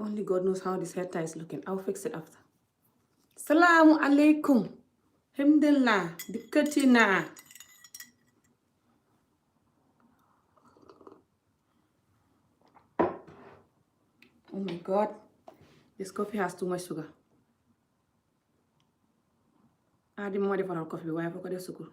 Only God knows how this hair tie is looking. I'll fix it after. Salaamu alaikum. Alhamdulillah. Dikkatina. Oh my God. This coffee has too much sugar. I didn't want to put coffee. Why have I got the sugar?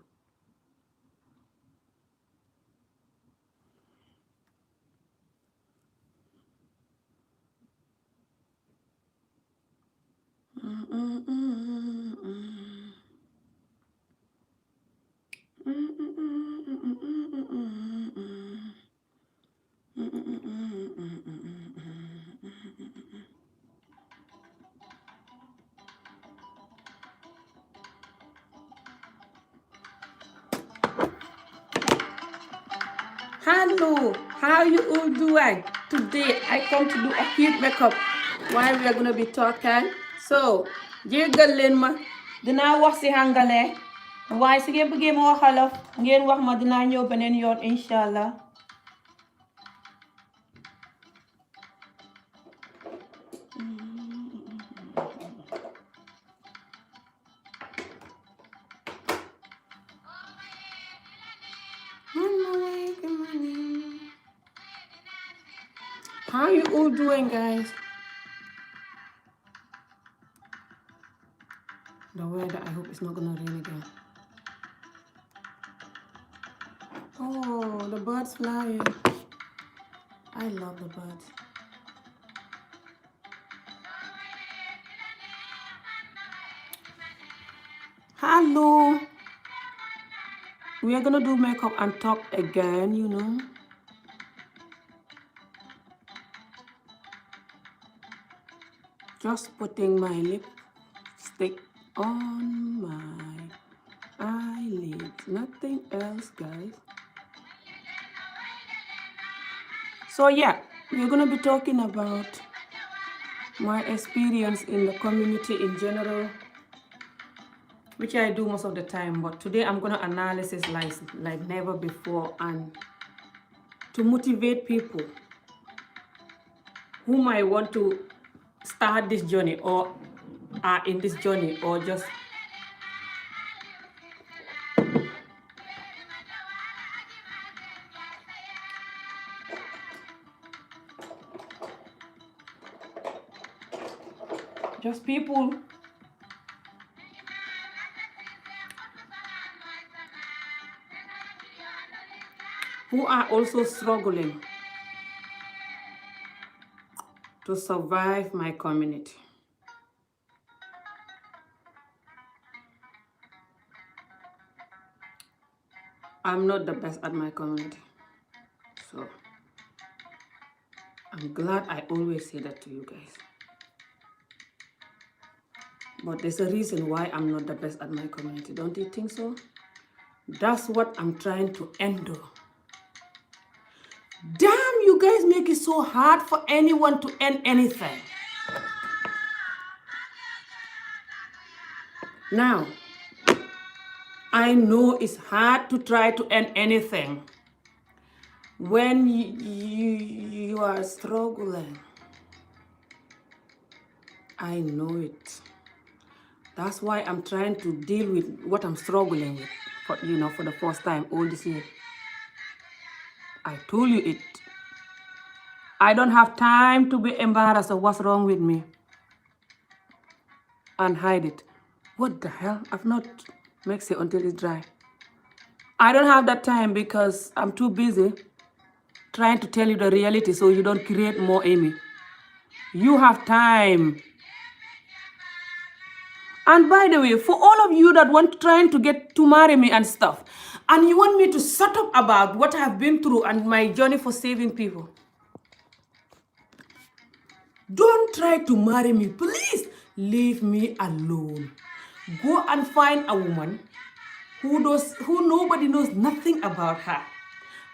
Hello, how you all doing? Today I come to do a cute makeup. Why we are gonna be talking? So, jéggal leen ma dinaa wax ci hangale waaye su ngeen bëggee ma wax Wolof ngeen wax ma dinaa ñëw beneen yoon inshallah. How you all doing, guys? The weather, I hope it's not gonna rain again. Oh, the birds flying. I love the birds. Hello. We are gonna do makeup and talk again, you know. Just putting my lipstick on my eyelids. Nothing else, guys. So yeah, we're gonna be talking about my experience in the community in general, which I do most of the time, but today I'm gonna analyze like never before and to motivate people who might want to start this journey or are in this journey or just people who are also struggling to survive my community. I'm not the best at my community, so I'm glad I always say that to you guys. But there's a reason why I'm not the best at my community, don't you think so? That's what I'm trying to endure. Damn, you guys make it so hard for anyone to end anything. Now, I know it's hard to try to end anything when you are struggling. I know it. That's why I'm trying to deal with what I'm struggling with, for the first time all this year. I told you it. I don't have time to be embarrassed of what's wrong with me and hide it. What the hell? I've not mixed it until it's dry. I don't have that time because I'm too busy trying to tell you the reality so you don't create more Amy. You have time. And by the way, for all of you that want trying to get to marry me and stuff, and you want me to shut up about what I've been through and my journey for saving people, don't try to marry me. Please leave me alone. Go and find a woman who nobody knows nothing about her,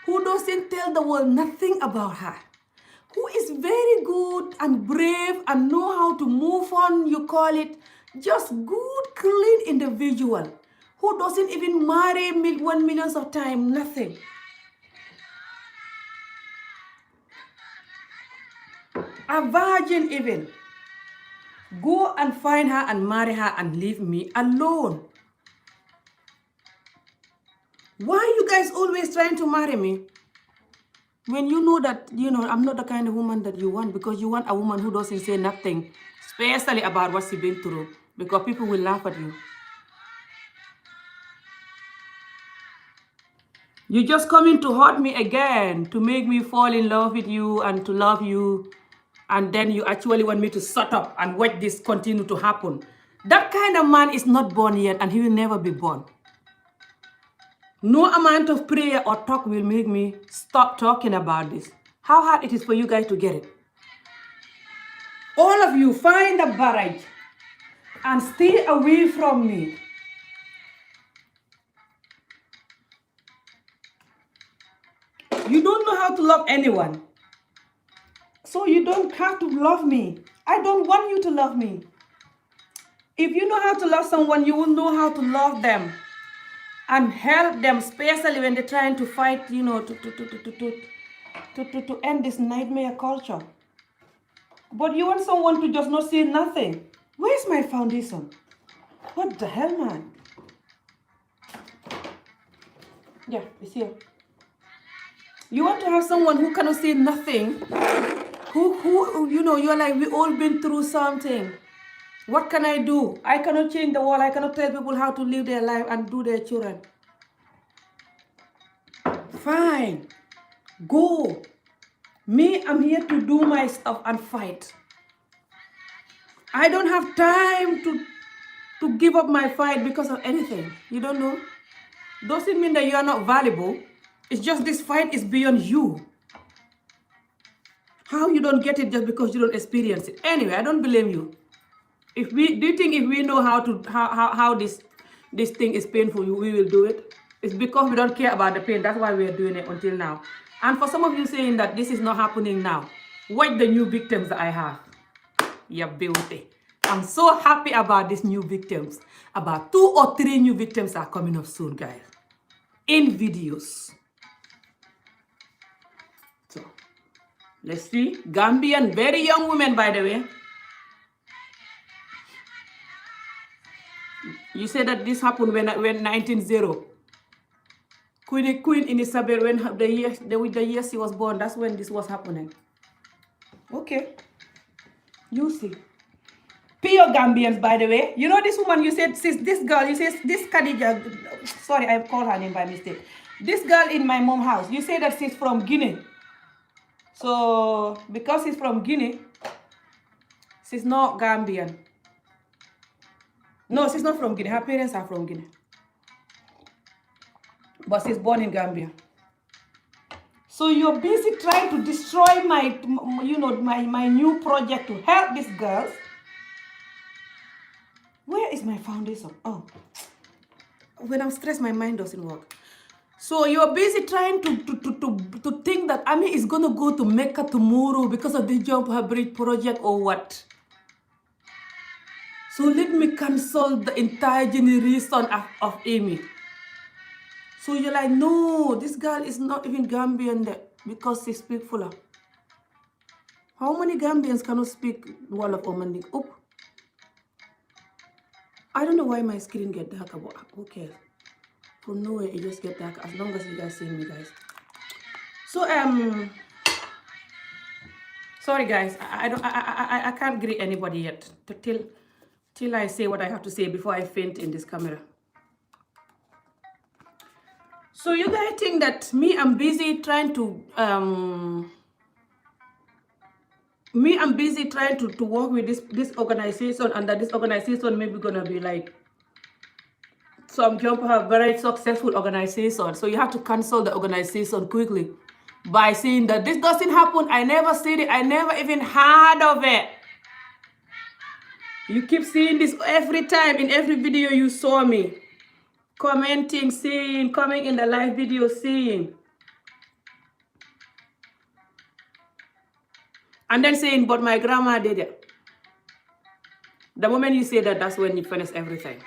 who doesn't tell the world nothing about her, who is very good and brave and know how to move on, you call it, just good, clean individual, who doesn't even marry 1 million of time, nothing. a virgin even. Go and find her and marry her and leave me alone. Why are you guys always trying to marry me? When you know that, I'm not the kind of woman that you want, because you want a woman who doesn't say nothing, especially about what she's been through, because people will laugh at you. You just coming to hurt me again, to make me fall in love with you and to love you, and then you actually want me to shut up and watch this continue to happen. That kind of man is not born yet, and he will never be born. No amount of prayer or talk will make me stop talking about this. How hard it is for you guys to get it. All of you, find a barrage and stay away from me. You don't know how to love anyone. So you don't have to love me. I don't want you to love me. If you know how to love someone, you will know how to love them and help them, especially when they're trying to fight, to end this nightmare culture. But you want someone to just not say nothing. Where's my foundation? What the hell, man? Yeah, it's here. You want to have someone who cannot say nothing, who you're like, we all been through something. What can I do? I cannot change the world. I cannot tell people how to live their life and do their children. Fine. Go. Me, I'm here to do my stuff and fight. I don't have time to give up my fight because of anything. You don't know? Doesn't mean that you are not valuable. It's just this fight is beyond you. How you don't get it just because you don't experience it. Anyway, I don't blame you. Do you think if we know how this thing is painful, we will do it? It's because we don't care about the pain. That's why we are doing it until now. And for some of you saying that this is not happening now, watch the new victims that I have. Yeah, beauty. I'm so happy about these new victims. About 2 or 3 new victims are coming up soon, guys. In videos. So, let's see. Gambian, very young women, by the way. You said that this happened when 1900. Queen Elizabeth, when the year she was born, that's when this was happening. Okay. You see. Pure Gambians, by the way. You know this woman, you said, this girl, you said, this Khadija, sorry, I called her name by mistake. This girl in my mom's house, you say that she's from Guinea. So, because she's from Guinea, she's not Gambian. No, she's not from Guinea. Her parents are from Guinea. But she's born in Gambia. So you're busy trying to destroy my new project to help these girls. Where is my foundation? Oh, when I'm stressed, my mind doesn't work. So you're busy trying to think that Ami is gonna go to Mecca tomorrow because of the Jump Her Bridge project or what? So let me cancel the entire generation of Amy. So you're like, no, this girl is not even Gambian because she speaks Fula. How many Gambians cannot speak wall of Omandi? Oh, I don't know why my screen get darker, but who cares? From nowhere it just get darker as long as you guys see me, guys. So sorry guys, I can't greet anybody yet till I say what I have to say before I faint in this camera. So you guys think that I'm busy trying to work with this organization, and that this organization maybe gonna be like some jump have very successful organization. So you have to cancel the organization quickly by saying that this doesn't happen. I never said it. I never even heard of it. You keep seeing this every time in every video you saw me. Commenting, seeing, coming in the live video, seeing. And then saying, but my grandma did it. The moment you say that, that's when you finish everything.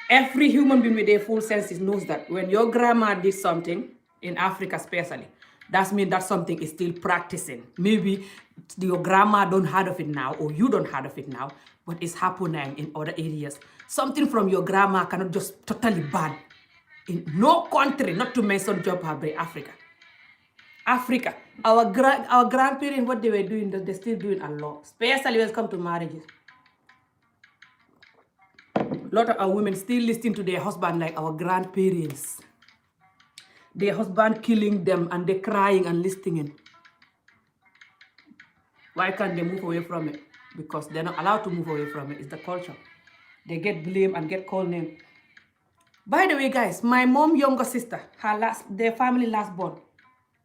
Every human being with their full senses knows that when your grandma did something, in Africa especially, That means that something is still practicing. Maybe your grandma don't heard of it now, or you don't heard of it now, but it's happening in other areas. Something from your grandma cannot just totally ban. In no country, not to mention job harbor, Africa. Our grandparents, what they were doing, they're still doing a lot, especially when it comes to marriages. A lot of our women still listening to their husband like our grandparents. Their husband killing them and they crying and listening. Why can't they move away from it? Because they're not allowed to move away from it. It's the culture. They get blamed and get called names. By the way, guys, my mom younger sister, their family last born,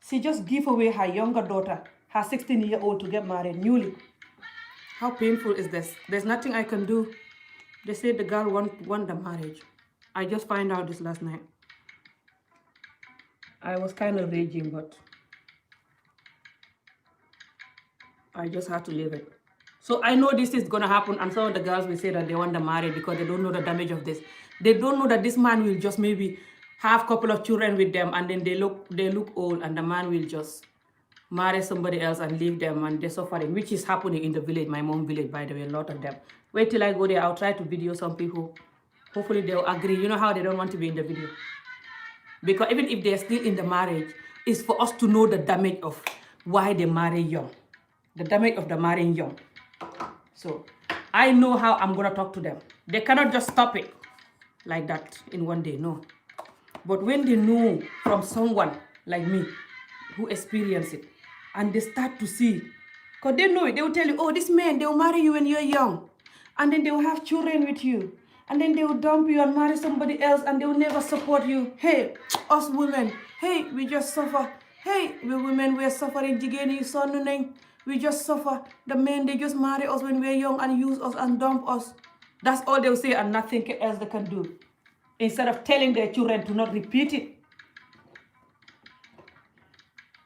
she just gave away her younger daughter, her 16-year-old, to get married newly. How painful is this? There's nothing I can do. They said the girl want the marriage. I just find out this last night. I was kind of raging, but I just had to leave it. So I know this is going to happen, and some of the girls will say that they want the marriage because they don't know the damage of this. They don't know that this man will just maybe have a couple of children with them, and then they look old, and the man will just marry somebody else and leave them, and they're suffering, which is happening in the village, my mom village, by the way, a lot of them. Wait till I go there. I'll try to video some people. Hopefully they'll agree. You know how they don't want to be in the video? Because even if they're still in the marriage, it's for us to know the damage of why they marry young. The damage of the marrying young. So I know how I'm going to talk to them. They cannot just stop it like that in one day, no. But when they know from someone like me who experienced it, and they start to see, because they know it, they will tell you, oh, this man, they will marry you when you're young, and then they will have children with you, and then they will dump you and marry somebody else, and they will never support you. Hey, us women, hey, we just suffer. Hey, we women, we're suffering. We just suffer. The men, they just marry us when we're young and use us and dump us. That's all they'll say, and nothing else they can do. Instead of telling their children to not repeat it.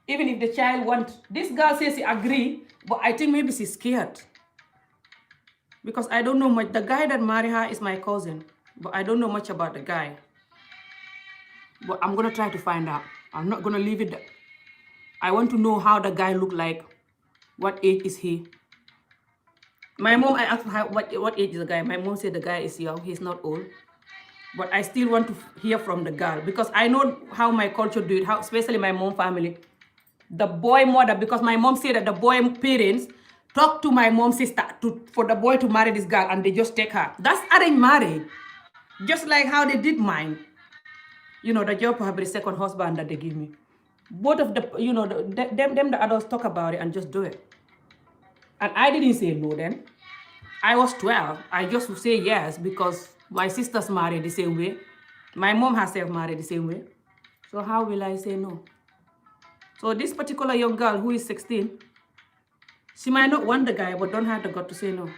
Even if the child wants, this girl says she agree, but I think maybe she's scared. Because I don't know much. The guy that married her is my cousin, but I don't know much about the guy. But I'm going to try to find out. I'm not going to leave it there. I want to know how the guy look like. What age is he? My mom, I asked her what age is the guy. My mom said the guy is young. He's not old. But I still want to hear from the girl, because I know how my culture do it, how, especially my mom family. The boy mother, because my mom said that the boy parents talk to my mom's sister for the boy to marry this girl, and they just take her. That's arranged marriage. Just like how they did mine. You know, the job probably the second husband that they give me. Both of the, you know, the adults talk about it and just do it. And I didn't say no then. I was 12. I just would say yes because my sisters married the same way. My mom herself married the same way. So how will I say no? So this particular young girl who is 16, she might not want the guy, but don't have the gut to say no.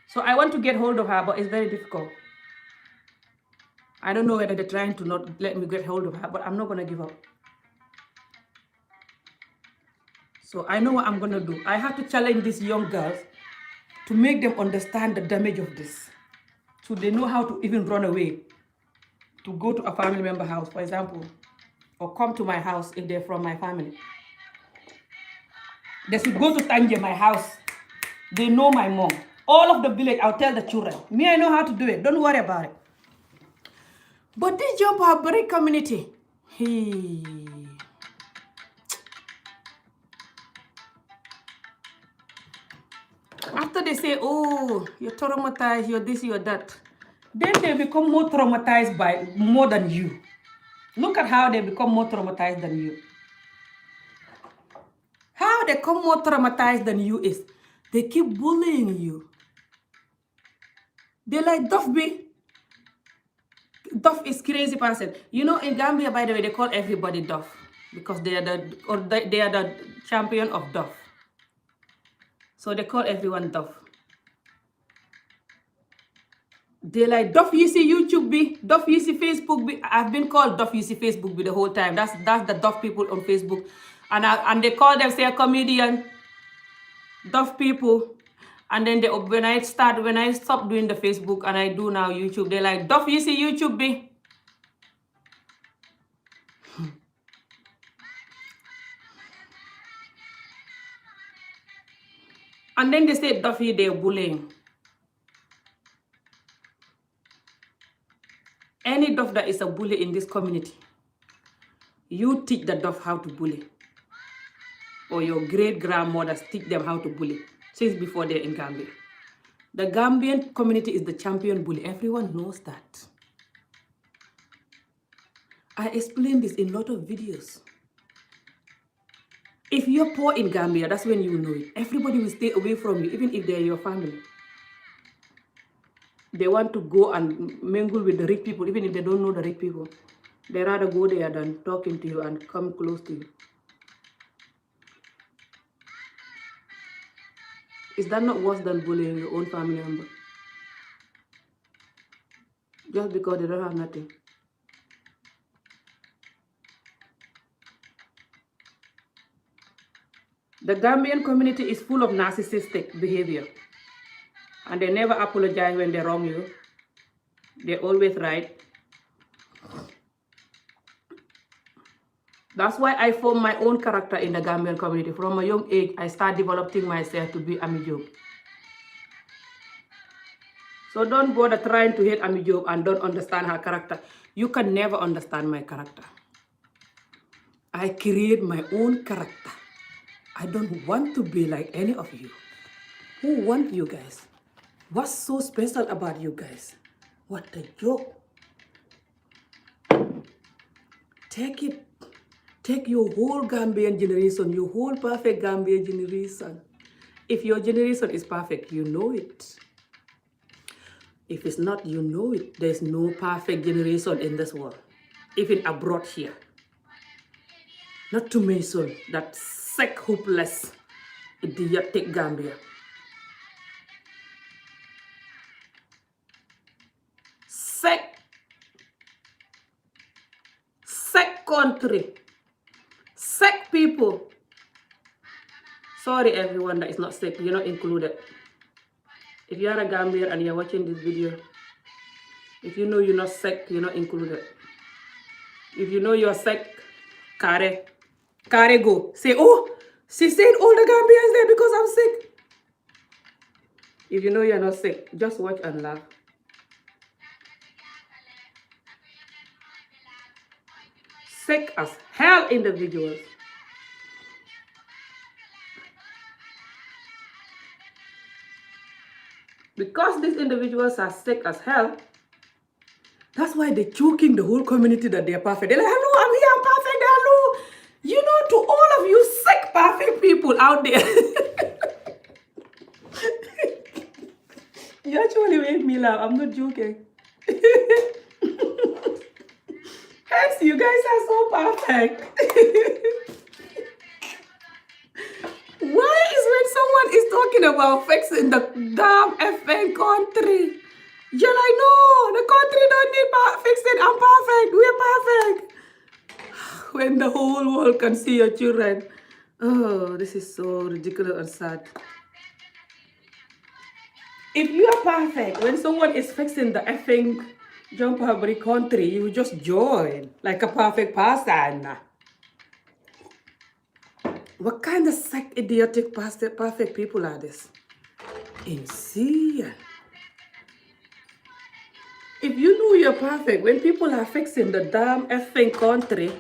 So I want to get hold of her, but it's very difficult. I don't know whether they're trying to not let me get hold of her, but I'm not going to give up. So I know what I'm going to do. I have to challenge these young girls to make them understand the damage of this. So they know how to even run away, to go to a family member house, for example, or come to my house if they're from my family. They should go to Tanje, my house. They know my mom. All of the village, I'll tell the children. Me, I know how to do it. Don't worry about it. But this job our break community, after they say, oh, you're traumatized, you're this, you're that, then they become more traumatized by more than you. Look at how they become more traumatized than you. How they become more traumatized than you is they keep bullying you. They like Duff is crazy person. You know, in Gambia, by the way, they call everybody Duff because they are the champion of Duff. So they call everyone Duff. They like, Duff, you see YouTube be, Duff, you see Facebook be. I've been called Duff, you see Facebook be the whole time. That's the Duff people on Facebook. And they call themselves comedian, Duff people. And then when I stop doing the Facebook and I do now YouTube, they're like, Duff, you see YouTube be. And then they say, Duffy, they're bullying. Any Duff that is a bully in this community, you teach the Duff how to bully. Or your great-grandmothers teach them how to bully since before they're in Gambia. The Gambian community is the champion bully. Everyone knows that. I explain this in a lot of videos. If you're poor in Gambia, that's when you know it. Everybody will stay away from you, even if they're your family. They want to go and mingle with the rich people, even if they don't know the rich people. They rather go there than talking to you and come close to you. Is that not worse than bullying your own family member? Just because they don't have nothing. The Gambian community is full of narcissistic behavior. And they never apologize when they wrong you. They're always right. That's why I formed my own character in the Gambian community. From a young age, I started developing myself to be Ami Jobe. So don't bother trying to hate Ami Jobe and don't understand her character. You can never understand my character. I create my own character. I don't want to be like any of you. Who want you guys? What's so special about you guys? What a joke. Take it. Take your whole Gambian generation, your whole perfect Gambian generation. If your generation is perfect, you know it. If it's not, you know it. There's no perfect generation in this world, even abroad here. Not to mention that sick, hopeless, idiotic Gambia. Sick country. Sick people. Sorry everyone that is not sick, you're not included. If you are a Gambian and you're watching this video, if you know you're not sick, you're not included. If you know you're sick, Kare go. Say, oh, she said all the Gambians there because I'm sick. If you know you're not sick, just watch and laugh. Sick as hell individuals. Because these individuals are sick as hell, that's why they're choking the whole community that they're perfect. They're like, hello, I'm here, I'm perfect, hello. You know, to all of you sick, perfect people out there. You actually made me laugh. I'm not joking. Yes, you guys are so perfect. Why is when someone is talking about fixing the damn FN country, you're like, no, the country don't need fixing. I'm perfect. We're perfect. When the whole world can see your children. Oh, this is so ridiculous and sad. If you are perfect, when someone is fixing the effing jump every country, you just join like a perfect person. What kind of sick, idiotic, perfect people are this? Insane. If you know you're perfect, when people are fixing the damn effing country,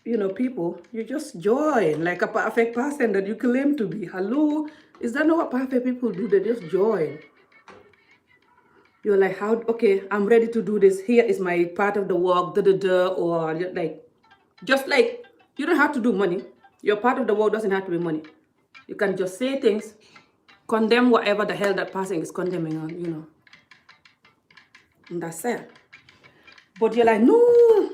you know, people, you just join like a perfect person that you claim to be. Hello? Is that not what perfect people do? They just join. You're like, how, okay, I'm ready to do this. Here is my part of the work, or like, just like, you don't have to do money. Your part of the work doesn't have to be money. You can just say things, condemn whatever the hell that person is condemning on, you know. And that's it. But you're like, no,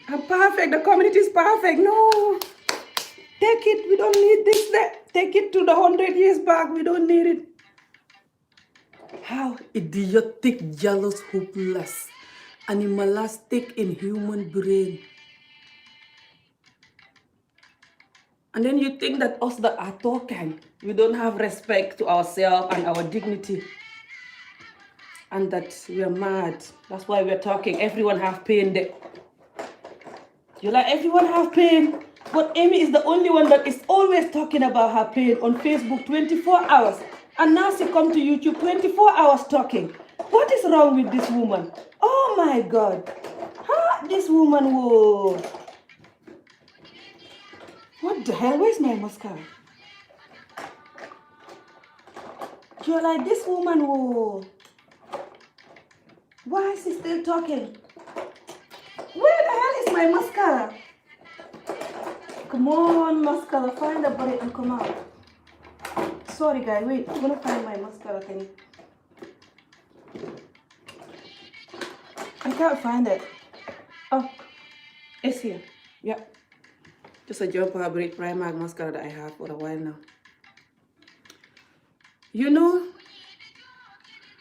I'm perfect. The community is perfect. No, take it. We don't need this, that. Take it to the 100 years back. We don't need it. How idiotic, jealous, hopeless, animalistic, inhuman brain. And then you think that us that are talking, we don't have respect to ourselves and our dignity. And that we are mad. That's why we're talking. Everyone have pain there. You're like, everyone have pain. But Amy is the only one that is always talking about her pain on Facebook 24 hours. And now she come to YouTube 24 hours talking. What is wrong with this woman? Oh my God. This woman, whoa. What the hell? Where's my mascara? You're like, this woman, whoa. Why is she still talking? Where the hell is my mascara? Come on, mascara, find the body and come out. Sorry, guys, wait, I'm gonna find my mascara thing. I can't find it. Oh, it's here. Yep. Just a jumper break Primark mascara that I have for a while now. You know,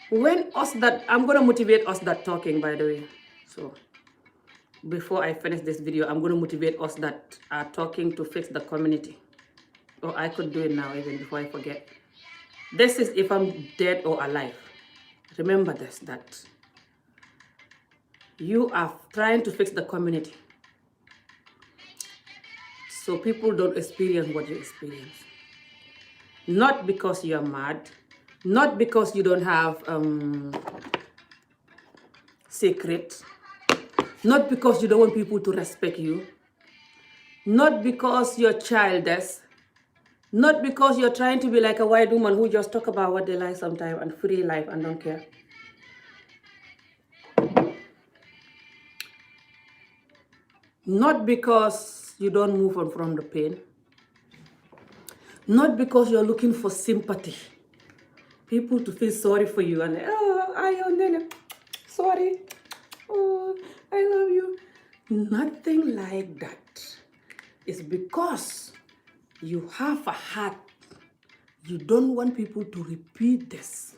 when us that, I'm gonna motivate us that talking, by the way. So, before I finish this video, I'm gonna motivate us that are talking to fix the community. Or I could do it now even before I forget. This is if I'm dead or alive. Remember this, that you are trying to fix the community so people don't experience what you experience. Not because you're mad, not because you don't have secret, not because you don't want people to respect you, not because you're childish, not because you're trying to be like a white woman who just talk about what they like sometimes and free life and don't care. Not because you don't move on from the pain. Not because you're looking for sympathy. People to feel sorry for you and, oh, I am sorry. Oh, I love you. Nothing like that. It's because you have a heart. You don't want people to repeat this.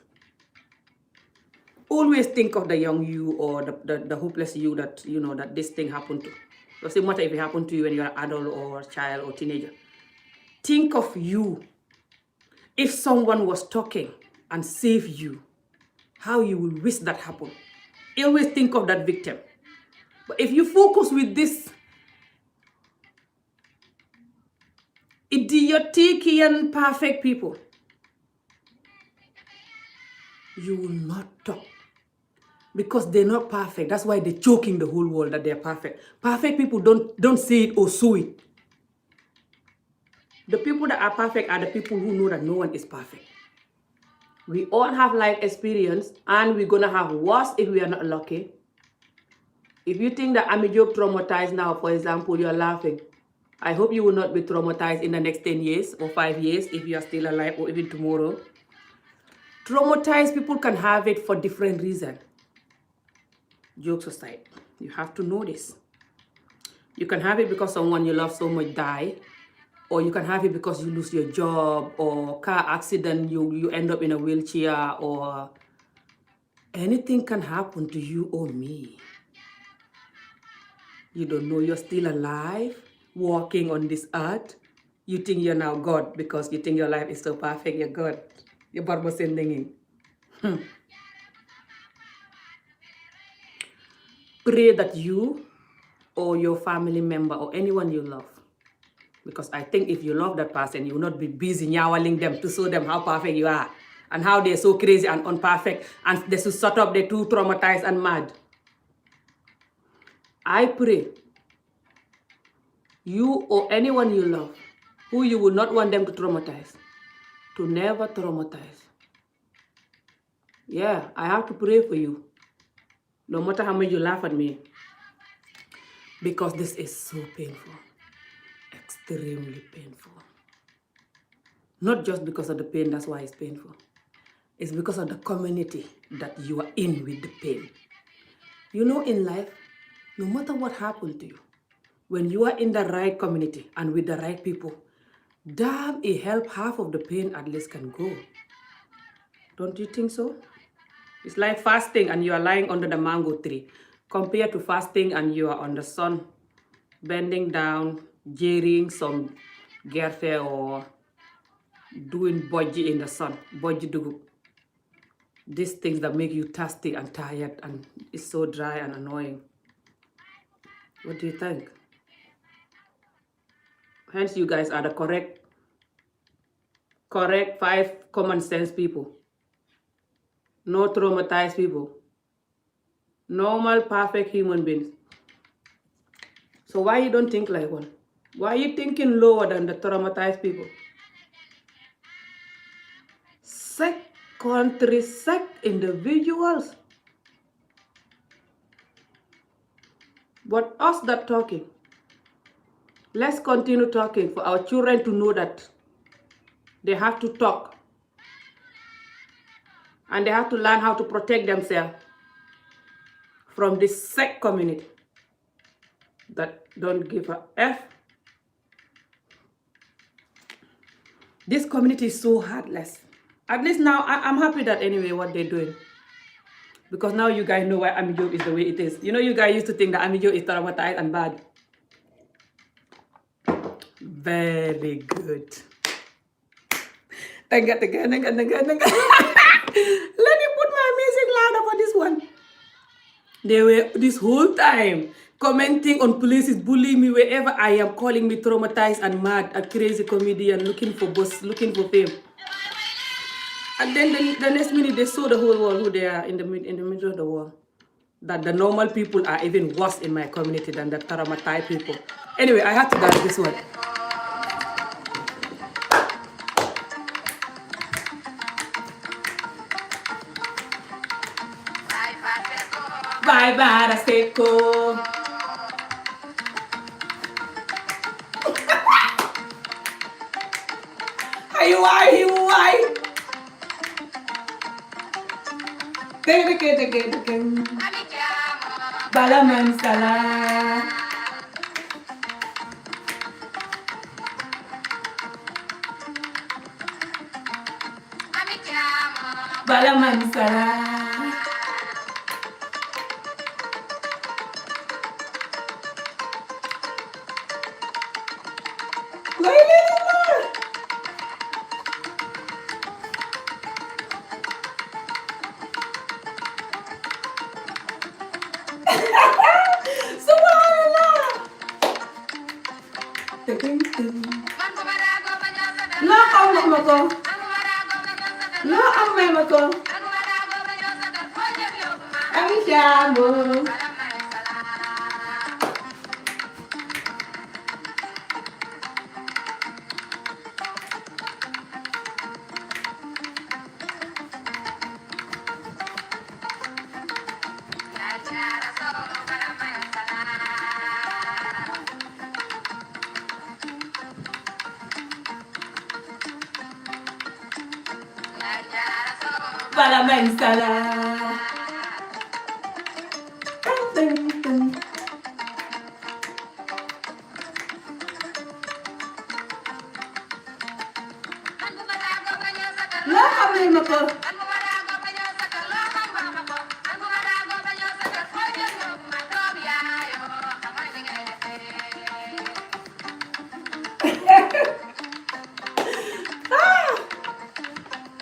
Always think of the young you or the hopeless you that, you know, that this thing happened to. It doesn't matter if it happened to you when you're an adult or a child or teenager. Think of you. If someone was talking and saved you, how you will wish that happened. Always think of that victim. But if you focus with this idiotic and perfect people, you will not talk. Because they're not perfect. That's why they're choking the whole world that they're perfect. Perfect people don't see it or sue it. The people that are perfect are the people who know that no one is perfect. We all have life experience and we're going to have worse if we are not lucky. If you think that I'm a joke traumatized now, for example, you're laughing. I hope you will not be traumatized in the next 10 years or 5 years if you are still alive or even tomorrow. Traumatized people can have it for different reasons. Jokes aside, you have to know this. You can have it because someone you love so much died, or you can have it because you lose your job, or car accident, you end up in a wheelchair, or anything can happen to you or me. You don't know you're still alive, walking on this earth. You think you're now God because you think your life is so perfect, you're God. You're Barbo sending in. Pray that you or your family member or anyone you love, because I think if you love that person, you will not be busy nyawling them to show them how perfect you are and how they're so crazy and unperfect and they should shut up, they're too traumatized and mad. I pray you or anyone you love who you will not want them to traumatize, to never traumatize. Yeah, I have to pray for you. No matter how much you laugh at me. Because this is so painful. Extremely painful. Not just because of the pain, that's why it's painful. It's because of the community that you are in with the pain. You know, in life, no matter what happened to you, when you are in the right community and with the right people, damn, it helps half of the pain at least can go. Don't you think so? It's like fasting and you are lying under the mango tree compared to fasting and you are on the sun, bending down, jeering some gerte or doing boji in the sun, boji dugub. These things that make you thirsty and tired and it's so dry and annoying. What do you think? Hence, you guys are the correct 5 common sense people. No traumatized people. Normal, perfect human beings. So why you don't think like one? Why are you thinking lower than the traumatized people? Sick country, sick individuals. But us that talking, let's continue talking for our children to know that they have to talk and they have to learn how to protect themselves from this sick community that don't give a F. This community is so heartless. At least now I'm happy that anyway what they're doing. Because now you guys know why Amijo is the way it is. You know, you guys used to think that Amijo is traumatized and bad. Very good. Tengah. Let me put my music louder for this one. They were this whole time commenting on police bullying me wherever I am, calling me traumatized and mad, a crazy comedian looking for boss, looking for fame. And then the next minute they saw the whole world who they are in the middle of the world. That the normal people are even worse in my community than the traumatized people. Anyway, I had to dance this one. Bye bye, Seko. Hiwai. Balaman salah. Balaman salah. Balaman salah.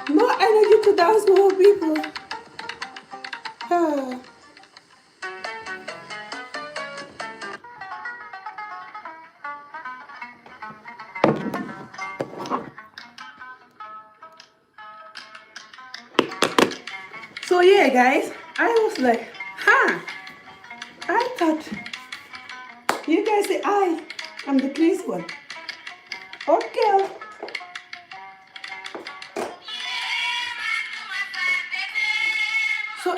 More energy to dance, more people. So yeah, guys, I was like, I thought you guys say I'm the crazy one. Okay. So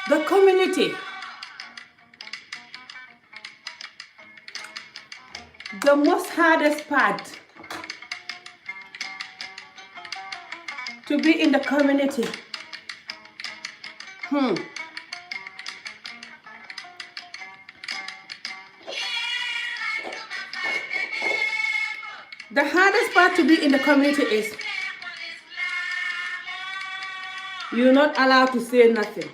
the community, the most hardest part to be in the community. The hardest part to be in the community is you're not allowed to say nothing.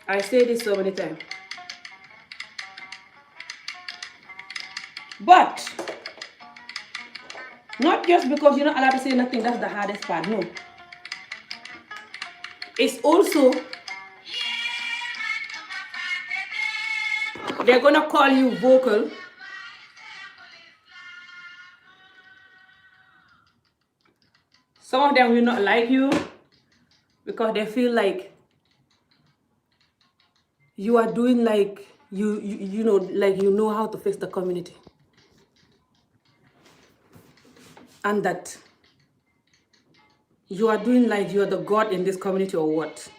I say this so many times. But not just because you're not allowed to say nothing, that's the hardest part. No. It's also They're gonna call you vocal. Some of them will not like you because they feel like you are doing like you know, like you know how to fix the community, and that you are doing like you're the god in this community or what,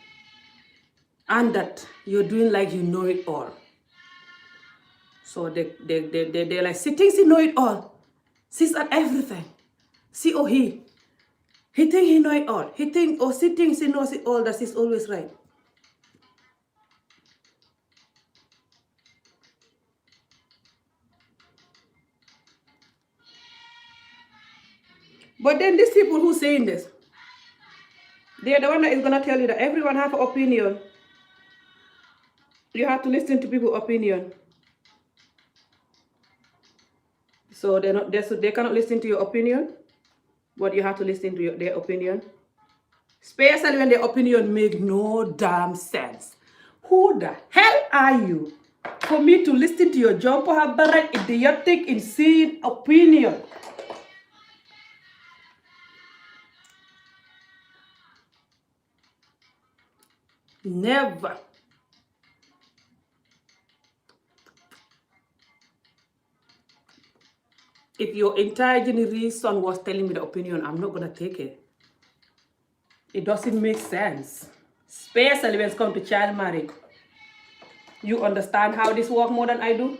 and that you're doing like you know it all. So they're like, she thinks he know it all. She's at everything. She or he think he know it all. He think or she thinks he knows it all, that she's always right. But then these people who saying this, they're the one that is gonna tell you that everyone have an opinion. You have to listen to people's opinion. So they cannot listen to your opinion, but you have to listen to their opinion. Especially when their opinion make no damn sense. Who the hell are you for me to listen to your jumper habara idiotic insane opinion? Never. If your entire generation was telling me the opinion, I'm not gonna take it. It doesn't make sense. Especially when it comes to child marriage. You understand how this works more than I do?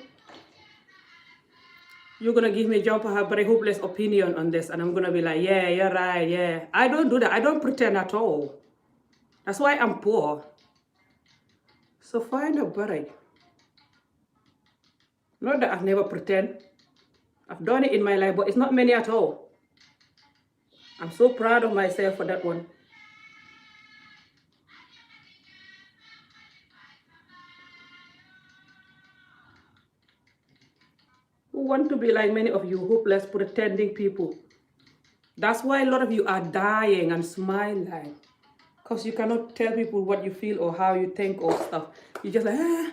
You're gonna give me jump a very hopeless opinion on this, and I'm gonna be like, yeah, you're right, yeah. I don't do that. I don't pretend at all. That's why I'm poor. So find a bride. Not that I've never pretend. I've done it in my life, but it's not many at all. I'm so proud of myself for that one. Who want to be like many of you hopeless, pretending people? That's why a lot of you are dying and smiling. Because you cannot tell people what you feel or how you think or stuff. You just like,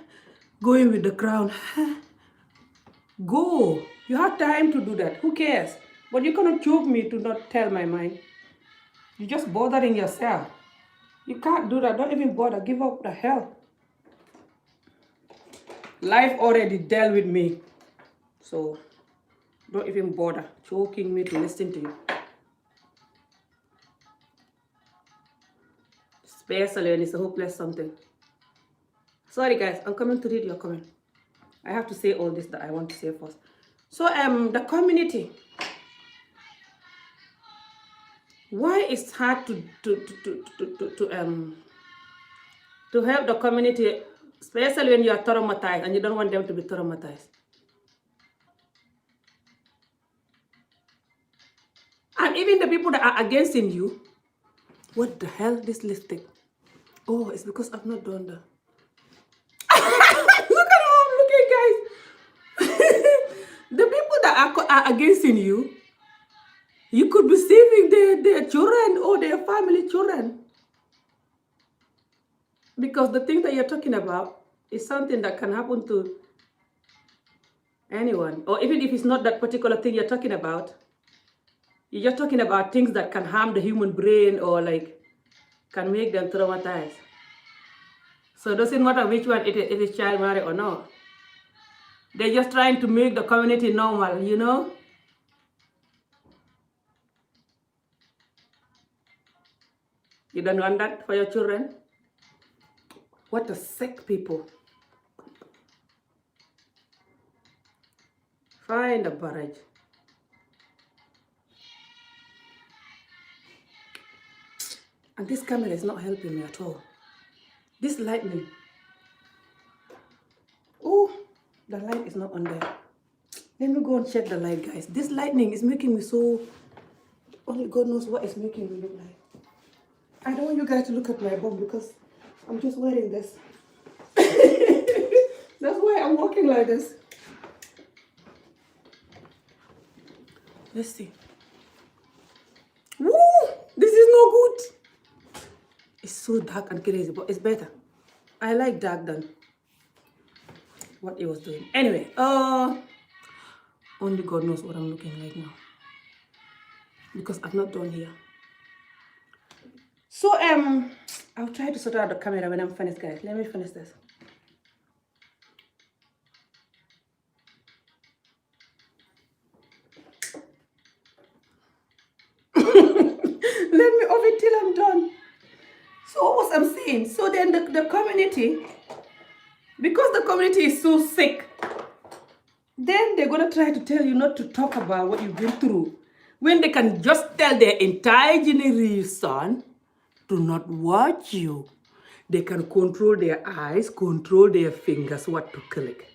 going with the crowd. Go. You have time to do that. Who cares? But you cannot choke me to not tell my mind. You're just bothering yourself. You can't do that. Don't even bother. Give up the hell. Life already dealt with me. So don't even bother choking me to listen to you. Especially when it's a hopeless something. Sorry guys, I'm coming to read your comment. I have to say all this that I want to say first. So the community. Why it's hard to help the community, especially when you are traumatized and you don't want them to be traumatized. And even the people that are against you, what the hell, this lipstick? Oh, it's because I've not done that. Look at how I'm looking, guys. The people that are against you could be saving their children or their family children. Because the thing that you're talking about is something that can happen to anyone. Or even if it's not that particular thing you're talking about, you're just talking about things that can harm the human brain or like can make them traumatized. So it doesn't matter which one it is child marriage or not. They're just trying to make the community normal, you know? You don't want that for your children? What a sick people. Find a barrage. And this camera is not helping me at all. This lightning. Oh, the light is not on there. Let me go and check the light, guys. This lightning is making me so... Only God knows what it's making me look like. I don't want you guys to look at my bum because I'm just wearing this. That's why I'm walking like this. Let's see. Woo! This is no good. It's so dark and crazy, but it's better. I like dark than what he was doing. Anyway, only God knows what I'm looking like now, because I've not done here. So I'll try to sort out the camera when I'm finished, guys. Let me finish this. Let me off it till I'm done. So what was I'm saying? So then the community, because the community is so sick, then they're gonna try to tell you not to talk about what you've been through, when they can just tell their entire generation to not watch you. They can control their eyes, control their fingers, what to click.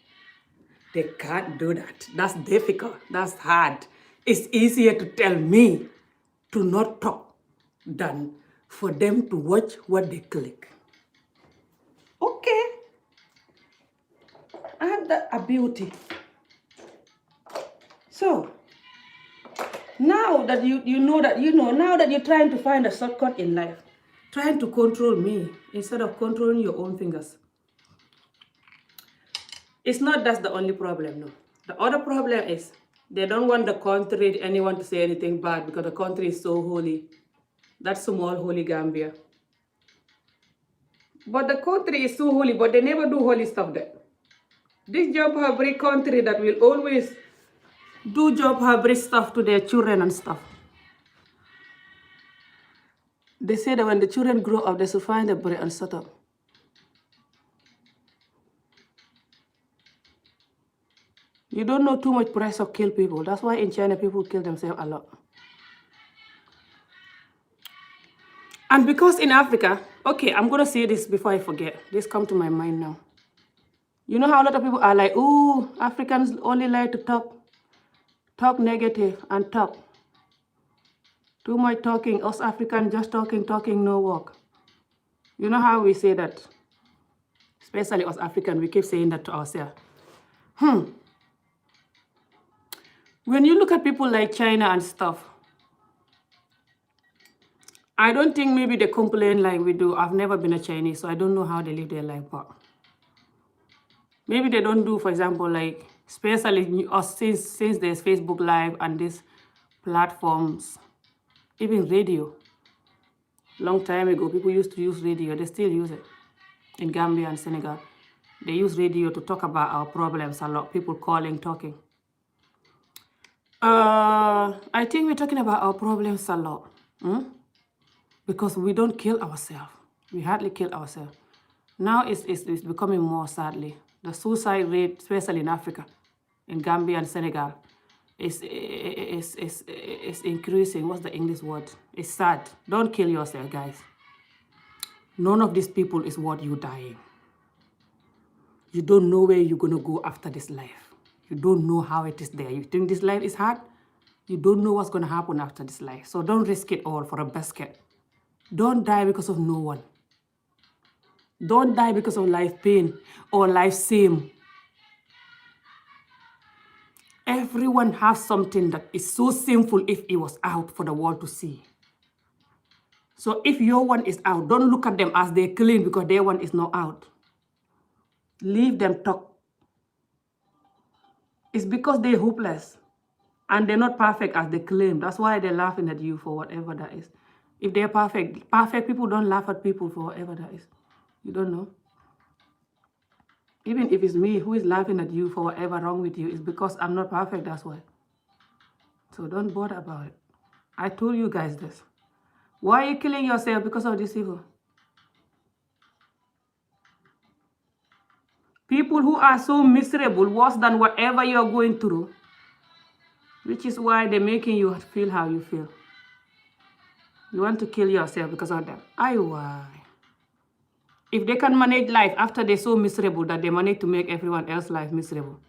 They can't do that. That's difficult. That's hard. It's easier to tell me to not talk than for them to watch what they click. Okay. And the ability. So, now that now that you're trying to find a shortcut in life, trying to control me instead of controlling your own fingers. It's not that's the only problem, no. The other problem is they don't want the country, anyone to say anything bad, because the country is so holy. That small holy Gambia. But the country is so holy, but they never do holy stuff there. This job every country that will always do job every stuff to their children and stuff. They say that when the children grow up, they should find a bread and shut up. You don't know too much pressure kill people. That's why in China people kill themselves a lot. And because in Africa, okay, I'm going to say this before I forget. This come to my mind now. You know how a lot of people are like, ooh, Africans only like to talk negative and talk. Too much talking. Us Africans just talking, no work. You know how we say that? Especially us Africans, we keep saying that to ourselves. When you look at people like China and stuff, I don't think maybe they complain like we do. I've never been a Chinese, so I don't know how they live their life, but maybe they don't do, for example, like, especially us since there's Facebook Live and these platforms, even radio. Long time ago, people used to use radio. They still use it in Gambia and Senegal. They use radio to talk about our problems a lot. People calling, talking. I think we're talking about our problems a lot. Because we don't kill ourselves. We hardly kill ourselves. Now it's becoming more, sadly. The suicide rate, especially in Africa, in Gambia and Senegal, is increasing. What's the English word? It's sad. Don't kill yourself, guys. None of these people is worth you dying. You don't know where you're going to go after this life. You don't know how it is there. You think this life is hard? You don't know what's going to happen after this life. So don't risk it all for a basket. Don't die because of no one. Don't die because of life pain or life shame. Everyone has something that is so sinful if it was out for the world to see. So if your one is out, don't look at them as they're clean because their one is not out. Leave them talk. It's because they're hopeless and they're not perfect as they claim. That's why they're laughing at you for whatever that is. If they're perfect people don't laugh at people for whatever that is. You don't know. Even if it's me who is laughing at you for whatever wrong with you, it's because I'm not perfect, that's why. So don't bother about it. I told you guys this. Why are you killing yourself because of this evil? People who are so miserable, worse than whatever you're going through, which is why they're making you feel how you feel. You want to kill yourself because of them. Why? If they can manage life after they're so miserable that they manage to make everyone else's life miserable.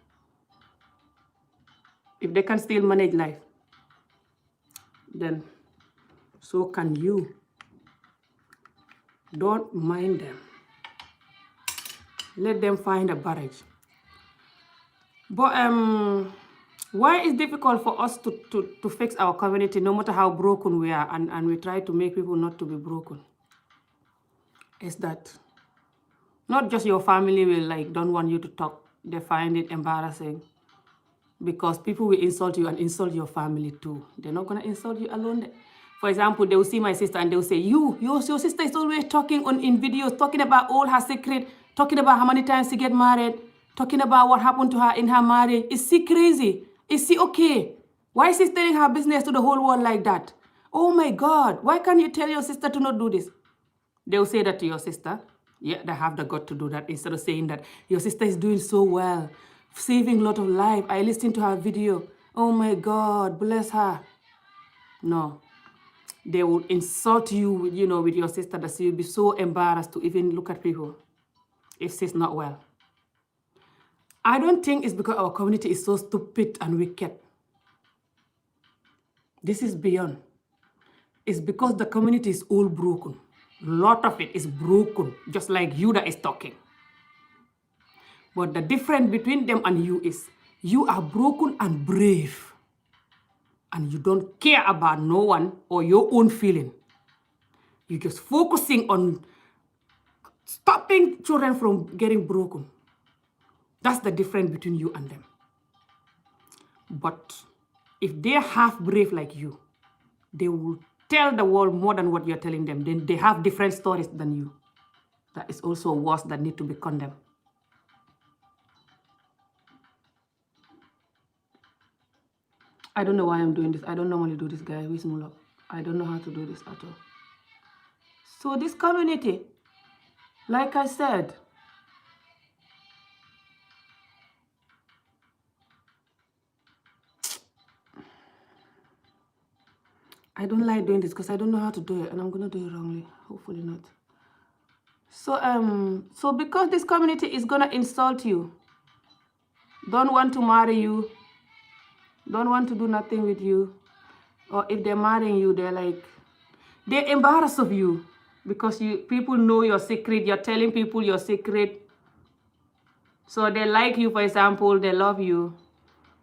If they can still manage life, then so can you. Don't mind them. Let them find a barrage. But why is it difficult for us to fix our community no matter how broken we are, and we try to make people not to be broken? Is that not just your family will don't want you to talk. they find it embarrassing because people will insult you and insult your family too. They're not going to insult you alone. For example, they will see my sister and they will say, your sister is always talking in videos, talking about all her secret, talking about how many times she get married, talking about what happened to her in her marriage. Is she crazy? Is she okay? Why is she telling her business to the whole world like that? Oh my God, why can't you tell your sister to not do this? They will say that to your sister. Yeah, they have the gut to do that instead of saying that your sister is doing so well, saving a lot of life. I listened to her video. Oh my God, bless her. No, they will insult you, with your sister, that you'll be so embarrassed to even look at people if she's not well. I don't think it's because our community is so stupid and wicked. This is beyond. It's because the community is all broken. A lot of it is broken, just like you that is talking. But the difference between them and you is you are broken and brave. And you don't care about no one or your own feeling. You're just focusing on stopping children from getting broken. That's the difference between you and them. But if they're half brave like you, they will tell the world more than what you're telling them. Then they have different stories than you. That is also worse, that need to be condemned. I don't know why I'm doing this. I don't normally do this, guys. I don't know how to do this at all. So this community, like I said, I don't like doing this because I don't know how to do it, and I'm gonna do it wrongly. Hopefully not. So because this community is gonna insult you, don't want to marry you, don't want to do nothing with you, or if they're marrying you, they're embarrassed of you because people know your secret. You're telling people your secret. So they like you, for example, they love you,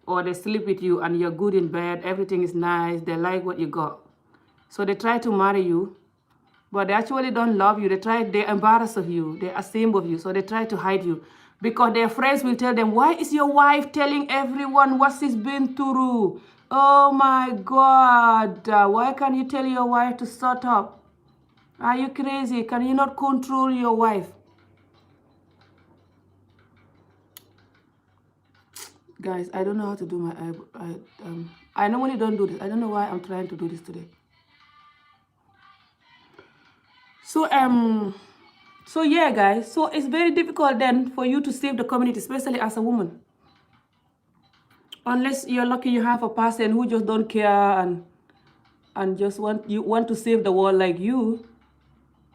or they sleep with you and you're good in bed, everything is nice, they like what you got. So they try to marry you, but they actually don't love you. They're embarrassed of you, they're ashamed of you, so they try to hide you. Because their friends will tell them, why is your wife telling everyone what she's been through? Oh my God, why can't you tell your wife to shut up? Are you crazy? Can you not control your wife? Guys, I don't know how to do my I normally don't do this. I don't know why I'm trying to do this today. So yeah, guys. So it's very difficult then for you to save the community, especially as a woman. Unless you're lucky you have a person who just don't care and just want to save the world like you,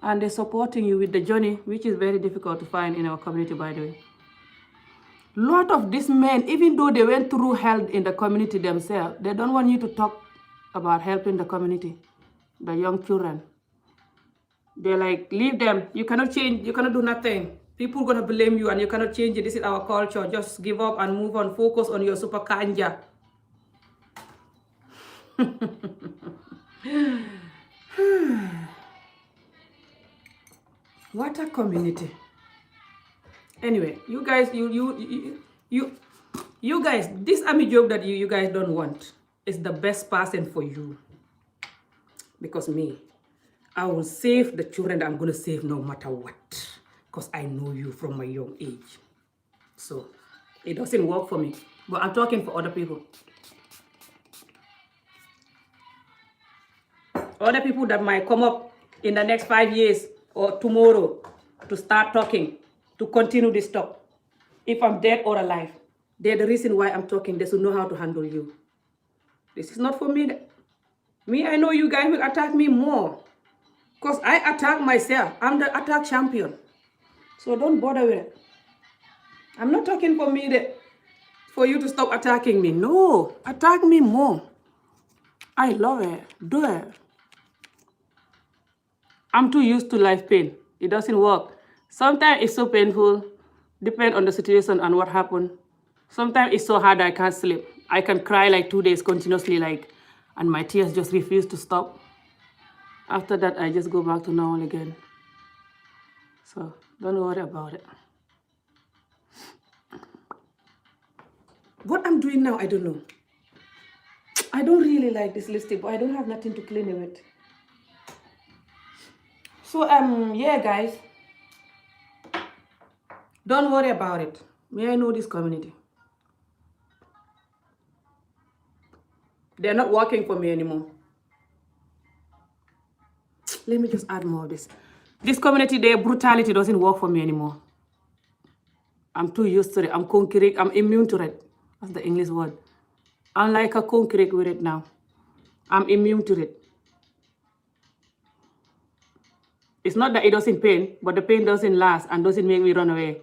and they're supporting you with the journey, which is very difficult to find in our community, by the way. Lot of these men, even though they went through hell in the community themselves, they don't want you to talk about helping the community, the young children. They're like, leave them. You cannot change. You cannot do nothing. People are going to blame you and you cannot change it. This is our culture. Just give up and move on. Focus on your super kanja. What a community. Anyway, you guys, you guys, this army job that you guys don't want is the best person for you. Because me, I will save the children that I'm going to save no matter what. Because I know you from a young age. So, it doesn't work for me. But I'm talking for other people. Other people that might come up in the next 5 years or tomorrow to start talking, to continue this talk. If I'm dead or alive, they're the reason why I'm talking. They should know how to handle you. This is not for me. Me, I know you guys will attack me more. Because I attack myself. I'm the attack champion. So don't bother with it. I'm not talking for me for you to stop attacking me. No, attack me more. I love it. Do it. I'm too used to life pain. It doesn't work. Sometimes it's so painful. Depend on the situation and what happened. Sometimes it's so hard I can't sleep. I can cry like 2 days continuously, and my tears just refuse to stop. After that, I just go back to normal again. So don't worry about it. What I'm doing now, I don't know. I don't really like this lipstick, but I don't have nothing to clean it with. So yeah, guys, don't worry about it. May I know this community? They're not working for me anymore. Let me just add more of this. This community, their brutality doesn't work for me anymore. I'm too used to it. I'm concrete. I'm immune to it. That's the English word. I'm like a concrete with it now. I'm immune to it. It's not that it doesn't pain, but the pain doesn't last and doesn't make me run away.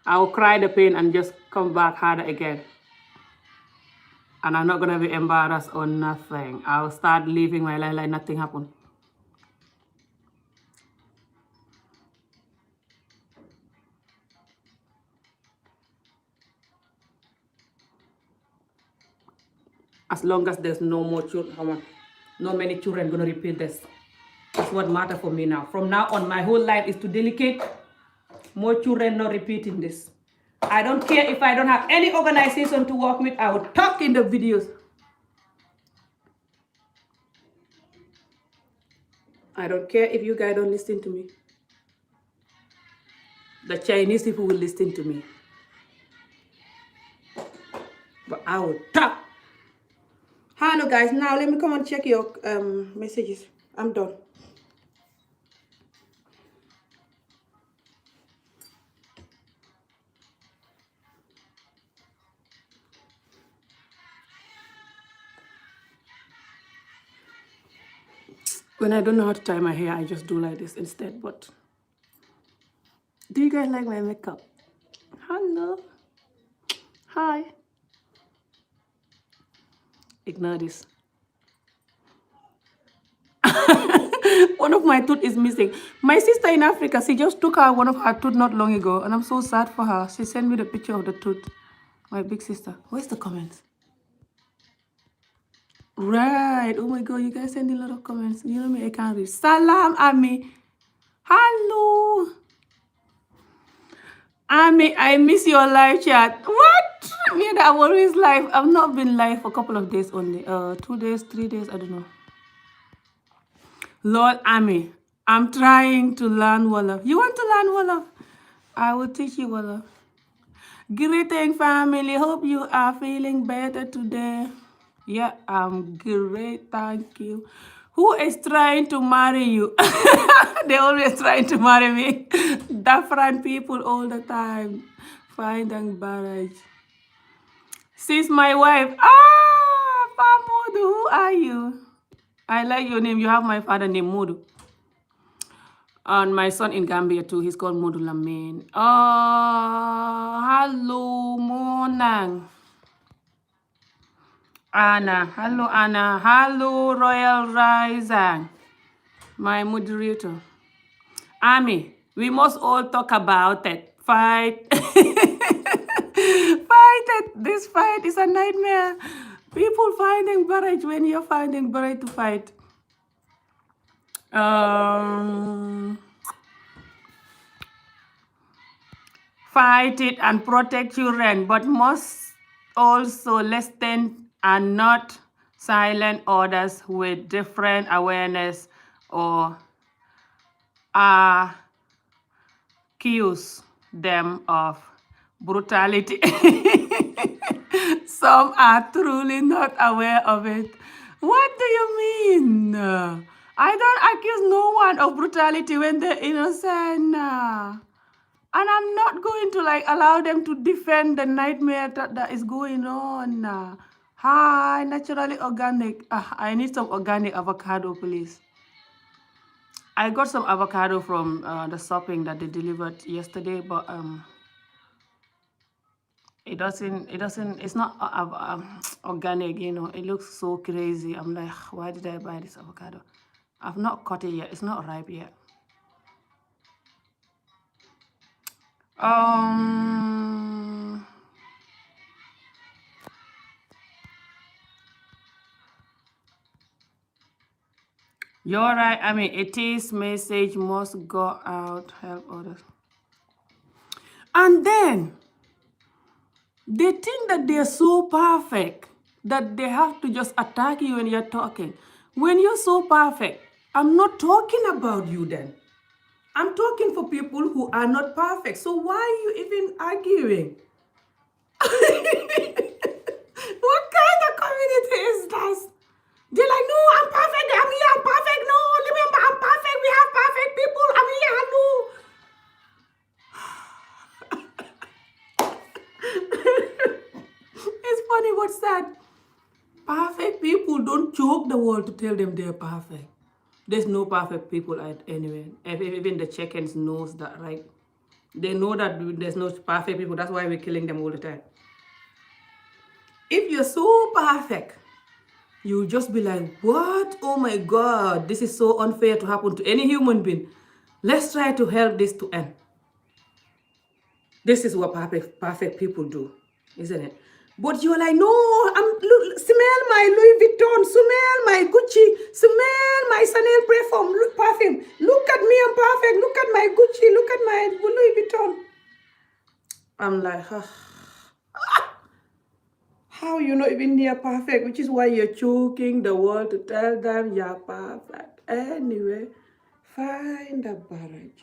I'll cry the pain and just come back harder again. And I'm not going to be embarrassed or nothing. I'll start living my life like nothing happened. As long as there's no more children, no many children going to repeat this. That's what matters for me now. From now on, my whole life is to dedicate more children not repeating this. I don't care if I don't have any organization to work with. I will talk in the videos. I don't care if you guys don't listen to me. The Chinese people will listen to me. But I will talk. Hello guys, now let me come and check your messages. I'm done. When I don't know how to tie my hair, I just do like this instead. But do you guys like my makeup? Hello. Hi. Ignore this. One of my tooth is missing. My sister in Africa, she just took out one of her tooth not long ago, and I'm so sad for her. She sent me the picture of the tooth. My big sister. Where's the comments? Right. Oh my God, you guys send a lot of comments. You know me, I can't read. Salam, Ami. Hello. Ami, I miss your live chat. What? Me that I'm always live. I've not been live for a couple of days only. 2 days, 3 days, I don't know. Lord Ami, I'm trying to learn Wolof. You want to learn Wolof? I will teach you Wolof. Greeting family. Hope you are feeling better today. Yeah, I'm great. Thank you. Who is trying to marry you? They always trying to marry me. Different people all the time. Finding marriage. She's my wife. Ah, Pamudu, who are you? I like your name. You have my father named Mudu. And my son in Gambia too. He's called Mudu Lamin. Oh, hello, Monang. Anna. Hello, Anna. Hello, Royal Rising. My moderator. Ami, we must all talk about it. Fight. Fight it. This fight is a nightmare. People finding courage when you're finding courage to fight. Fight it and protect children, but must also listen and not silent others with different awareness or accuse them of brutality. Some are truly not aware of it. What do you mean? I don't accuse no one of brutality when they're innocent. And I'm not going to allow them to defend the nightmare that is going on. Hi, naturally organic. I need some organic avocado, please. I got some avocado from the shopping that they delivered yesterday, but it's not organic, you know. It looks so crazy. I'm like, why did I buy this avocado? I've not cut it yet. It's not ripe yet. You're right. I mean, it is message must go out, help others. And then, They think that they're so perfect that they have to just attack you when you're talking. When you're so perfect, I'm not talking about you then. I'm talking for people who are not perfect. So why are you even arguing? What kind of community is this? They're like, no, I'm perfect. I'm here. I'm perfect. No, remember, I'm perfect. We have perfect people. I'm here. Hello. It's funny. What's that? Perfect people don't choke the world to tell them they're perfect. There's no perfect people anywhere. Even the chickens knows that, right? They know that there's no perfect people. That's why we're killing them all the time. If you're so perfect, you'll just be like, what? Oh my God, this is so unfair to happen to any human being. Let's try to help this to end. This is what perfect people do, isn't it? But you're like, no, look, smell my Louis Vuitton, smell my Gucci, smell my Chanel perfume. Look at me, I'm perfect. Look at my Gucci, look at my Louis Vuitton. I'm like, how you not even near perfect, which is why you're choking the world to tell them you're perfect. Anyway, find a barrage.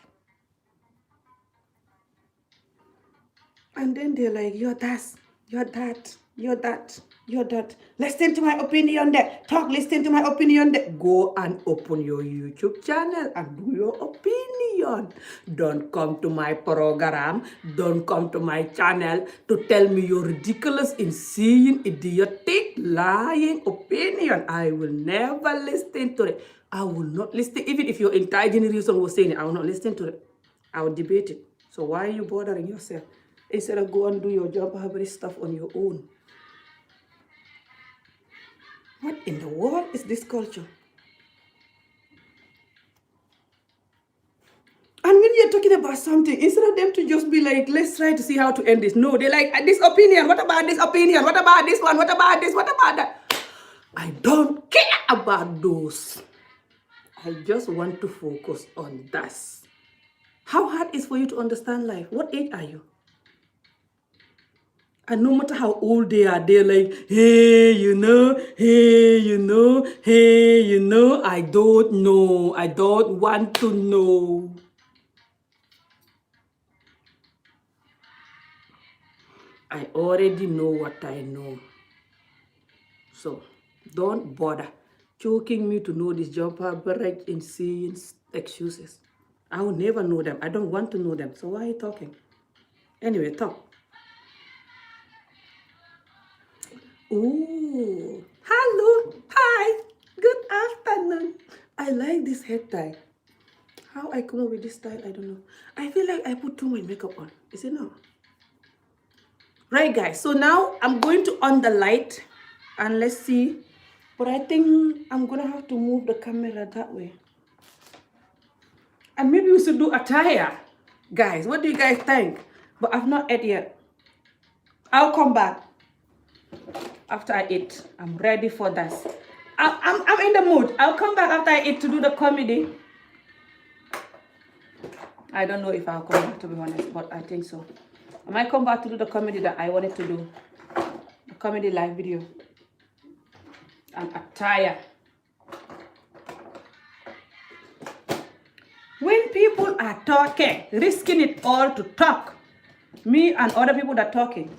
And then they're like, you're this, you're that, you're that, you're that. Listen to my opinion there. Listen to my opinion there. Go and open your YouTube channel and do your opinion. Don't come to my program. Don't come to my channel to tell me you're ridiculous, insane, idiotic, lying opinion. I will never listen to it. I will not listen. Even if your entire generation was saying it, I will not listen to it. I will debate it. So why are you bothering yourself? Instead of go and do your job, hybrid stuff on your own. What in the world is this culture? And when you're talking about something, instead of them to just be like, let's try to see how to end this. No, they're like, this opinion, what about this opinion? What about this one? What about this? What about that? I don't care about those. I just want to focus on this. How hard is for you to understand life? What age are you? And no matter how old they are, they're like, hey, you know, hey, you know, hey, you know, I don't know. I don't want to know. I already know what I know. So don't bother choking me to know this jumper, barrage, insane excuses. I will never know them. I don't want to know them. So why are you talking? Anyway, talk. Oh, hello, hi, good afternoon. I like this head tie. How I come up with this style, I don't know. I feel like I put too much makeup on. Is it not? Right, guys. So now I'm going to on the light and let's see. But I think I'm gonna have to move the camera that way. And maybe we should do attire. Guys, what do you guys think? But I've not ate yet. I'll come back after I eat. I'm ready for this. I'm in the mood. I'll come back after I eat to do the comedy. I don't know if I'll come back, to be honest, but I think so. I might come back to do the comedy that I wanted to do. The comedy live video. And attire. When people are talking, risking it all to talk, me and other people that are talking,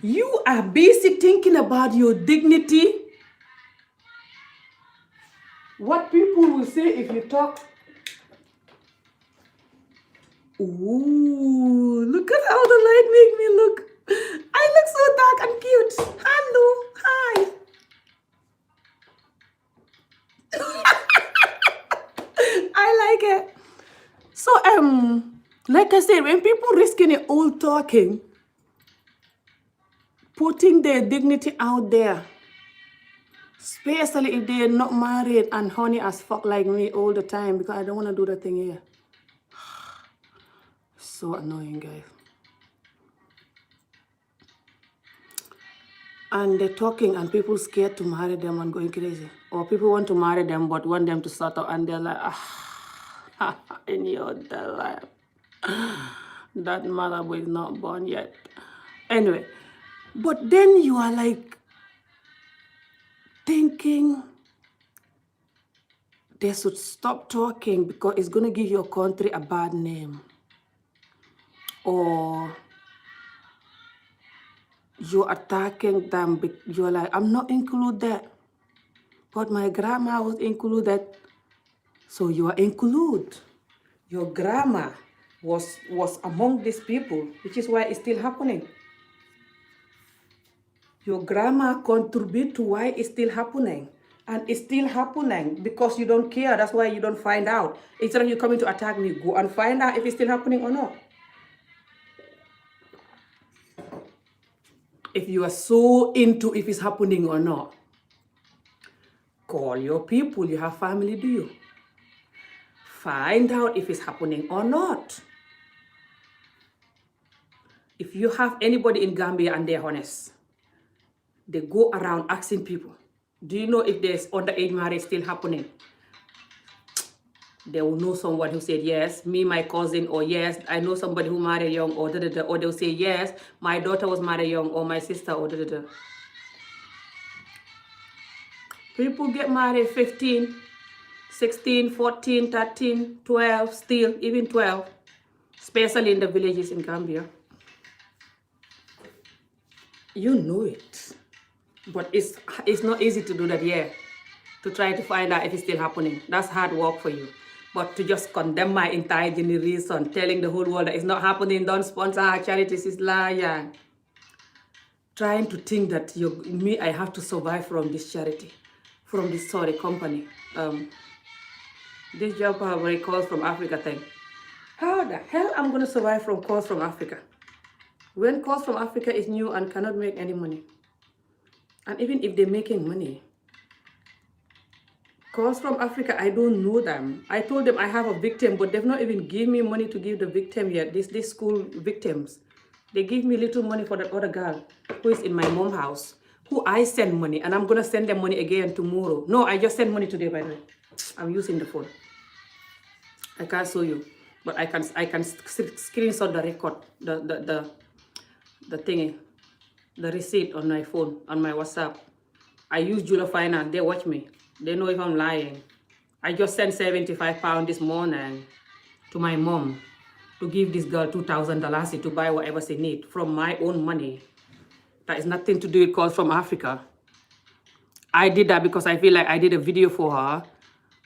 you are busy thinking about your dignity. What people will say if you talk. Ooh, look at how the light make me look. I look so dark and cute. Hello, hi. I like it. So, like I said, when people risking it all talking, putting their dignity out there, especially if they're not married and horny as fuck like me all the time, because I don't want to do that thing here. So annoying, guys. And they're talking and people scared to marry them and going crazy. Or people want to marry them but want them to settle and they're like, in your life. That mother was not born yet. Anyway, but then you are like thinking they should stop talking because it's going to give your country a bad name. Or you're attacking them. You're like, I'm not included, but my grandma was included. So you are included. Your grandma was among these people, which is why it's still happening. Your grandma contribute to why it's still happening. And it's still happening because you don't care. That's why you don't find out. Instead of you coming to attack me, go and find out if it's still happening or not. If you are so into if it's happening or not, call your people. You have family, do you? Find out if it's happening or not. If you have anybody in Gambia and they're honest, they go around asking people, do you know if there's underage marriage still happening? They will know someone who said yes, me, my cousin, or yes, I know somebody who married young, or da-da-da, or they'll say yes, my daughter was married young, or my sister, or da-da-da. People get married 15, 16, 14, 13, 12, still, even 12, especially in the villages in Gambia. You know it. But it's not easy to do that here, to try to find out if it's still happening. That's hard work for you. But to just condemn my entire generation, telling the whole world that it's not happening, don't sponsor our charities, is lying. Trying to think that I have to survive from this charity, from this company. This job probably calls from Africa thing. How the hell I'm going to survive from calls from Africa? When calls from Africa is new and cannot make any money. And even if they're making money, calls from Africa, I don't know them. I told them I have a victim, but they've not even given me money to give the victim yet. These school victims. They give me little money for that other girl who is in my mom's house, who I send money, and I'm going to send them money again tomorrow. No, I just sent money today, by the way. I'm using the phone. I can't show you, but I can screenshot the record, the thingy, the receipt on my phone, on my WhatsApp. I use Jula Finance. They watch me. They know if I'm lying. I just sent £75 this morning to my mom to give this girl $2,000 to buy whatever she needs from my own money. That is nothing to do with calls from Africa. I did that because I feel like I did a video for her,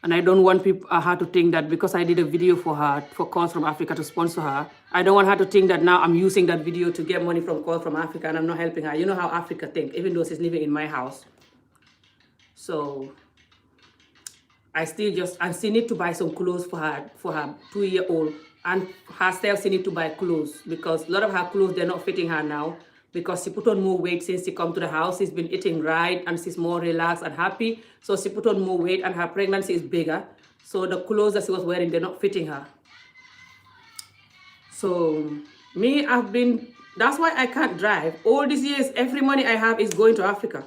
and I don't want her to think that because I did a video for her, for calls from Africa to sponsor her, I don't want her to think that now I'm using that video to get money from calls from Africa and I'm not helping her. You know how Africa think, even though she's living in my house. So I she need to buy some clothes for her 2-year-old, and herself she need to buy clothes because a lot of her clothes, they're not fitting her now because she put on more weight since she come to the house. She's been eating right and she's more relaxed and happy. So she put on more weight and her pregnancy is bigger. So the clothes that she was wearing, they're not fitting her. So me, that's why I can't drive. All these years, every money I have is going to Africa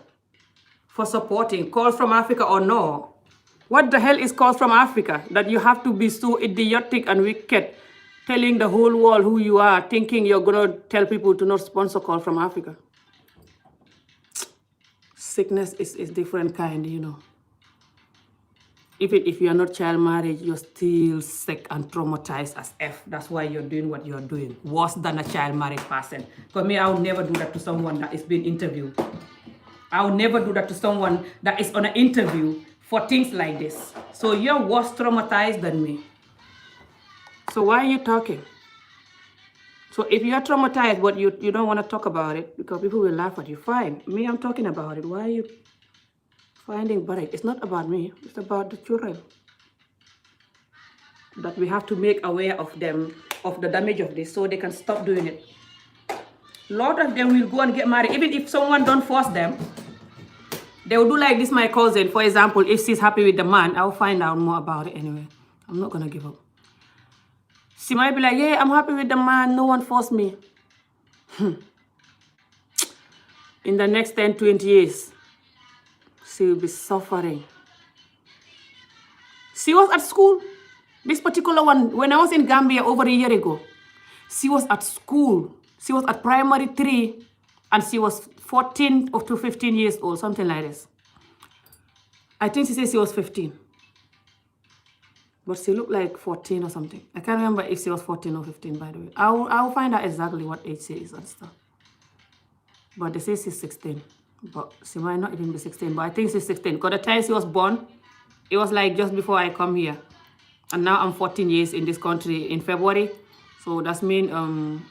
for supporting calls from Africa or no. What the hell is calls from Africa? That you have to be so idiotic and wicked, telling the whole world who you are, thinking you're going to tell people to not sponsor calls from Africa. Sickness is different kind, you know. Even if you are not child marriage, you're still sick and traumatized as F. That's why you're doing what you're doing. Worse than a child married person. For me, I would never do that to someone that is being interviewed. I would never do that to someone that is on an interview for things like this. So you're worse traumatized than me. So why are you talking? So if you're traumatized, but you don't want to talk about it because people will laugh at you, fine. Me, I'm talking about it. Why are you finding buried? It's not about me. It's about the children. That we have to make aware of them, of the damage of this, so they can stop doing it. A lot of them will go and get married. Even if someone don't force them, they will do like this, my cousin. For example, if she's happy with the man, I'll find out more about it anyway. I'm not going to give up. She might be like, yeah, I'm happy with the man. No one forced me. In the next 10, 20 years, she will be suffering. She was at school. This particular one, when I was in Gambia over a year ago, She was at school. She was at primary 3, and she was 14 or to 15 years old, something like this. I think she said she was 15. But she looked like 14 or something. I can't remember if she was 14 or 15, by the way. I'll find out exactly what age she is and stuff. But they say she's 16. But she might not even be 16. But I think she's 16. Because the time she was born, it was like just before I come here. And now I'm 14 years in this country in February. So that means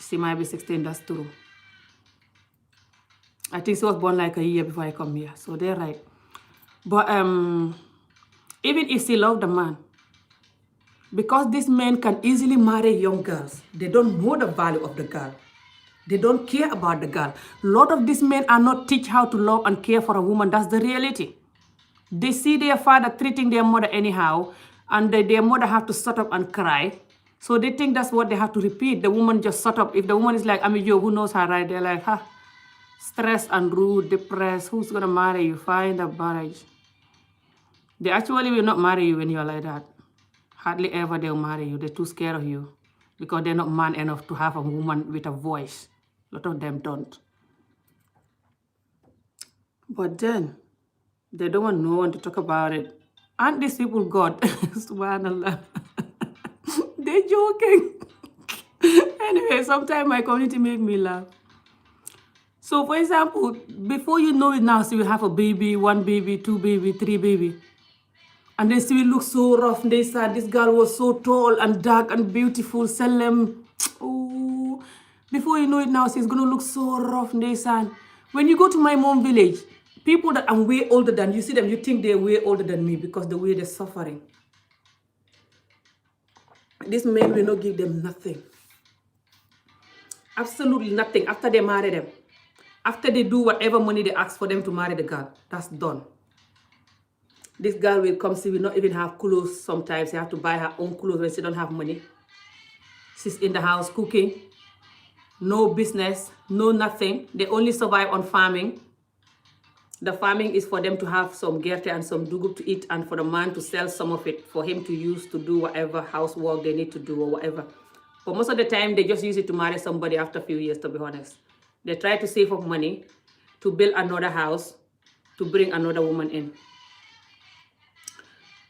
she might be 16. That's true. I think she was born like a year before I come here. So they're right. But even if she loved the man, because these men can easily marry young girls, they don't know the value of the girl. They don't care about the girl. A lot of these men are not teach how to love and care for a woman. That's the reality. They see their father treating their mother anyhow, and their mother have to shut up and cry. So they think that's what they have to repeat. The woman just shut up. If the woman is like, who knows her, right? They're like, stressed and rude, depressed. Who's going to marry you? Find a marriage. They actually will not marry you when you're like that. Hardly ever they'll marry you. They're too scared of you because they're not man enough to have a woman with a voice. A lot of them don't. But then, they don't want no one to talk about it. Aren't these people God? Subhanallah. They're joking. Anyway, sometimes my community make me laugh. So, for example, before you know it now, so you have a baby, 1 baby, 2 baby, 3 baby. And then she will look so rough. They said this girl was so tall and dark and beautiful. Salem. Oh, before you know it now, she's going to look so rough. They said, when you go to my mom village, people that are way older than you see them, you think they're way older than me because the way they're suffering. These men will not give them nothing. Absolutely nothing. After they marry them, after they do whatever money they ask for them to marry the girl, that's done. This girl will come, she will not even have clothes sometimes. She have to buy her own clothes when she don't have money. She's in the house cooking. No business, no nothing. They only survive on farming. The farming is for them to have some gerte and some dugub to eat and for the man to sell some of it for him to use to do whatever housework they need to do or whatever. But most of the time, they just use it to marry somebody after a few years, to be honest. They try to save up money to build another house, to bring another woman in.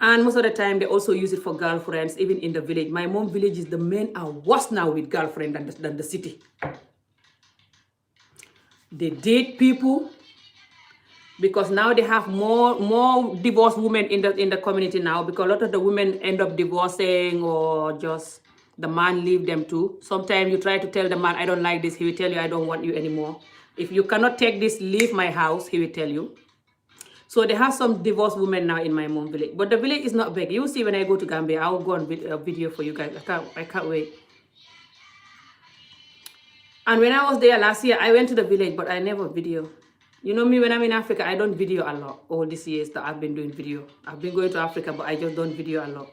And most of the time, they also use it for girlfriends, even in the village. My mom villages, the men are worse now with girlfriends than the city. They date people because now they have more divorced women in the community now because a lot of the women end up divorcing or just the man leave them too. Sometimes you try to tell the man, I don't like this. He will tell you, I don't want you anymore. If you cannot take this, leave my house, he will tell you. So they have some divorced women now in my mom village. But the village is not big. You will see when I go to Gambia, I will go on a video for you guys. I can't wait. And when I was there last year, I went to the village, but I never video. You know me, when I'm in Africa, I don't video a lot. All these years that I've been doing video. I've been going to Africa, but I just don't video a lot.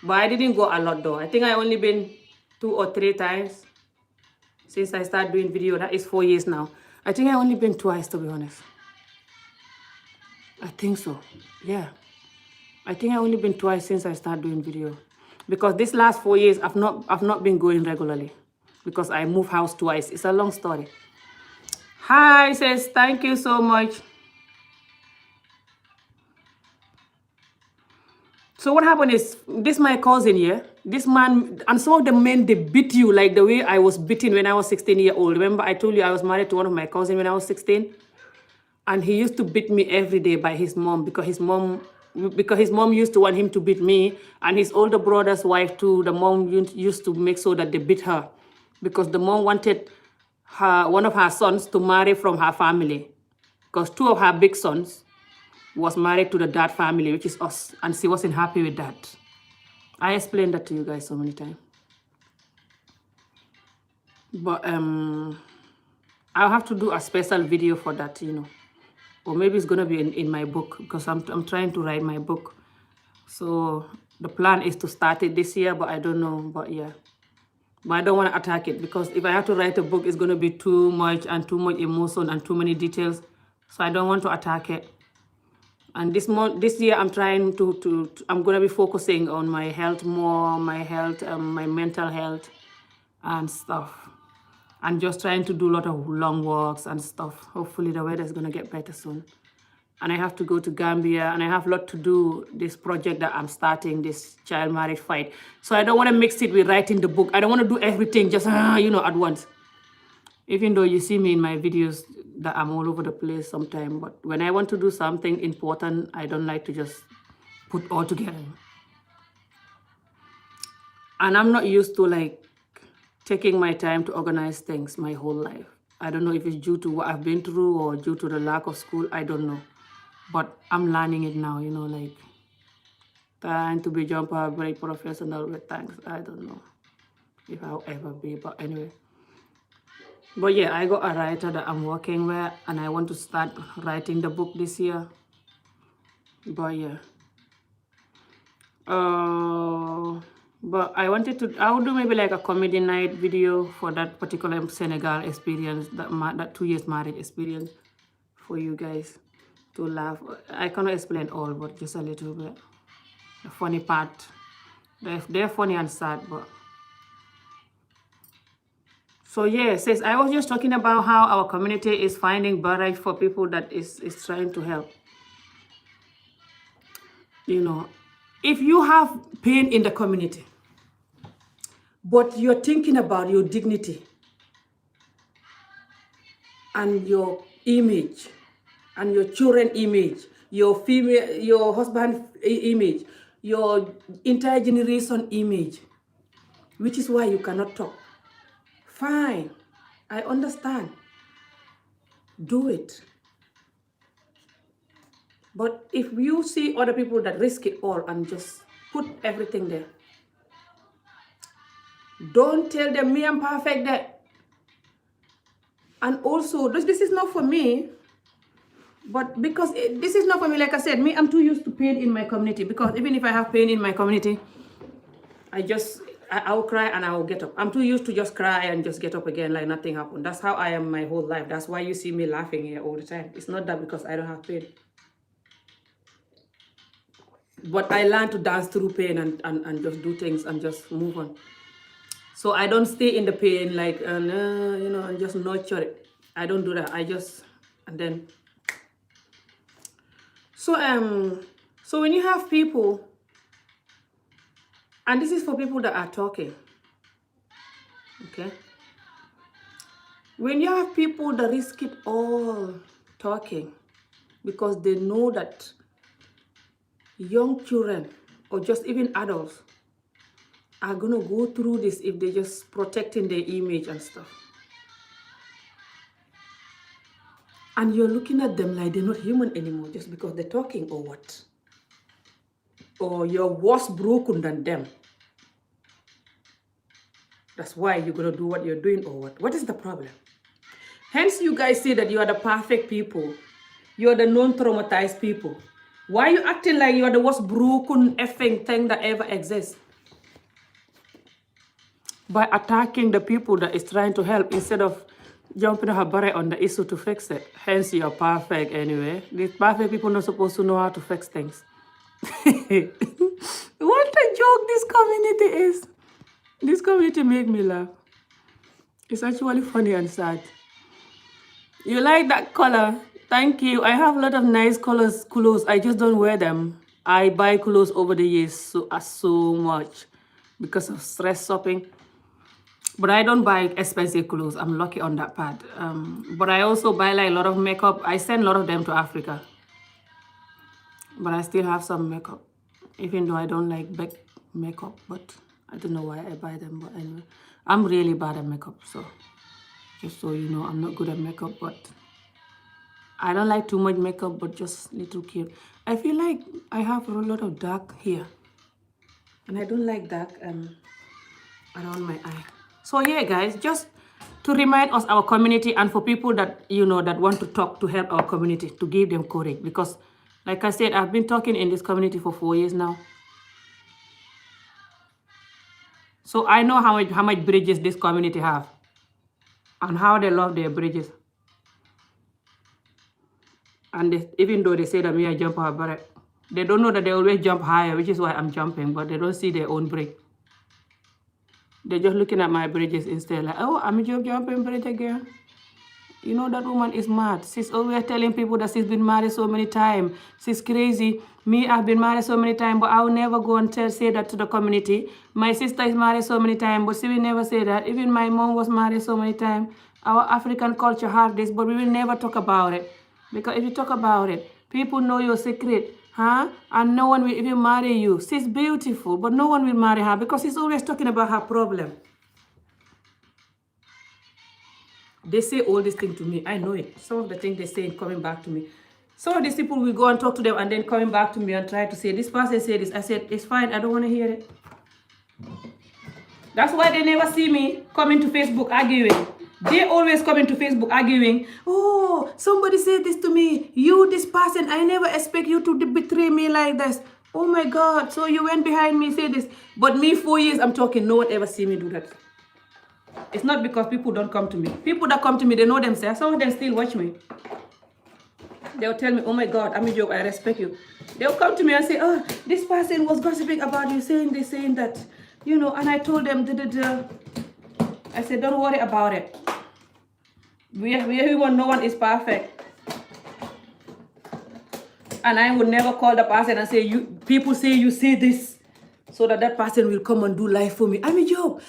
But I didn't go a lot though. I think I only been 2 or 3 times since I started doing video. That is 4 years now. I think I only been twice, to be honest. I think so. Yeah. I think I only been twice since I started doing video. Because this last 4 years, I've not been going regularly. Because I moved house twice. It's a long story. Hi, says, thank you so much. So what happened is, this my cousin here, this man, and some of the men, they beat you like the way I was beaten when I was 16 years old. Remember, I told you I was married to one of my cousins when I was 16? And he used to beat me every day by his mom because his mom used to want him to beat me, and his older brother's wife too. The mom used to make sure that they beat her because the mom wanted one of her sons to marry from her family because 2 of her big sons was married to the dad family, which is us, and she wasn't happy with that. I explained that to you guys so many times. But I'll have to do a special video for that, you know. Or maybe it's going to be in my book because I'm trying to write my book. So the plan is to start it this year, but I don't know. But yeah. But I don't want to attack it because if I have to write a book, it's going to be too much and too much emotion and too many details. So I don't want to attack it. And this year I'm trying I'm going to be focusing on my health more, my health, my mental health, and stuff. And just trying to do a lot of long walks and stuff. Hopefully the weather is gonna get better soon. And I have to go to Gambia, and I have a lot to do this project that I'm starting, this child marriage fight. So I don't want to mix it with writing the book. I don't want to do everything just, at once. Even though you see me in my videos that I'm all over the place sometimes, but when I want to do something important, I don't like to just put all together. And I'm not used to like taking my time to organize things my whole life. I don't know if it's due to what I've been through or due to the lack of school, I don't know. But I'm learning it now, like trying to be jumper, very professional with things. I don't know if I'll ever be, but anyway. But yeah, I got a writer that I'm working with, and I want to start writing the book this year. But yeah. But I would do maybe like a comedy night video for that particular Senegal experience, that 2 years marriage experience for you guys to laugh. I cannot explain all, but just a little bit. The funny part. They're funny and sad, but. So yeah, sis, I was just talking about how our community is finding barrage for people that is trying to help. If you have pain in the community, but you're thinking about your dignity and your image and your children image, your husband image, your entire generation image, which is why you cannot talk. Fine, I understand. Do it. But if you see other people that risk it all and just put everything there, don't tell them me I'm perfect there. And also, this is not for me, but because this is not for me, like I said, I'm too used to pain in my community, because even if I have pain in my community, I'll cry and I'll get up. I'm too used to just cry and just get up again like nothing happened. That's how I am my whole life. That's why you see me laughing here all the time. It's not that because I don't have pain. But I learned to dance through pain and just do things and just move on. So I don't stay in the pain like, and just nurture it. I don't do that. So when you have people, and this is for people that are talking, okay? When you have people that risk it all talking because they know that young children or just even adults are gonna go through this if they're just protecting their image and stuff. And you're looking at them like they're not human anymore just because they're talking or what? Or you're worse broken than them. That's why you're gonna do what you're doing or what? What is the problem? Hence you guys say that you are the perfect people. You are the non-traumatized people. Why are you acting like you are the worst broken effing thing that ever exists? By attacking the people that is trying to help instead of jumping a barrel on the issue to fix it. Hence, you're perfect anyway. These perfect people are not supposed to know how to fix things. What a joke this community is. This community make me laugh. It's actually funny and sad. You like that color? Thank you. I have a lot of nice clothes. I just don't wear them. I buy clothes over the years so much because of stress shopping. But I don't buy expensive clothes. I'm lucky on that part. But I also buy like a lot of makeup. I send a lot of them to Africa. But I still have some makeup. Even though I don't like makeup. But I don't know why I buy them. But anyway, I'm really bad at makeup. So just so you know, I'm not good at makeup. But I don't like too much makeup. But just little cute. I feel like I have a lot of dark here. And I don't like dark around my eye. So yeah, guys, just to remind us, our community, and for people that, that want to talk to help our community, to give them courage. Because, like I said, I've been talking in this community for 4 years now. So I know how much bridges this community have. And how they love their bridges. And even though they say that me, I jump high, but they don't know that they always jump higher, which is why I'm jumping. But they don't see their own bridge. They're just looking at my bridges instead, like, oh, I'm just jumping bridge again. You know, that woman is mad. She's always telling people that she's been married so many times. She's crazy. Me, I've been married so many times, but I will never go and say that to the community. My sister is married so many times, but she will never say that. Even my mom was married so many times. Our African culture have this, but we will never talk about it. Because if you talk about it, people know your secret, huh? And no one will even marry you. She's beautiful, but no one will marry her because she's always talking about her problem. They say all these things to me. I know it. Some of the things they say coming back to me. Some of these people will go and talk to them and then coming back to me and try to say, this person said this. I said, it's fine. I don't want to hear it. That's why they never see me coming to Facebook arguing. They always coming to Facebook arguing. Oh, somebody said this to me. You, this person, I never expect you to betray me like this. Oh my God. So you went behind me, say this. But me, 4 years, I'm talking. No one ever see me do that. It's not because people don't come to me. People that come to me, they know themselves. Some of them still watch me. They'll tell me, oh my God, I'm a joke, I respect you. They'll come to me and say, oh, this person was gossiping about you, saying this, saying that. You know, and I told them, I said, don't worry about it. Everyone, no one is perfect. And I would never call the person and say, people say you say this. So that person will come and do life for me. I'm a joke.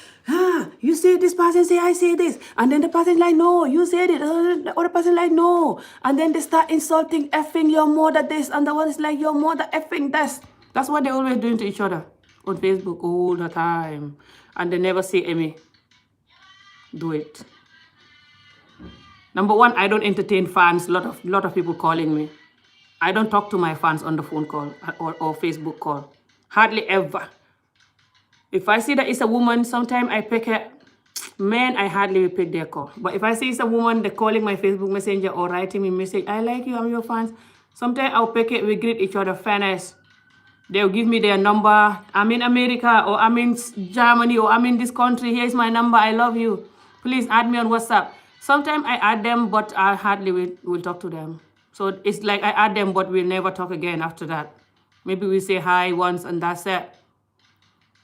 You say this person say I say this. And then the person like, no, you said it. The other person like, no. And then they start insulting, effing your mother this. And the one is like, your mother effing this. That's what they're always doing to each other on Facebook all the time. And they never see Amy do it. Number one, I don't entertain fans. Lot of people calling me. I don't talk to my fans on the phone call or Facebook call. Hardly ever. If I see that it's a woman, sometimes I pick it. Men, I hardly will pick their call. But if I see it's a woman, they're calling my Facebook Messenger or writing me message, I like you, I'm your fans. Sometimes I'll pick it, we greet each other, fairness. They'll give me their number. I'm in America or I'm in Germany or I'm in this country. Here's my number, I love you. Please add me on WhatsApp. Sometimes I add them, but I hardly will talk to them. So it's like I add them, but we'll never talk again after that. Maybe we say hi once and that's it.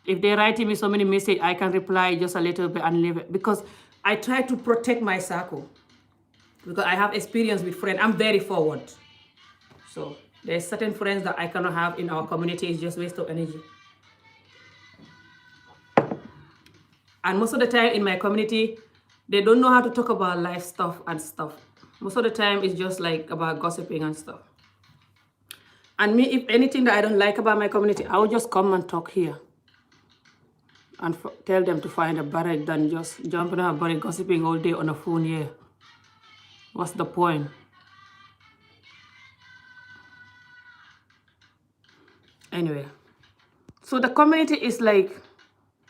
If they write me so many messages, I can reply just a little bit and leave it. Because I try to protect my circle. Because I have experience with friends. I'm very forward. So there's certain friends that I cannot have in our community. It's just waste of energy. And most of the time in my community, they don't know how to talk about life stuff and stuff. Most of the time, it's just like about gossiping and stuff. And me, if anything that I don't like about my community, I'll just come and talk here. And tell them to find a barrack than just jumping on a barrack, gossiping all day on a phone here. What's the point? Anyway. So the community is like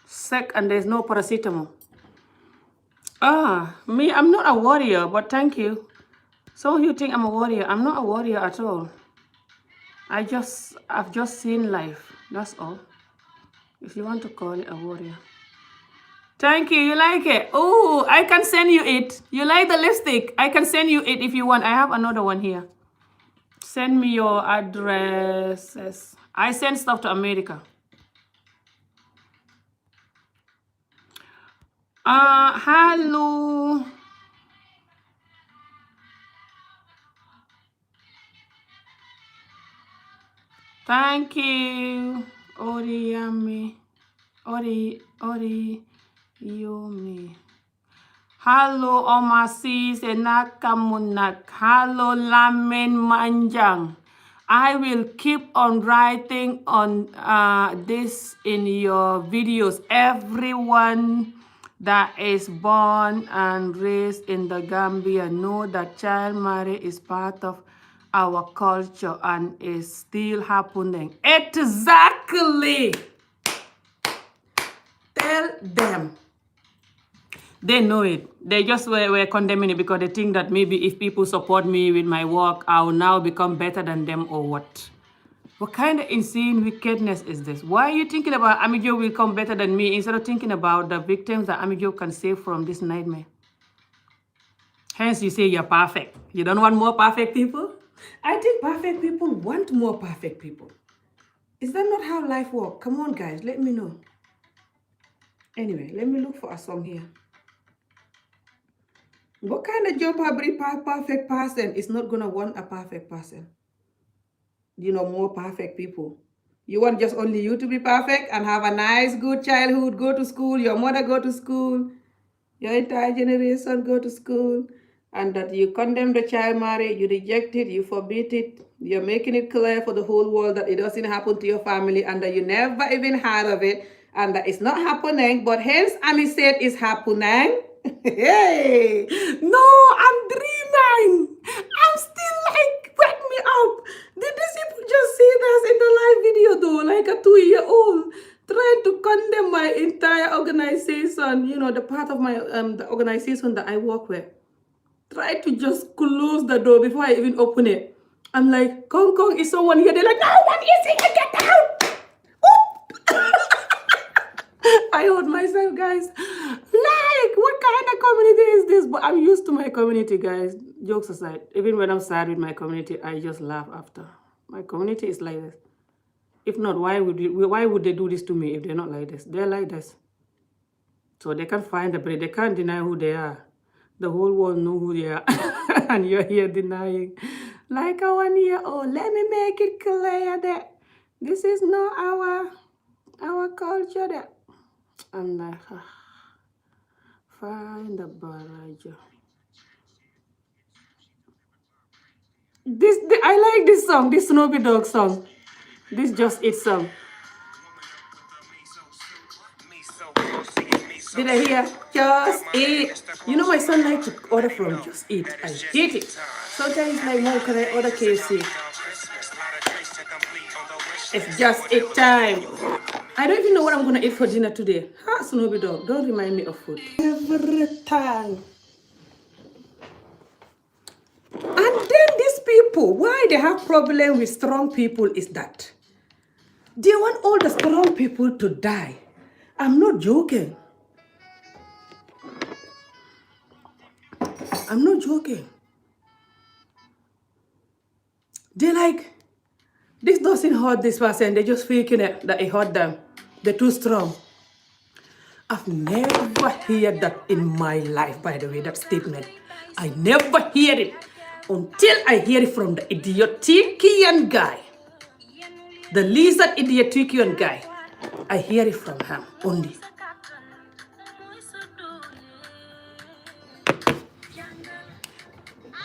sick and there's no paracetamol. Me, I'm not a warrior, but thank you. Some of you think I'm a warrior. I'm not a warrior at all. I've just seen life. That's all. If you want to call it a warrior. Thank you. You like it? Oh, I can send you it. You like the lipstick? I can send you it if you want. I have another one here. Send me your addresses. I send stuff to America. Hello. Thank you. Oriyami. Yomi. Hello, Omasis and Nakamunak. Hello, Lamen Manjang. I will keep on writing on this in your videos. Everyone that is born and raised in the Gambia know that child marriage is part of our culture and is still happening. Exactly. Tell them. They know it. They just were condemning it because they think that maybe if people support me with my work, I will now become better than them or what? What kind of insane wickedness is this? Why are you thinking about Amijo will become better than me instead of thinking about the victims that Amijo can save from this nightmare? Hence, you say you're perfect. You don't want more perfect people? I think perfect people want more perfect people. Is that not how life works? Come on, guys, let me know. Anyway, let me look for a song here. What kind of job every perfect person is not gonna want a perfect person? More perfect people. You want just only you to be perfect and have a nice, good childhood, go to school, your mother go to school, your entire generation go to school, and that you condemn the child marriage, you reject it, you forbid it, you're making it clear for the whole world that it doesn't happen to your family and that you never even heard of it and that it's not happening, but hence Ami said it's happening. Hey, no, I'm dreaming. I'm still like, wake me up. Did these people just see this in the live video though, like a 2-year-old? Trying to condemn my entire organization, the part of my the organization that I work with. Try to just close the door before I even open it. I'm like, Kong Kong, is someone here? They're like, no one is here, get out! I heard myself, guys. Like, what kind of community is this? But I'm used to my community, guys. Jokes aside, even when I'm sad with my community, I just laugh after. My community is like this. If not, why would they do this to me if they're not like this? They're like this. So they can find a break. They can't deny who they are. The whole world know who they are. And you're here denying. Like a 1-year-old. Let me make it clear that this is not our culture. That I'm like, find a barrage. I like this song, this Snoopy Dogg song. This Just It song. Did I hear? Just Eat. My son likes to order from Just Eat. I hate it. Sometimes like, Mom, can I order KFC? It's Just Eat time. I don't even know what I'm going to eat for dinner today. Snoopy Dogg, don't remind me of food. Every time. And then these people, why they have problem with strong people is that they want all the strong people to die. I'm not joking. I'm not joking. They're like, this doesn't hurt this person. They're just faking it that it hurt them. They're too strong. I've never heard that in my life, by the way, that statement. I never hear it until I hear it from the idiotikian guy. The lizard idiotikian guy. I hear it from him only.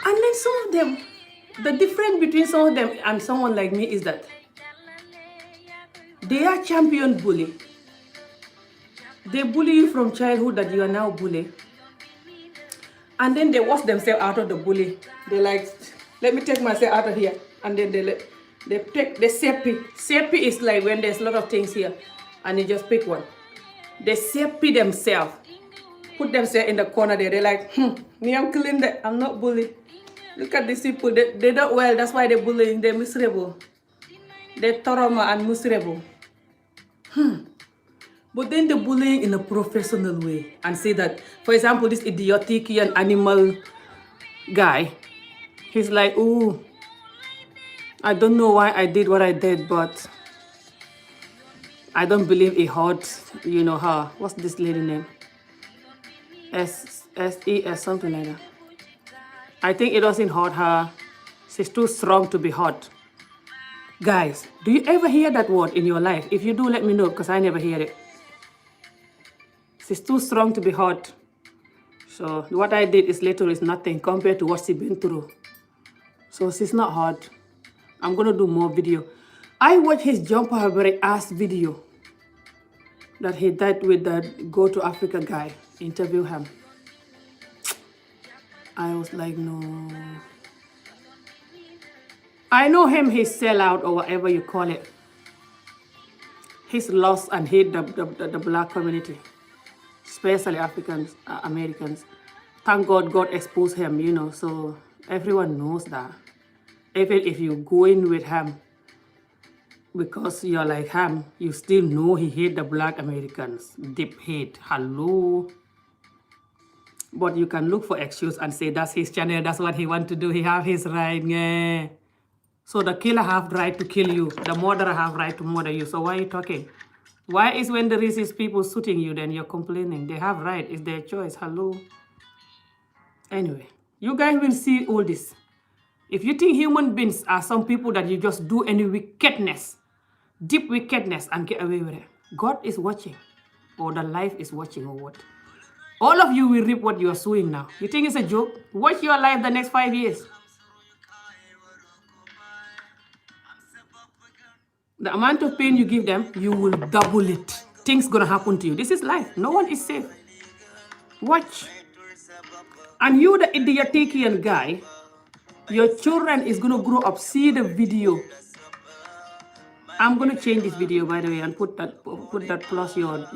And then some of them, the difference between some of them and someone like me is that they are champion bully. They bully you from childhood that you are now bully. And then they wash themselves out of the bully. They like, let me take myself out of here. And then they take the sepi. Sepi is like when there's a lot of things here and they just pick one. They sepi themselves. Put themselves in the corner there. They're like, me, I'm clean that. I'm not bully. Look at these people. They don't well. That's why they're bullying. They're miserable. They're trauma and miserable. But then they're bullying in a professional way and say that, for example, this idiotic and animal guy, he's like, ooh, I don't know why I did what I did, but I don't believe it hurt, her. What's this lady name? S-E-S, something like that. I think it doesn't hurt her. She's too strong to be hurt. Guys, do you ever hear that word in your life? If you do, let me know, because I never hear it. She's too strong to be hurt. So what I did is literally nothing compared to what she's been through. So she's not hurt. I'm going to do more video. I watched his Jumper Habari ass video that he did with that Go to Africa guy. Interview him. I was like, no. I know him, he's sellout or whatever you call it. He's lost and hate the black community. Especially Africans, Americans. Thank God God exposed him, so everyone knows that. Even if you go in with him, because you're like him, you still know he hate the black Americans. Deep hate, hello. But you can look for excuse and say that's his channel, that's what he want to do, he have his right, yeah. So the killer have right to kill you, the murderer have right to murder you, so why are you talking? Why is when there is people shooting you, then you're complaining? They have right. It's their choice. Hello. Anyway, you guys will see all this. If you think human beings are some people that you just do any wickedness, deep wickedness, and get away with it, God is watching, or the life is watching, or what? All of you will reap what you are sowing now. You think it's a joke? Watch your life the next 5 years. The amount of pain you give them, you will double it. Things gonna happen to you. This is life. No one is safe. Watch. And you, the idiotikian guy, your children is gonna grow up, see the video. I'm gonna change this video, by the way, and put that plus your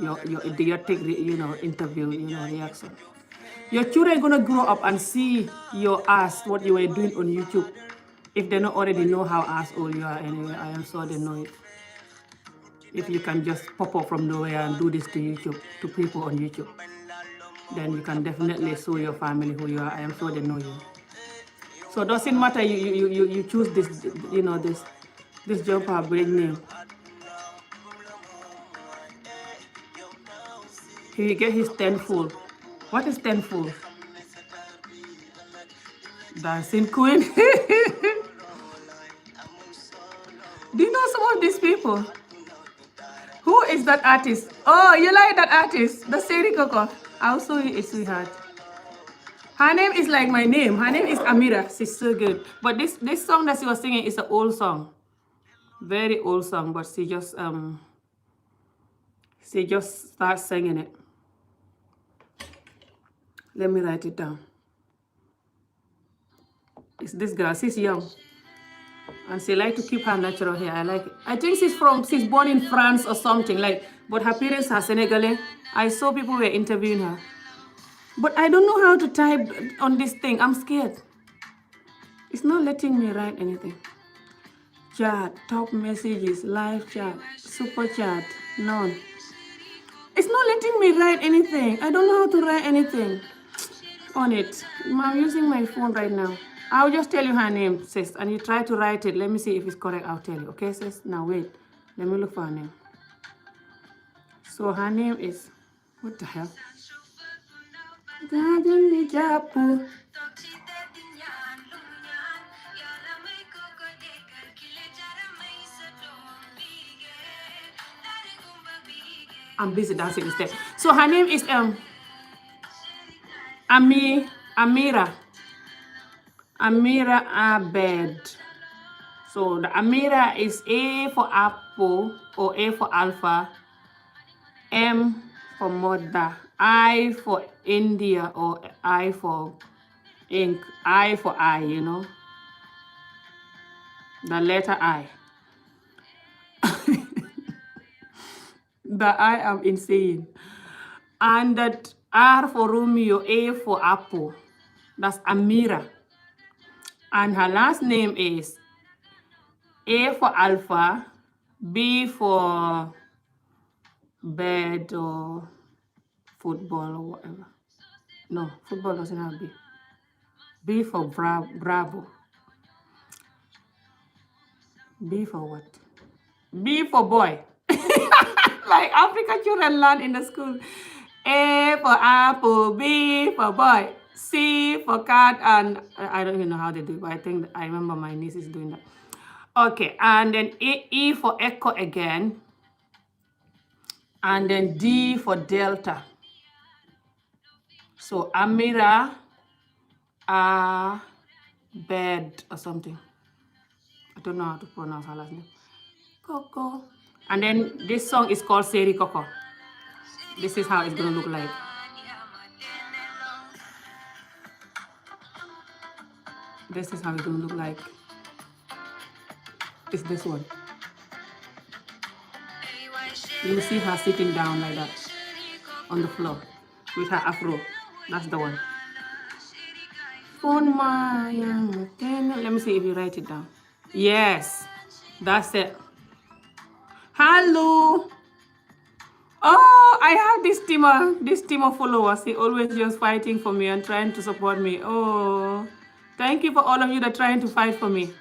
idiotic, interview, reaction. Your children are gonna grow up and see your ass, what you were doing on YouTube. If they don't already know how asshole you are anyway, I am sure they know it. If you can just pop up from nowhere and do this to YouTube, to people on YouTube, then you can definitely show your family who you are. I am sure they know you. So it doesn't matter you choose this, this jumper brand name. He get his tenfold. What is tenfold? Dancing Queen. Do you know some of these people? Who is that artist? Oh, you like that artist? The Seri Coco. I'll show you a sweetheart. Her name is like my name. Her name is Amira. She's so good. But this song that she was singing is an old song. Very old song, but she just starts singing it. Let me write it down. It's this girl. She's young. And she like to keep her natural hair. I like it. I think she's born in France or something, but her parents are Senegalese. I saw people were interviewing her. But I don't know how to type on this thing. I'm scared. It's not letting me write anything. Chat, top messages, live chat, super chat, none. It's not letting me write anything. I don't know how to write anything on it. I'm using my phone right now. I'll just tell you her name, sis, and you try to write it. Let me see if it's correct. I'll tell you. Okay, sis? Now, wait. Let me look for her name. So, her name is... What the hell? I'm busy dancing instead. So, her name is Amira Abed. So the Amira is A for apple or A for alpha, M for mother, I for India or I for ink, I for I, the letter I. The I am insane. And that R for Romeo, A for apple. That's Amira. And her last name is A for alpha, B for bed or football or whatever. No, football doesn't have B. B for bravo. B for what? B for boy. Like African children learn in the school. A for apple, B for boy, C for cat, and I don't even know how they do it, but I remember my niece is doing that. Okay, and then E for echo again, and then D for delta. So Amira, bed or something. I don't know how to pronounce her last name. Coco. And then this song is called Seri Coco. This is how it's gonna look like. This is how it's gonna look like. It's this one. You see her sitting down like that on the floor with her afro. That's the one. Let me see if you write it down. Yes, that's it. Hello. Oh, I have this team of followers. He always just fighting for me and trying to support me. Oh, thank you for all of you that are trying to fight for me.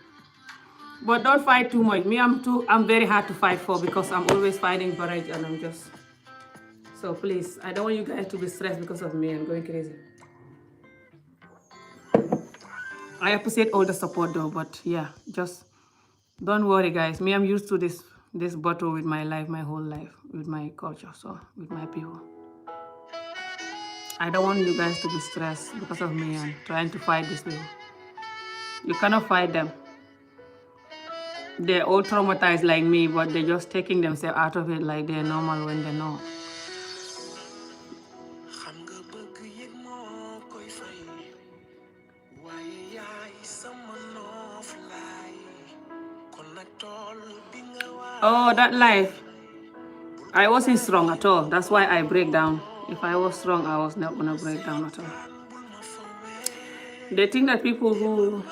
But don't fight too much. Me, I'm very hard to fight for because I'm always fighting barrage and I'm just, so please, I don't want you guys to be stressed because of me and going crazy. I appreciate all the support though, but yeah, just don't worry guys. Me, I'm used to this battle with my life, my whole life, with my culture, so with my people. I don't want you guys to be stressed because of me and trying to fight this way. You cannot fight them. They're all traumatized like me, but they're just taking themselves out of it like they're normal when they're not. Oh, that life. I wasn't strong at all. That's why I break down. If I was strong, I was not gonna break down at all. They think that people who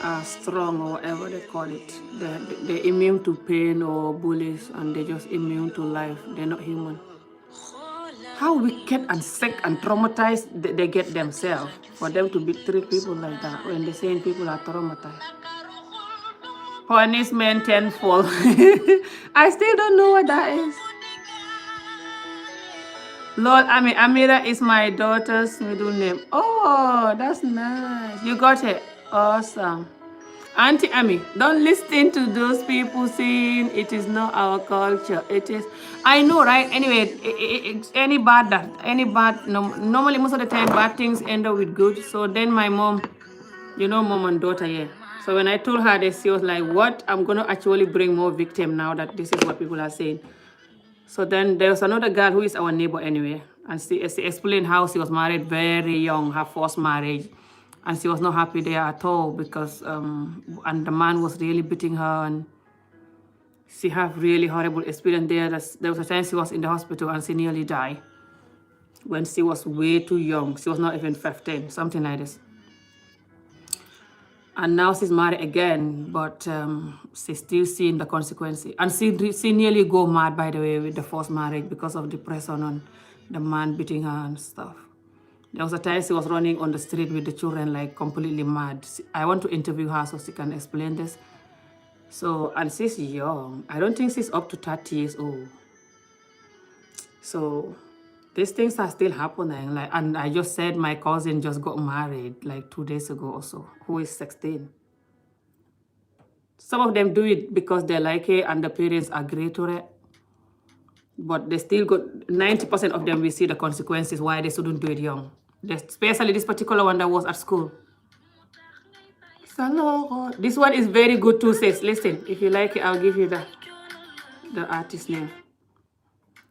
are strong or whatever they call it, they're immune to pain or bullies and they're just immune to life. They're not human. How wicked and sick and traumatized they get themselves for them to treat people like that when they're saying people are traumatized. Punishment tenfold. I still don't know what that is. Lord, Amira is my daughter's middle name. Oh, that's nice. You got it. Awesome. Auntie Ami, don't listen to those people saying it is not our culture. It is. I know, right? Anyway, any bad, normally most of the time bad things end up with good. So then my mom, mom and daughter, yeah. So when I told her this, she was like, what? I'm going to actually bring more victim now that this is what people are saying. So then there was another girl who is our neighbor anyway. And she explained how she was married very young, her first marriage. And she was not happy there at all because, and the man was really beating her and she had really horrible experience there. There was a time she was in the hospital and she nearly died when she was way too young. She was not even 15, something like this. And now she's married again, but she's still seeing the consequences. And she nearly go mad, by the way, with the first marriage because of depression and the man beating her and stuff. There was a time she was running on the street with the children, like completely mad. I want to interview her so she can explain this. So, and she's young. I don't think she's up to 30 years old. So these things are still happening. And I just said my cousin just got married like 2 days ago or so, who is 16. Some of them do it because they like it and the parents agree to it. But they still got 90% of them will see the consequences why they shouldn't do it young. Especially this particular one that was at school. This one is very good too, sis. Listen, if you like it, I'll give you the artist name.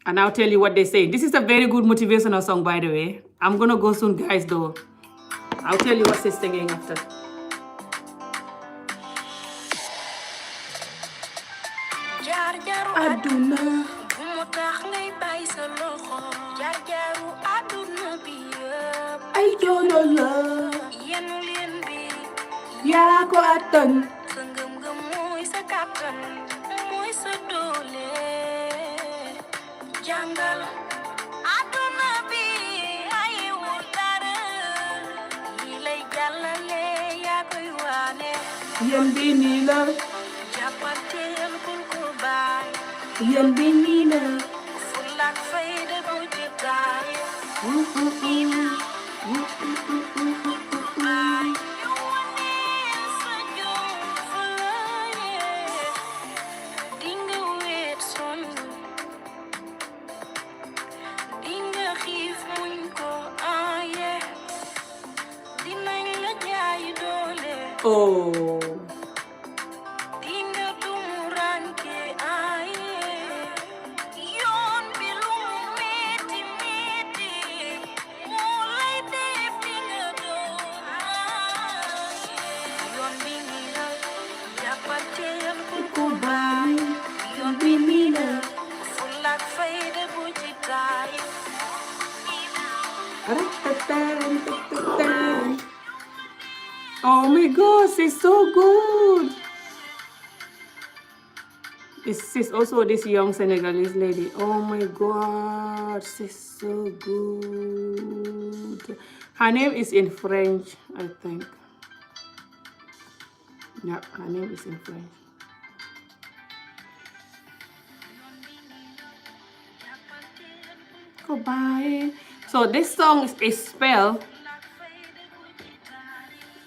And I'll tell you what they say. This is a very good motivational song, by the way. I'm gonna go soon, guys, though. I'll tell you what she's singing after. Aduna. I don't know. Yaa ko attan. Jangal aduna bi ay wutara yi lay jàllale yaa koy waane yem bi nii la jàppanteel bul ko baay yem bi nii la fullaak fayda bu ci taay Oh. Oh my gosh, it's so good. She's also this young Senegalese lady. Oh my god, she's so good. Her name is in French, I think. Yeah, her name is in French. Goodbye. So this song is spelled,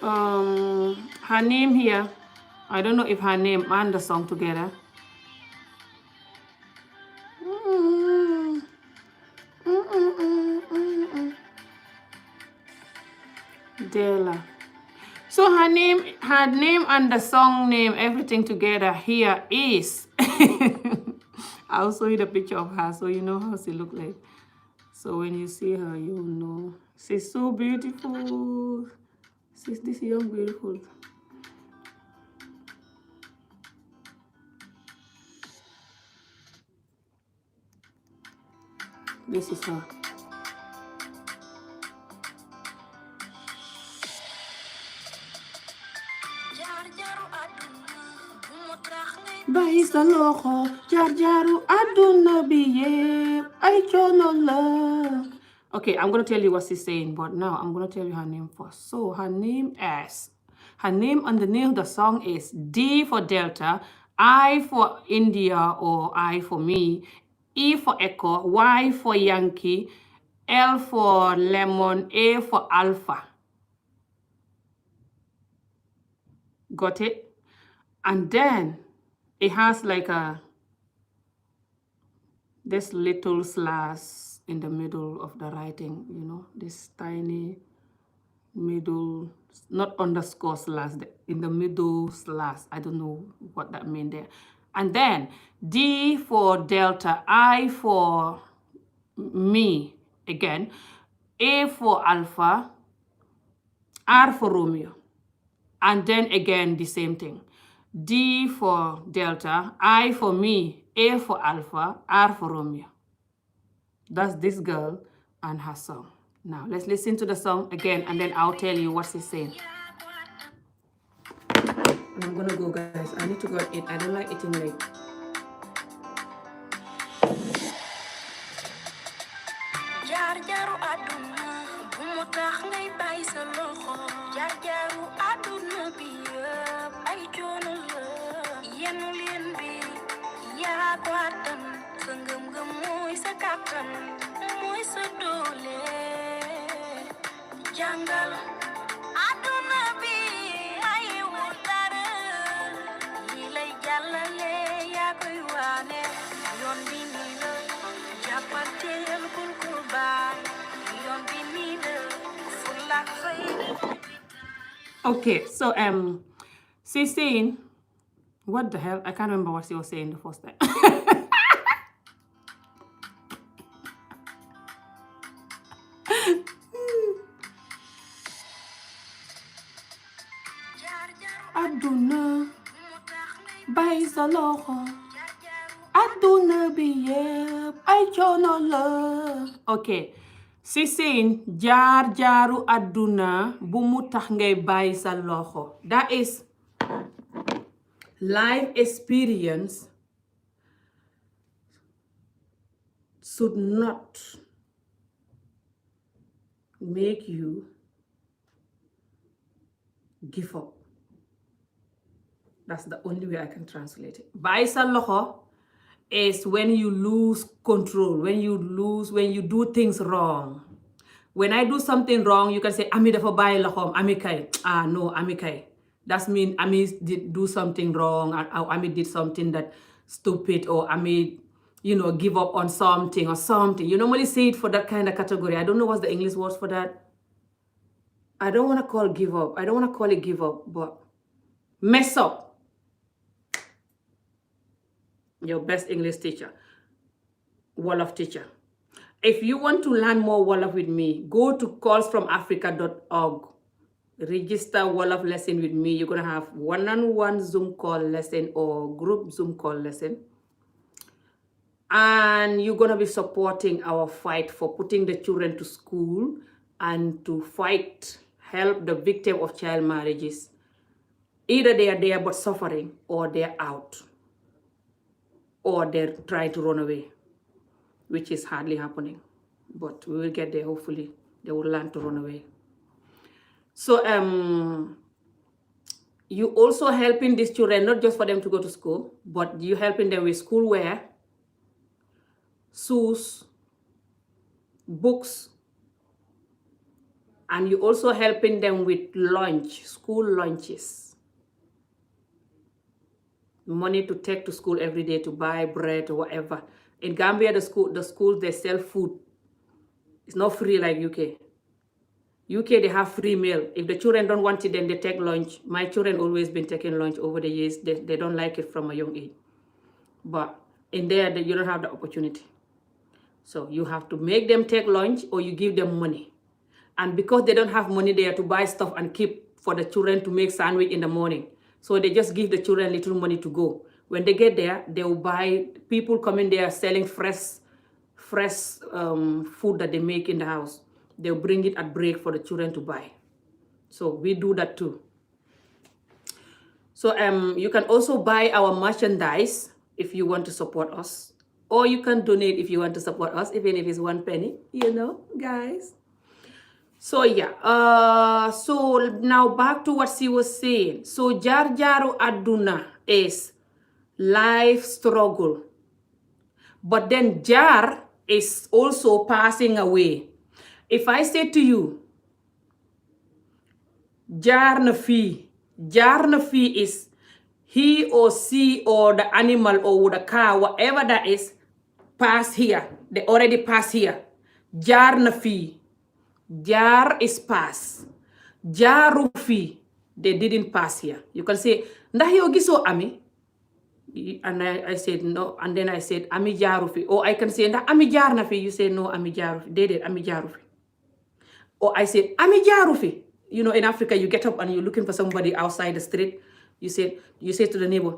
her name here, I don't know if her name and the song together. Dela. So her name and the song name, everything together here is. I'll show you the picture of her so you know how she look like. So when you see her, you know. She's so beautiful. She's this young, beautiful. This is her. Bàyyi sa loxo jaar jaaru àdduna bi yépp ay coono la. Okay, I'm gonna tell you what she's saying, but now I'm gonna tell you her name first. So her name and the name of the song is D for Delta, I for India or I for me, E for Echo, Y for Yankee, L for Lemon, A for Alpha. Got it? And then it has like this little slash in the middle of the writing, you know, this tiny middle, not underscore slash, in the middle slash. I don't know what that means there. And then D for Delta, I for me again, A for Alpha, R for Romeo. And then again, the same thing. D for Delta, I for me, A for Alpha, R for Romeo. That's this girl and her song. Now, let's listen to the song again, and then I'll tell you what she's saying. And I'm gonna go, guys. I need to go and eat. I don't like eating late. Jaar jaaru àdduna bu mu tax ngay bàyyi sa loxo. Jaar jaaru àdduna bi yëpp ay coono la. Yenu leen bi yaa ko àttan. Sa ngëm-ngëm mooy sa kàttan. Mooy sa doole. Jàngal àdduna bi ay wut dara. Li lay jàllale yaa koy waane. Yoon bi nii la. Jàppal teel bul ko bàyyi. Yoon bi nii la. Fulla ak fayda. Okay, so she's saying, what the hell? I can't remember what she was saying the first time. Aduna bàyyi sa loxo. Aduna bi yëpp ay coono la. Okay, she's saying jaar jaaru aduna bu mu tax ngay bàyyi sa loxo. That is life experience should not make you give up. That's the only way I can translate it. Bàyyi sa loxo is when you lose control, when you do things wrong. When I do something wrong, you can say, Ami dafa bàyyi loxoom, Ami kay. Ah, no, Ami kay. That means Ami did do something wrong, or Ami did something that stupid, or Ami, give up on something or something. You normally say it for that kind of category. I don't know what's the English word for that. I don't want to call give up. I don't want to call it give up, but mess up. Your best English teacher, Wolof teacher. If you want to learn more Wolof with me, go to callsfromafrica.org. Register Wolof lesson with me. You're going to have one-on-one Zoom call lesson or group Zoom call lesson. And you're going to be supporting our fight for putting the children to school and to help the victim of child marriages. Either they are there but suffering, or they're out, or they're trying to run away, which is hardly happening. But we will get there, hopefully. They will learn to run away. So, you also helping these children, not just for them to go to school, but you helping them with schoolwear, shoes, books, and you also helping them with lunch, school lunches, money to take to school every day to buy bread or whatever. In Gambia, the schools, they sell food. It's not free like UK. UK, they have free meal. If the children don't want it, then they take lunch. My children always been taking lunch over the years. They don't like it from a young age. But in there, you don't have the opportunity. So you have to make them take lunch or you give them money. And because they don't have money there to buy stuff and keep for the children to make sandwich in the morning. So they just give the children little money to go. When they get there, they will buy, people come in there selling fresh food that they make in the house. They'll bring it at break for the children to buy. So we do that too. So you can also buy our merchandise if you want to support us. Or you can donate if you want to support us, even if it's 1 penny, guys. So yeah, so now back to what she was saying. So Jar Jaru Aduna is life struggle. But then Jar is also passing away. If I say to you, Jar na fi is he or she or the animal or the car, whatever that is, pass here. They already pass here. Jar na fi. Jar is pass. Jaru fi. They didn't pass here. You can say, ndax yow gisoo Ami? And I said no. And then I said, Ami jaru fi. Or I can say, ndax Ami jar na fi? You say no, Ami jaru fi. They did, Ami jaru fi. Or I said, Ami jaru fi. In Africa, you get up and you're looking for somebody outside the street. You say to the neighbor,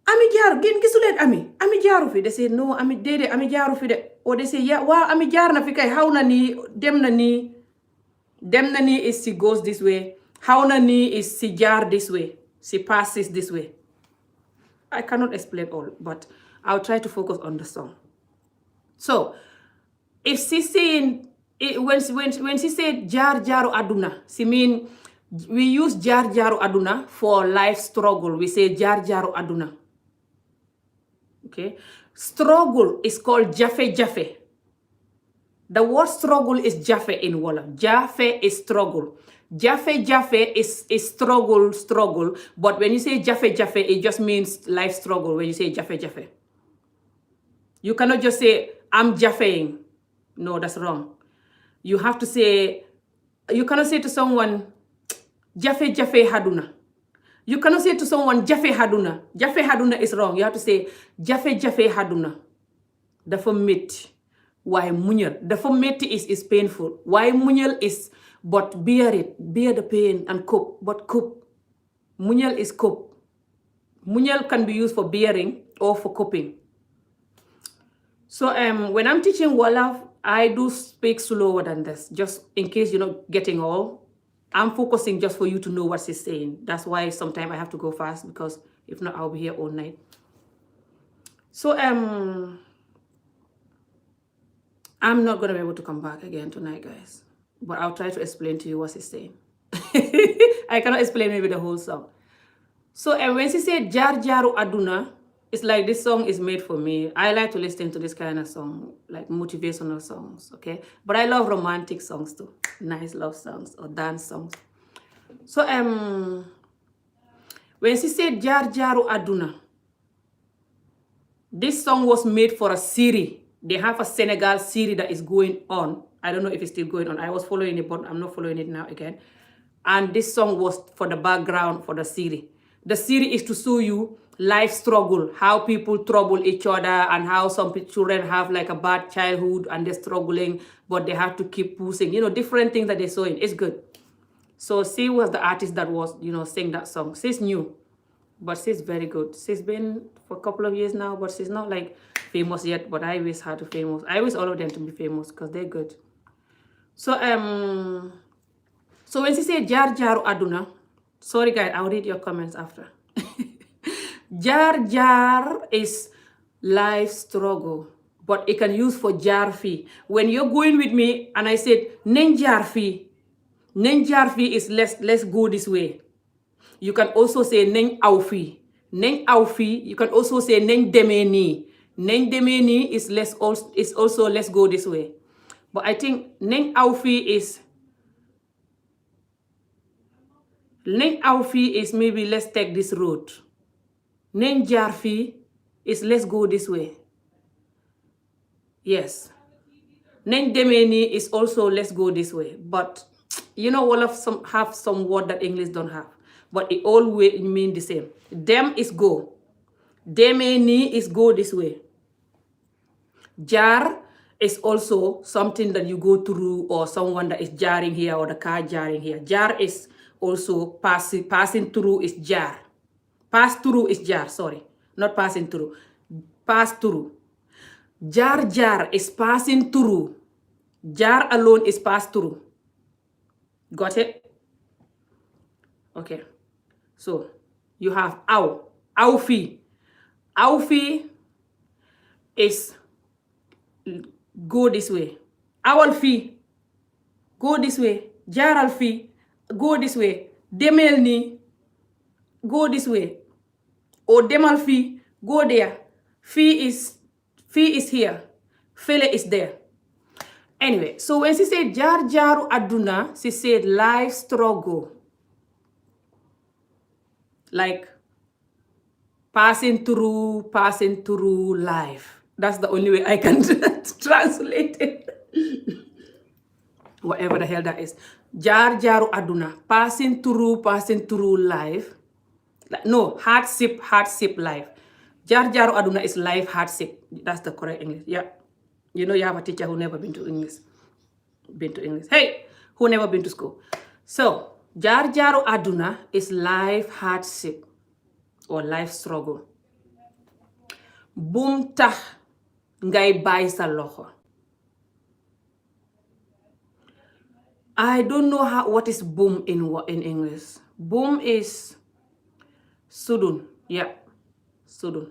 Ami jaru, gen gisulen Ami jaru fi. They say, no, Ami dede, Ami jaru fi de. Or they say, yeah, wow, Ami jar na fi kay, how na ni, dem na ni. Dem na ni is she goes this way. How na ni is she jar this way. She passes this way. I cannot explain all, but I'll try to focus on the song. So, if she's saying, when she said jar jaru aduna, she mean we use jar jaru aduna for life struggle. We say jar jaru aduna. Okay, struggle is called jafe jafe. The word struggle is jafe in Wolof. Jafe is struggle. Jafe jafe is struggle. But when you say jafe jafe, it just means life struggle. When you say jafe jafe, you cannot just say I'm jafeing. No, that's wrong. You have to say. You cannot say to someone jafe jafe haduna. You cannot say to someone jafe haduna. Jafe haduna is wrong. You have to say jafe jafe haduna. Dafa metti. Why muñal? Dafa metti is painful. Why muñal is but bear it. Bear the pain and cope. But cope. Muñal is cope. Muñal can be used for bearing or for coping. So when I'm teaching Wolof, I do speak slower than this. Just in case you're not getting all. I'm focusing just for you to know what she's saying. That's why sometimes I have to go fast, because if not, I'll be here all night. So I'm not going to be able to come back again tonight, guys. But I'll try to explain to you what she's saying. I cannot explain maybe the whole song. So when she said Jar Jaru Aduna, it's like this song is made for me. I like to listen to this kind of song, like motivational songs, okay? But I love romantic songs too. Nice love songs or dance songs. So when she said Jar Jaru Aduna, this song was made for a series. They have a Senegal series that is going on. I don't know if it's still going on. I was following it, but I'm not following it now again. And this song was for the background for the series. The series is to show you life struggle, how people trouble each other, and how some children have like a bad childhood and they're struggling, but they have to keep pushing. Different things that they're showing. It's good. So she was the artist that was, sing that song. She's new, but she's very good. She's been for a couple of years now, but she's not like famous yet, but I wish her to famous. I wish all of them to be famous because they're good. So when she said Jar Jaru Aduna, sorry guys, I'll read your comments after. Jar Jar is life struggle, but it can use for jar fee. When you're going with me and I said Nen jar fee is let's go this way. You can also say nañ aw fii. Nañ aw fii. You can also say nañ demee nii. Nañ demee nii is also let's go this way. But I think nañ aw fii is maybe let's take this road. Nañ jaar fii is let's go this way. Yes. Nañ demee nii is also let's go this way. But you know, Wolof have some word that English don't have. But it always mean the same. Dem is go. Demee nii is go this way. Jaar is also something that you go through, or someone that is jarring here, or the car jarring here. Jaar is also passing through is jaar. Pass through is jaar, sorry. Not passing through. Pass through. Jaar is passing through. Jaar alone is pass through. Got it? Okay. So you have aw. Aw fii. Aw fii is go this way. Awal fii. Go this way. Jaaral fii. Go this way. Demeel nii. Go this way. Or demal fii. Go there. Fii is here. Fele is there. Anyway, so when she said jaar jaaru aduna, she said life struggle. Like passing through life. That's the only way I can translate it. Whatever the hell that is. Jaar jaaru aduna. Passing through life. No, hardship life. Jaar jaaru aduna is life hardship. That's the correct English. Yeah. You know you have a teacher who never been to English. Hey, who never been to school. So, jaar jaaru aduna is life hardship or life struggle. Bum tax ngay bàyyi sa loxo. I don't know what is boom in English. Boom is sudden. Yeah, sudden.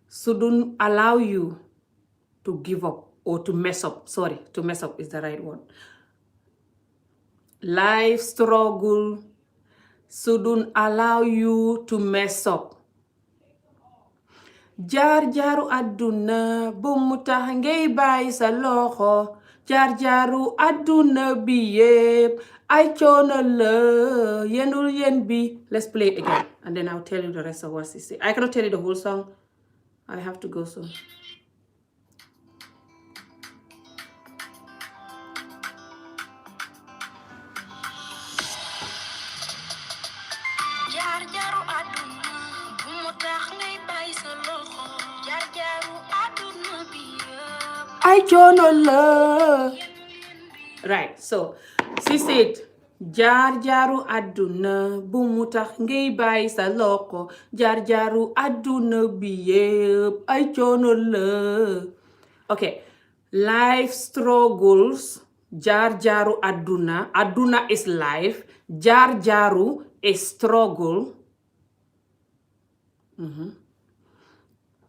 Sudden allow you to give up or to mess up. Sorry, to mess up is the right word. Life struggle sudden allow you to mess up. Jaar jaaru àdduna bu mu tax ngay bàyyi sa loxo. Jaar jaaru àdduna bi yépp ay coono la yenul yen bi. Let's play it again and then I'll tell you the rest of what she said. I cannot tell you the whole song. I have to go soon. I coono la. Right, so she said jaar jaaru àdduna bu mu tax ngay bàyyi sa loxo. Jaar jaaru àdduna bi yépp ay coono la. Okay, life struggles. Jaar jaaru àdduna. Àdduna is life. Jaar jaaru is struggle.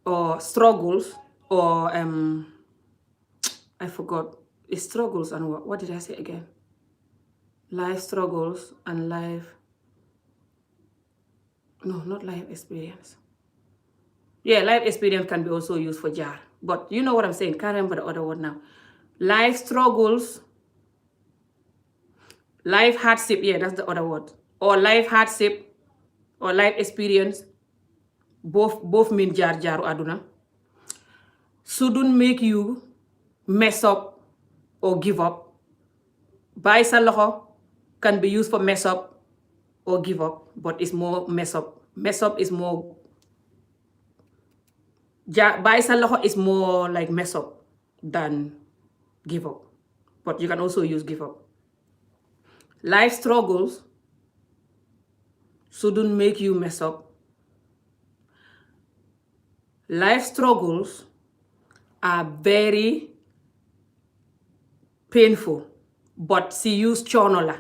Or struggles. Or I forgot. It's struggles and what did I say again? Life struggles and life. No, not life experience. Yeah, life experience can be also used for jar. But you know what I'm saying. Can't remember the other word now. Life struggles. Life hardship. Yeah, that's the other word. Or life hardship. Or life experience. Both mean jar jaru aduna. Shouldn't make you mess up or give up. Bàyyi sa loxo can be used for mess up or give up, but it's more mess up. Mess up is more. Bàyyi sa loxo is more like mess up than give up, but you can also use give up. Life struggles shouldn't make you mess up. Life struggles are very painful, but she used coono la.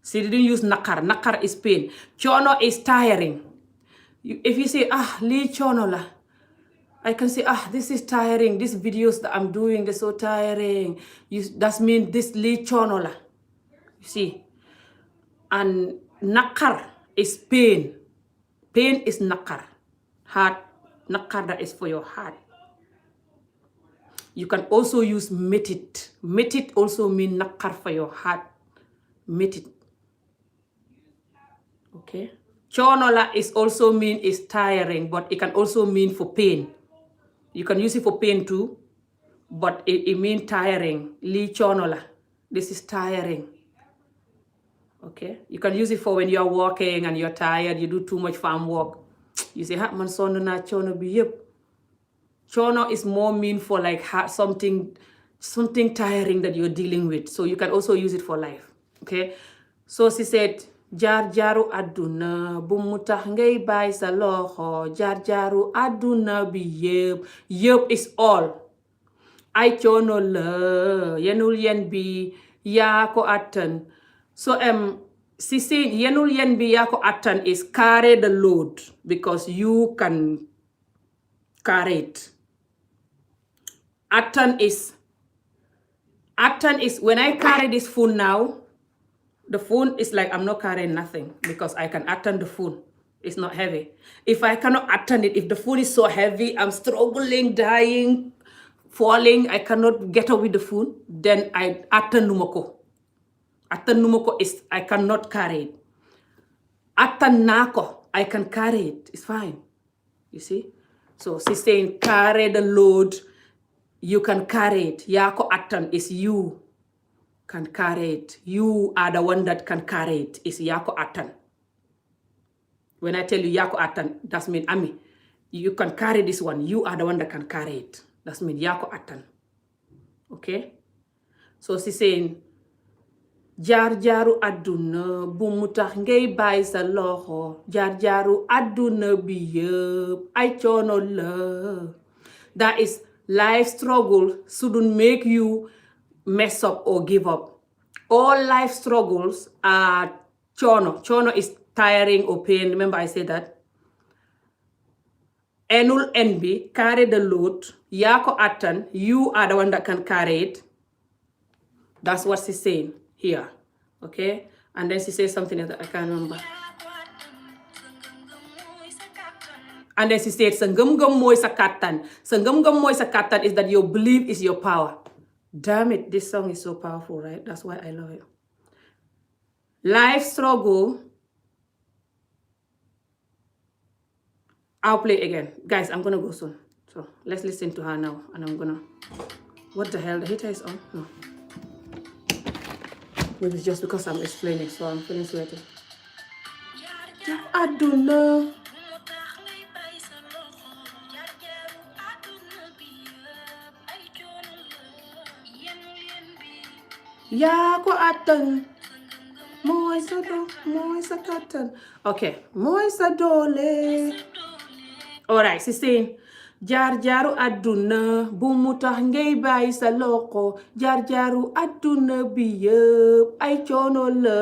She didn't use nakar. Nakar is pain. Coono is tiring. If you say, lii coono la, I can say, this is tiring. These videos that I'm doing, they're so tiring. That means this lii coono la. You see? And nakar is pain. Pain is naqar. Heart, naqar, that is for your heart. You can also use metit. Metit also mean naqar for your heart. Metit. Okay. Chonola is also mean is tiring, but it can also mean for pain. You can use it for pain too, but it means tiring. Li chonola. This is tiring. Okay. You can use it for when you're walking and you're tired, you do too much farm work. You say, man sonn naa chono bi yëpp. Chono is more mean for like something tiring that you're dealing with. So you can also use it for life. Okay. So she said, jaar jaaru àdduna bu mu tax ngay bàyyi sa loxo, jaar jaaru àdduna bi yëpp. Yëpp is all. Ay coono la, yenul yen bi yaa ko attan. So she said yenul yen bi yaa ko attan is carry the load because you can carry it. Attan is when I carry this phone now, the phone is like I'm not carrying nothing because I can attan the phone. It's not heavy. If I cannot attan it, if the phone is so heavy, I'm struggling, dying, falling, I cannot get up with the phone, then I attan numako. Attan numako is I cannot carry it. Attan nako, I can carry it. It's fine. You see? So she's saying carry the load. You can carry it. Yako attan is you can carry it. You are the one that can carry it. It's yako attan. When I tell you yako attan, that means Ami, you can carry this one. You are the one that can carry it. That means yako attan. Okay? So she's saying, jaar jaaru àdduna bu mu tax ngay bàyyi sa loxo, jaar jaaru àdduna bi yëpp ay coono la. That is, life struggle shouldn't make you mess up or give up. All life struggles are coono. Coono is tiring or pain. Remember I said that. Enul enbi, carry the load. Yako attan, you are the one that can carry it. That's what she's saying here. Okay? And then she says something that I can't remember. And then she said, sa ngëm-ngëm mooy sa kàttan. Sa ngëm-ngëm mooy sa kàttan is that your belief is your power. Damn it, this song is so powerful, right? That's why I love it. Life struggle. I'll play again. Guys, I'm gonna go soon. So let's listen to her now. And I'm gonna... What the hell? The heater is on? No. Maybe it's just because I'm explaining, so I'm feeling sweaty. I don't know. yaa ko attan mooy sa kattan. Okay, mooy sa doole. Alright, she's saying, jaar jaaru àdduna bu mu tax ngay bàyyi sa loxo, jaar jaaru àdduna bi yëpp ay coono la,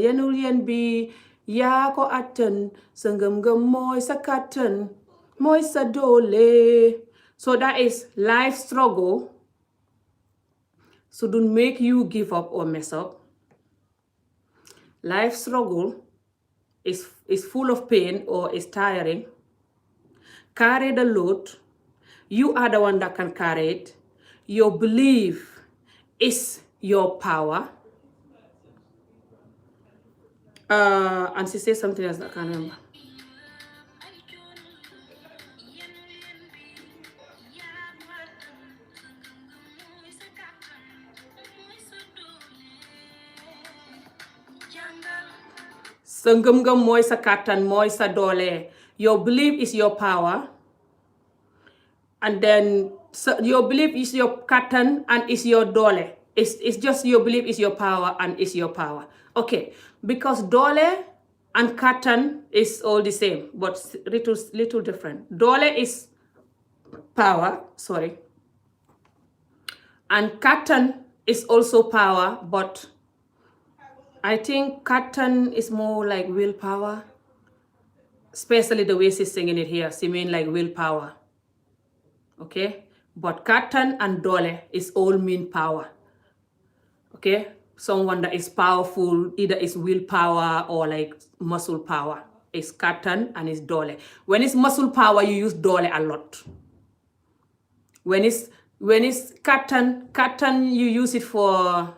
yenul yen bi yaa ko attan, sa ngëm-ngëm mooy sa kattan, mooy sa doole. So that is life struggle. So don't make you give up or mess up. Life struggle is full of pain or is tiring. Carry the load. You are the one that can carry it. Your belief is your power. And she says something else that I can't remember. Sa ngëm-ngëm mooy sa kàttan mooy sa doole. Your belief is your power. And then your belief is your kàttan and is your doole. It's just your belief is your power and is your power. Okay, because doole and kàttan is all the same, but little different. Doole is power, sorry. And kàttan is also power, but I think kàttan is more like willpower, especially the way she's singing it here. She mean like willpower, okay? But kàttan and doole is all mean power, okay? someone that is powerful, either is willpower or like muscle power. It's kattan and it's dole. When it's muscle power, you use dole a lot. When it's kattan, you use it for.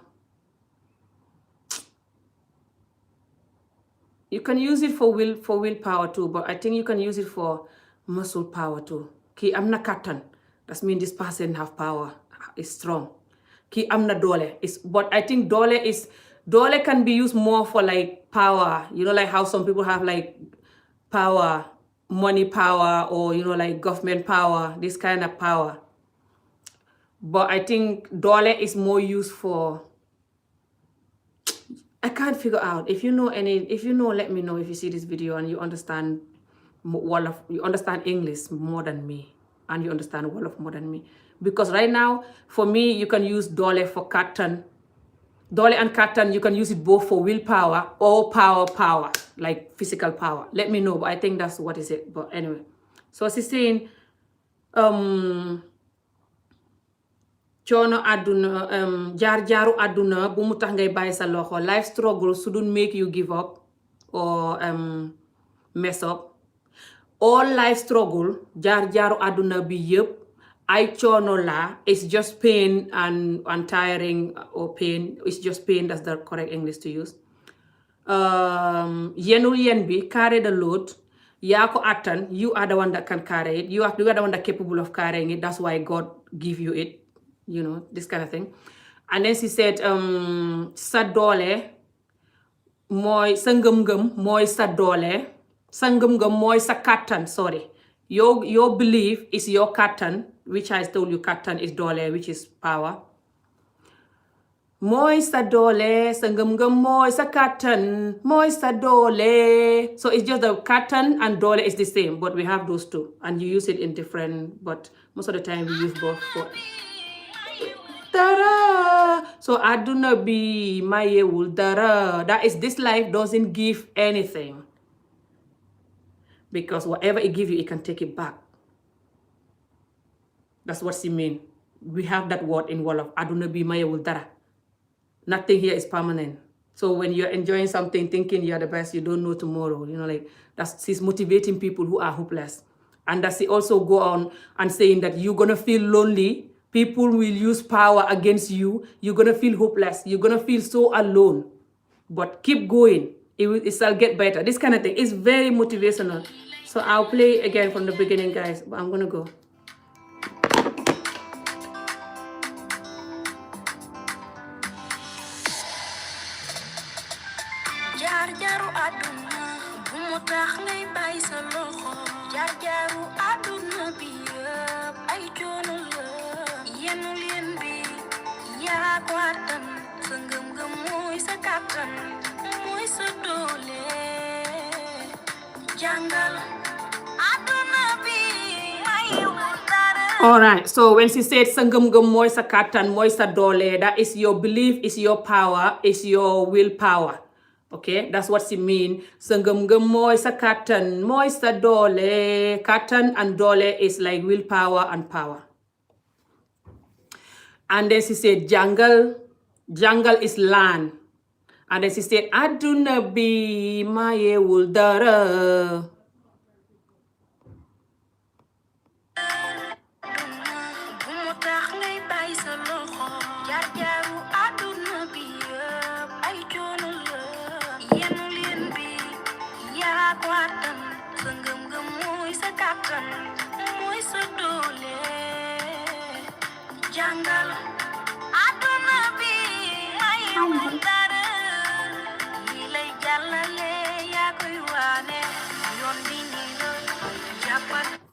You can use it for willpower too, but I think you can use it for muscle power too. Ki am na kattan. That means this person have power. Is strong. Ki am na dole. But I think dole can be used more for like power. You know, like how some people have like power, money power, or you know, like government power, this kind of power. But I think dole is more used for. I can't figure out. If you know, let me know if you see this video and you understand English more than me, and you understand Wolof more than me. Because right now, for me, you can use dole for kattan. Dole and kattan, you can use it both for willpower or power, like physical power. Let me know, but I think that's what is it. But anyway, so she's saying, coono àdduna jaar-jaaru àdduna bu mu tax ngay bàyyi sa loxo. Life struggle shouldn't make you give up or mess up. All life struggle, jaar-jaaru àdduna bi yëpp ay coono la. It's just pain and tiring or pain. It's just pain. That's the correct English to use. Yenul yen bi, carry the load. Yaa ko attan. You are the one that can carry it. You are the one that capable of carrying it. That's why God give you it. You know, this kind of thing. And then she said, sa doole mooy sa ngëm-ngëm mooy sa doole. Sa ngëm-ngëm mooy sa kattan, sorry. Your belief is your kattan, which I told you kattan is doole, which is power. Mooy sa doole, sa ngëm-ngëm mooy sa kattan, mooy sa doole. So it's just the kattan and doole is the same, but we have those two. And you use it in different, but most of the time we use both for. Dara. So aduna bi mayewul dara. That is, this life doesn't give anything. Because whatever it gives you, it can take it back. That's what she means. We have that word in Wolof. Aduna bi mayewul dara. Nothing here is permanent. So when you're enjoying something, thinking you're the best, you don't know tomorrow. You know, like she's motivating people who are hopeless. And that she also go on and saying that you're gonna feel lonely. People will use power against you. You're going to feel hopeless. You're going to feel so alone. But keep going. It shall get better. This kind of thing is very motivational. So I'll play again from the beginning, guys. But I'm going to go. All right, so when she said sa ngëm-ngëm mooy sa kattan mooy sa doole, that is your belief, is your power, is your willpower. Okay, that's what she means. Sa ngëm-ngëm mooy sa kattan mooy sa doole. Kattan and doole is like willpower and power. And then she said jungle is land. And then she said aduna bi mayewul dara.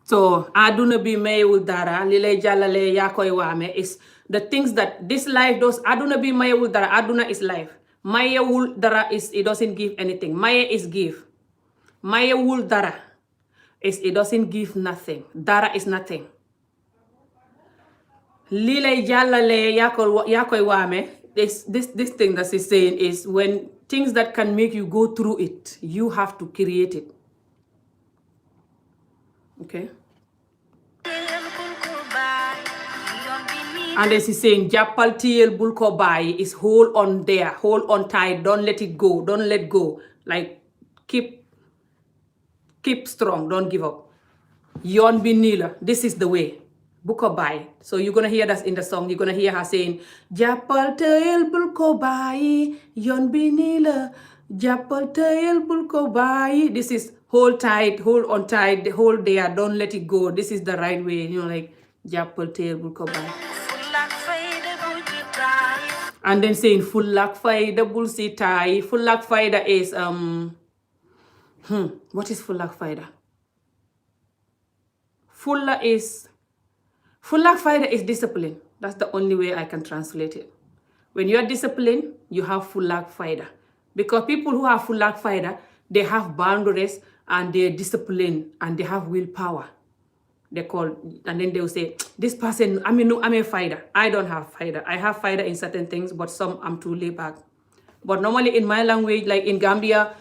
So aduna bi mayewul dara li lay jàllale yaa koy waame is the things that this life does. Aduna bi mayewul dara. Aduna is life. Mayewul dara is it doesn't give anything. Maye is give. Mayewul dara is it doesn't give nothing. Dara is nothing. Li lay jàllale yaa koy waame. This thing that she's saying is when things that can make you go through it, you have to create it. Okay. And then she's saying, Jappal tiyel bul ko bàyyi is hold on there, hold on tight, don't let it go, don't let go. Like, keep strong, don't give up. Yon bi nii la, this is the way. Bu ko bàyyi. So you're gonna hear that in the song. You're gonna hear her saying, Jappal tiyel bul ko bàyyi, yon bi nii la. Jappal tiyel bul ko bàyyi. This is hold tight, hold on tight, hold there, don't let it go. This is the right way, you know, like Jappal tiyel bul ko bàyyi. And then saying fullak fayda bul si taay. Fullak fayda is what is fullak fayda? Fullak fayda is discipline. That's the only way I can translate it. When you're disciplined, you have fullak fayda. Because people who have fullak fayda, they have boundaries and they're disciplined and they have willpower. And then they'll say, this person, I'm a fighter. I don't have fighter. I have fighter in certain things, but some I'm too laid back. But normally in my language, like in Gambia,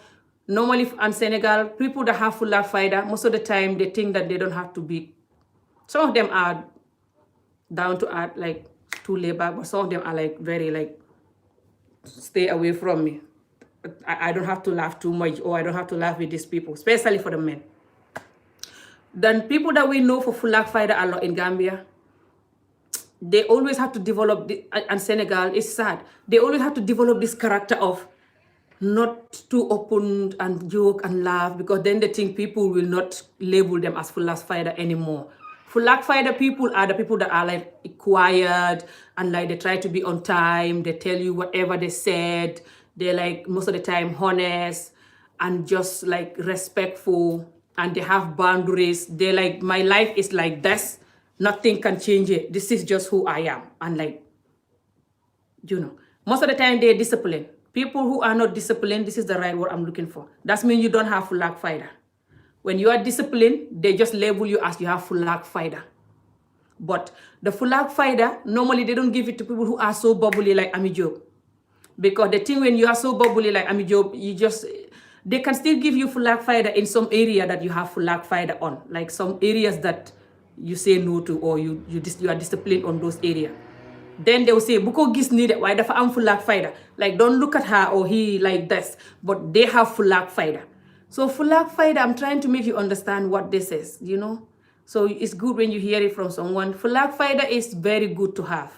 normally and Senegal, people that have full fighter, most of the time they think that they don't have to beat. Some of them are down to earth, like too laid back, but some of them are like very like, stay away from me. I don't have to laugh too much, or I don't have to laugh with these people, especially for the men. Then people that we know for Fulak fighter a lot in Gambia, they always have to develop, and Senegal, it's sad, they always have to develop this character of not too open and joke and laugh, because then they think people will not label them as Fulak fighter anymore. Fulak fighter people are the people that are like quiet and like they try to be on time, they tell you whatever they said, they're like most of the time honest and just like respectful. And they have boundaries. They're like, my life is like this. Nothing can change it. This is just who I am. And like, you know, most of the time they're disciplined. People who are not disciplined, this is the right word I'm looking for. That means you don't have Fulak fighter. When you are disciplined, they just label you as you have Fulak fighter. But the Fulak fighter, normally they don't give it to people who are so bubbly like Ami Job. Because the thing when you are so bubbly like Ami Job, they can still give you Fulak fighter in some area that you have Fulak fighter on. Like some areas that you say no to, or you are disciplined on those areas. Then they will say, Buko gis needed, why dafa am Fulak fighter? Like, don't look at her or he like this. But they have Fulak fighter. So Fulak fighter, I'm trying to make you understand what this is, you know? So it's good when you hear it from someone. Fulak fighter is very good to have.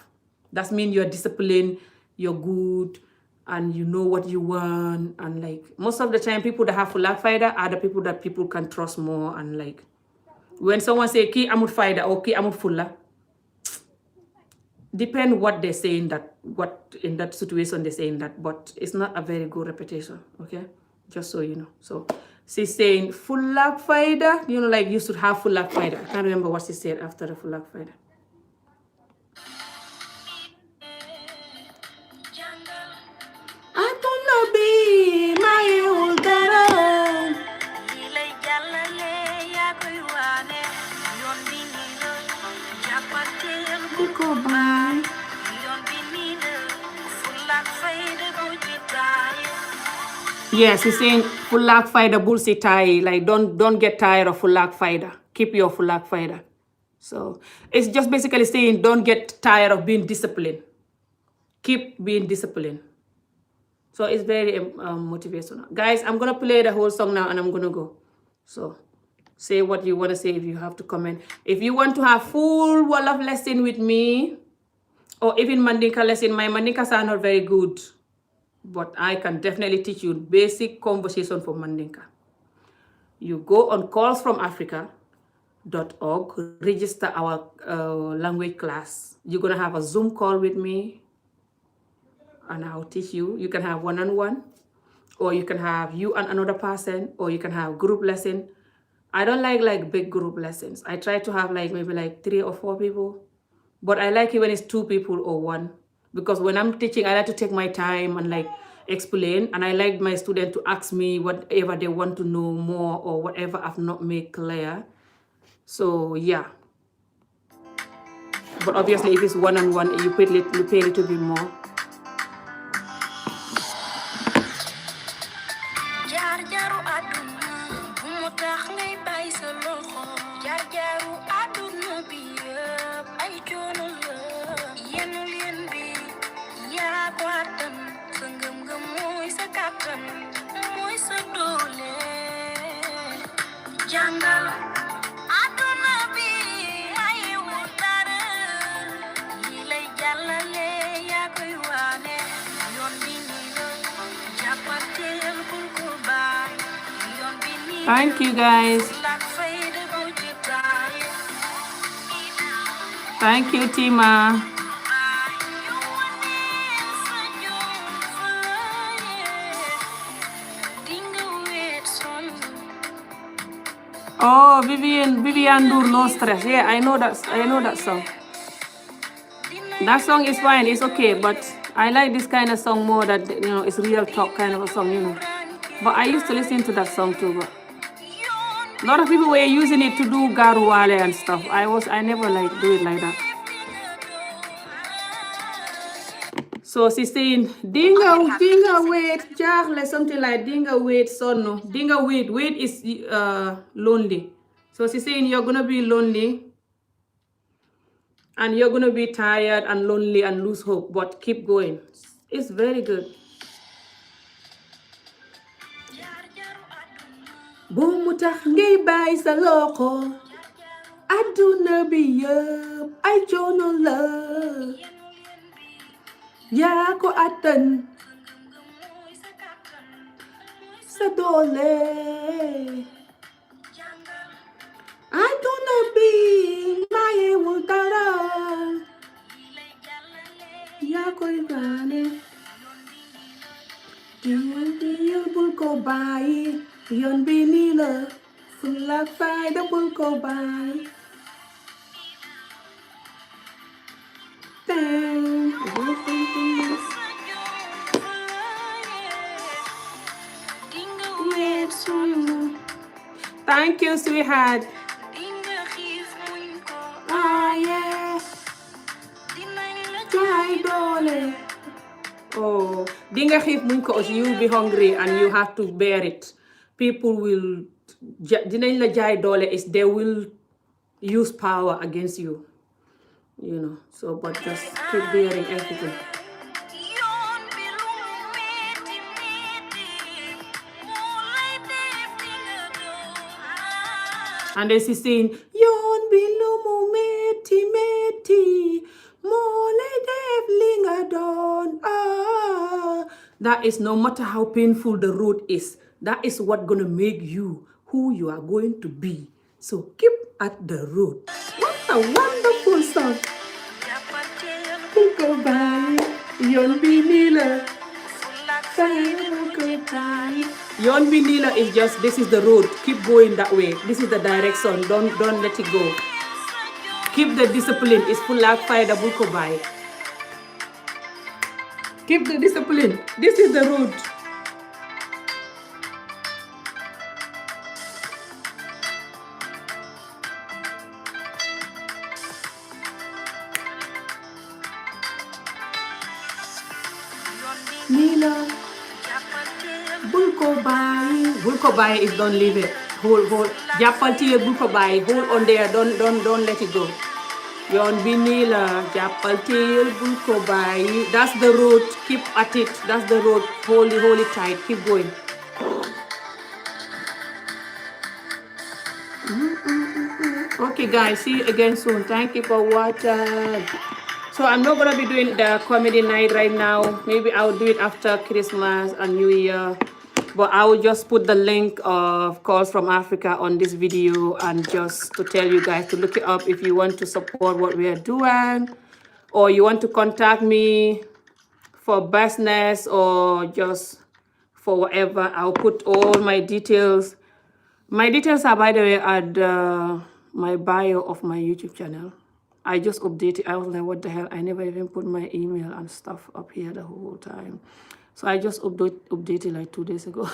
That means you're disciplined, you're good, and you know what you want. And like most of the time, people that have Fulak fighter are the people that people can trust more. And like when someone say ki amut fighter or ki amut fulla, depend what they say in that situation they saying that, but it's not a very good reputation. Okay, just so you know. So she's saying Fulak fighter, you know, like you should have Fulak fighter. I can't remember what she said after the Fulak fighter. Yes, he's saying Fulak fighter bullshit tie. Like don't get tired of Fulak fighter. Keep your Fulak fighter. So it's just basically saying don't get tired of being disciplined. Keep being disciplined. So it's very motivational. Guys, I'm gonna play the whole song now and I'm gonna go. So say what you want to say if you have to comment. If you want to have full Wolof lesson with me, or even Mandinka lesson, my Mandinkas are not very good. But I can definitely teach you basic conversation for Mandinka. You go on callsfromafrica.org, register our language class. You're going to have a Zoom call with me, and I'll teach you. You can have one-on-one, or you can have you and another person, or you can have group lesson. I don't like big group lessons. I try to have maybe 3 or 4 people. But I like it when it's 2 people or 1. Because when I'm teaching, I like to take my time and explain. And I like my students to ask me whatever they want to know more or whatever I've not made clear. So yeah. But obviously if it's one-on-one, you pay a little bit more. Jungle, aduna bi ay wutare li lay jàllale yaa koy waane yoon bi nii la jàppateel bul ko baay yoon bi nii la thank you guys lak fayda bu ci taay thank you Tima oh, Vivian Dur, no stress. Yeah, I know that song. That song is fine, it's okay, but I like this kind of song more that, it's real talk kind of a song. But I used to listen to that song too, but a lot of people were using it to do garuwale and stuff. I never do it like that. So she's saying, dinga wait, jaaxle, something like dinga wait, sonno. Dinga wait is lonely. So she's saying you're gonna be lonely and you're gonna be tired and lonely and lose hope, but keep going. It's very good. Bu mu tax ngay bàyyi sa loxo àdduna bi yëpp ay coono la yaa ko attan sa doole àdduna bi mayewul dara yaa koy gaane yoon bul ko bàyyi yoon bi nii la fulla ak fayda bul ko bàyyi thank you sweetheart yeah jaay doole oh dinga xiif muñ ko aussi you will be hungry and you have to bear it. People will dinañ la jaay doole is they will use power against you, so but just keep bearing everything. And then she's saying yoon bi lu mu metti metti moo lay def li nga doon that is no matter how painful the road is, that is what gonna make you who you are going to be. So keep at the road. What a wonderful song. Go by yoon bi nii la yoon bi nii la is just this is the road, keep going that way, this is the direction, don't let it go, keep the discipline, is fulla ak fayda bul ko bàyyi, keep the discipline, this is the road. Nila bul ko bàyyi is don't leave it, hold jàppal téye bul ko bàyyi, hold on there, don't let it go. Yoon bi nii la jàppal téye bul ko bàyyi, that's the road, keep at it, that's the road, hold it tight, keep going. Okay guys, see you again soon, thank you for watching. So I'm not gonna be doing the comedy night right now. Maybe I'll do it after Christmas and New Year. But I will just put the link of Calls from Africa on this video and just to tell you guys to look it up if you want to support what we are doing or you want to contact me for business or just for whatever. I'll put all my details. My details are, by the way, at my bio of my YouTube channel. I just updated. I was like, what the hell? I never even put my email and stuff up here the whole time. So I just updated like 2 days ago.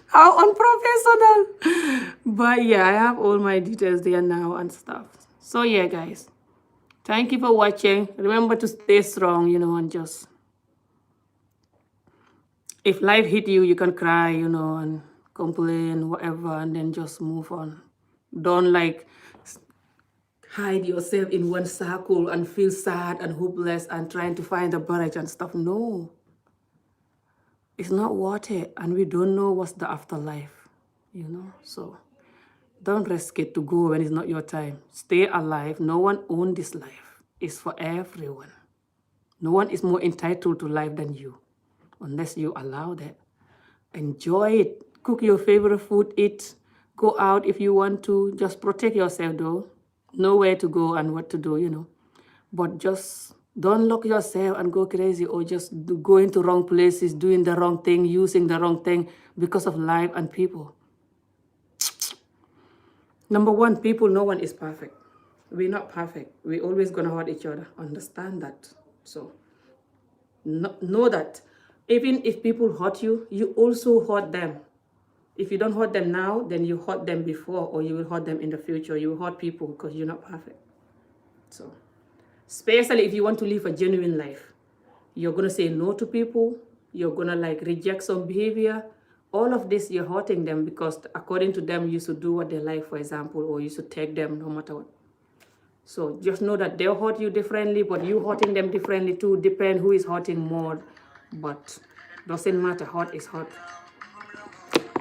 How unprofessional. But yeah, I have all my details there now and stuff. So yeah, guys. Thank you for watching. Remember to stay strong, and just... If life hit you, you can cry, and complain, whatever, and then just move on. Don't hide yourself in one circle and feel sad and hopeless and trying to find a barrage and stuff. No. It's not worth it, and we don't know what's the afterlife, So don't risk it to go when it's not your time. Stay alive. No one owns this life. It's for everyone. No one is more entitled to life than you, unless you allow that. Enjoy it. Cook your favorite food, eat. Go out if you want to. Just protect yourself, though. Know where to go and what to do. But just don't lock yourself and go crazy, or just go into wrong places, doing the wrong thing, using the wrong thing because of life and people. Number one, people, no one is perfect. We're not perfect. We're always going to hurt each other. Understand that. So know that even if people hurt you, you also hurt them. If you don't hurt them now, then you hurt them before, or you will hurt them in the future. You will hurt people because you're not perfect. So especially if you want to live a genuine life, you're going to say no to people. You're going to reject some behavior. All of this, you're hurting them because according to them, you should do what they like, for example, or you should take them no matter what. So just know that they'll hurt you differently, but you hurting them differently too. Depend who is hurting more, but doesn't matter. Hurt is hurt.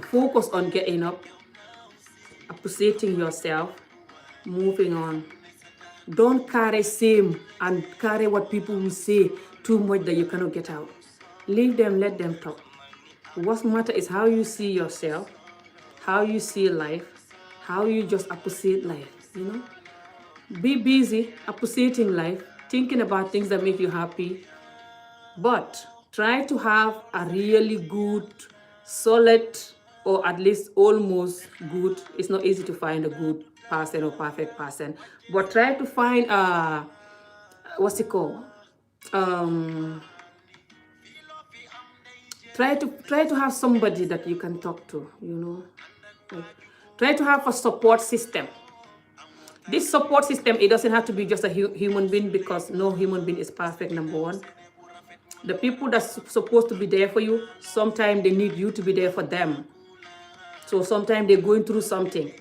Focus on getting up, appreciating yourself, moving on. Don't carry shame and carry what people will say too much that you cannot get out. Leave them, let them talk. What matters is how you see yourself, how you see life, how you just appreciate life, Be busy appreciating life, thinking about things that make you happy, but try to have a really good, solid, or at least almost good. It's not easy to find a good person or perfect person, but try to find what's it called? Try to have somebody that you can talk to, try to have a support system. This support system, it doesn't have to be just a human being, because no human being is perfect, number one. The people that's supposed to be there for you, sometimes they need you to be there for them. So sometimes they're going through something,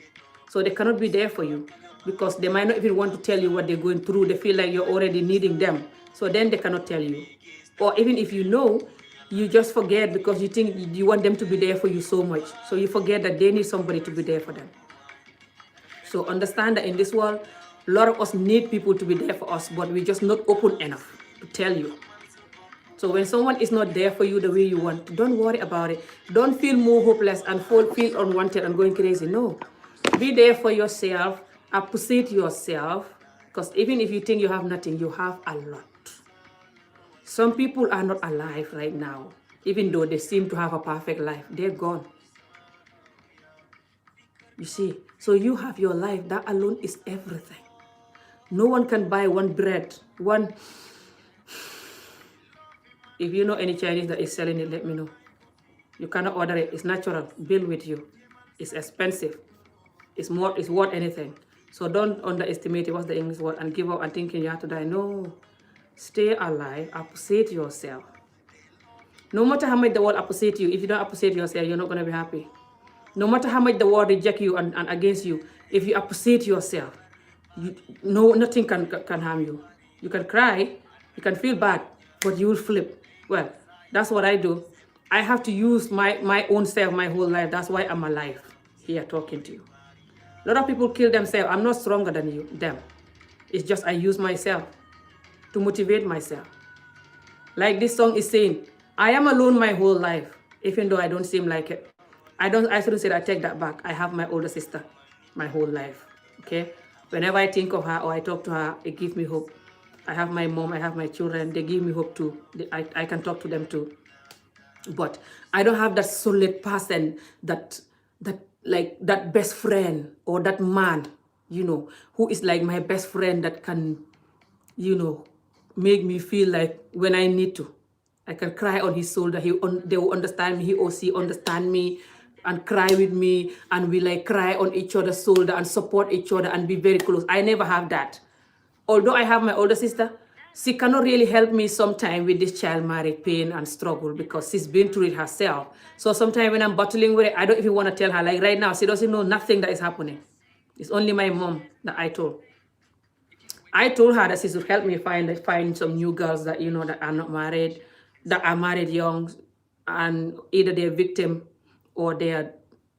so they cannot be there for you because they might not even want to tell you what they're going through. They feel like you're already needing them, so then they cannot tell you. Or even if you know, you just forget because you think you want them to be there for you so much, so you forget that they need somebody to be there for them. So understand that in this world, a lot of us need people to be there for us, but we're just not open enough to tell you. So when someone is not there for you the way you want, don't worry about it. Don't feel more hopeless and feel unwanted and going crazy. No. Be there for yourself. Appreciate yourself. Because even if you think you have nothing, you have a lot. Some people are not alive right now. Even though they seem to have a perfect life, they're gone. You see, so you have your life. That alone is everything. No one can buy one bread, one. If you know any Chinese that is selling it, let me know. You cannot order it. It's natural. Build with you. It's expensive. It's worth anything. So don't underestimate it. What's the English word? And give up and thinking you have to die. No. Stay alive. Appreciate yourself. No matter how much the world appreciate you, if you don't appreciate yourself, you're not going to be happy. No matter how much the world reject you and against you, if you appreciate yourself, nothing can harm you. You can cry, you can feel bad, but you will flip. Well, that's what I do. I have to use my own self my whole life. That's why I'm alive here talking to you. A lot of people kill themselves. I'm not stronger than them. It's just I use myself to motivate myself. Like this song is saying, I am alone my whole life, even though I don't seem like it. I shouldn't say that. I take that back. I have my older sister my whole life. Okay? Whenever I think of her or I talk to her, it gives me hope. I have my mom, I have my children. They give me hope too. I can talk to them too. But I don't have that solid person that best friend or that man, who is like my best friend that can, make me feel like when I need to, I can cry on his shoulder. They will understand me. He or she understand me and cry with me, and we cry on each other's shoulder and support each other and be very close. I never have that. Although I have my older sister, she cannot really help me sometimes with this child marriage pain and struggle because she's been through it herself. So sometimes when I'm battling with it, I don't even want to tell her. Like right now, she doesn't know nothing that is happening. It's only my mom that I told. I told her that she should help me find some new girls that, that are not married, that are married young, and either they're victim or they're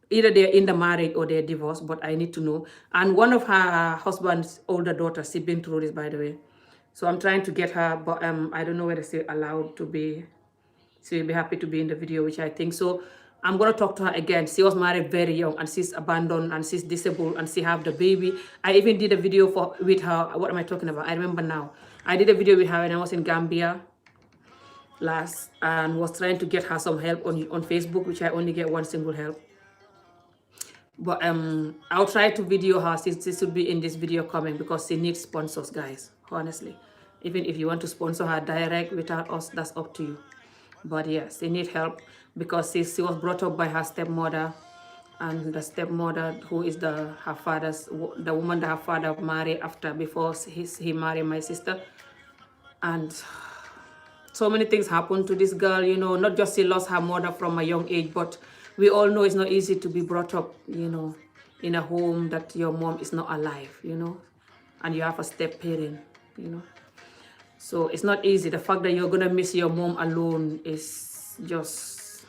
in the marriage or they're divorced, but I need to know. And one of her husband's older daughters, she's been through this, by the way. So I'm trying to get her, but I don't know whether she's allowed to be. She'll be happy to be in the video, which I think. So I'm going to talk to her again. She was married very young and she's abandoned and she's disabled and she have the baby. I even did a video with her. What am I talking about? I remember now. I did a video with her when I was in Gambia last and was trying to get her some help on Facebook, which I only get one single help. But I'll try to video her. She should be in this video coming because she needs sponsors, guys, honestly. Even if you want to sponsor her direct without us, that's up to you. But yes, they need help because she was brought up by her stepmother, and the stepmother, who is the woman that her father married before he married my sister. And so many things happened to this girl, not just she lost her mother from a young age, but we all know it's not easy to be brought up, in a home that your mom is not alive, and you have a step parent, So it's not easy. The fact that you're going to miss your mom alone is just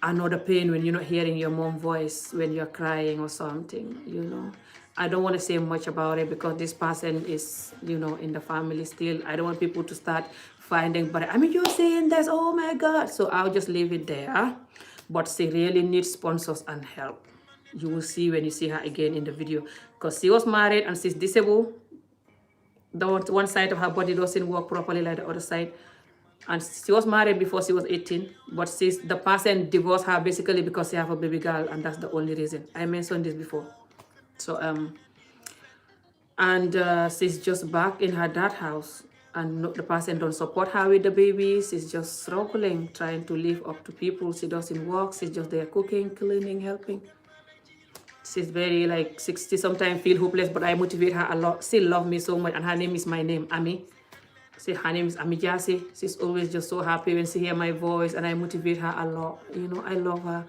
another pain when you're not hearing your mom's voice when you're crying or something, I don't want to say much about it because this person is, in the family still. I don't want people to start finding, but you're saying this, oh my God. So I'll just leave it there. But she really needs sponsors and help. You will see when you see her again in the video. Because she was married and she's disabled. The one side of her body doesn't work properly like the other side. And she was married before she was 18. But the person divorced her basically because she have a baby girl. And that's the only reason. I mentioned this before. So, she's just back in her dad's house. And the person don't support her with the baby. She's just struggling, trying to live up to people. She doesn't work. She's just there cooking, cleaning, helping. She's very 60, sometimes feel hopeless, but I motivate her a lot. She loves me so much, and her name is my name, Ami. Her name is Ami Jasi. She's always just so happy when she hears my voice, and I motivate her a lot. I love her.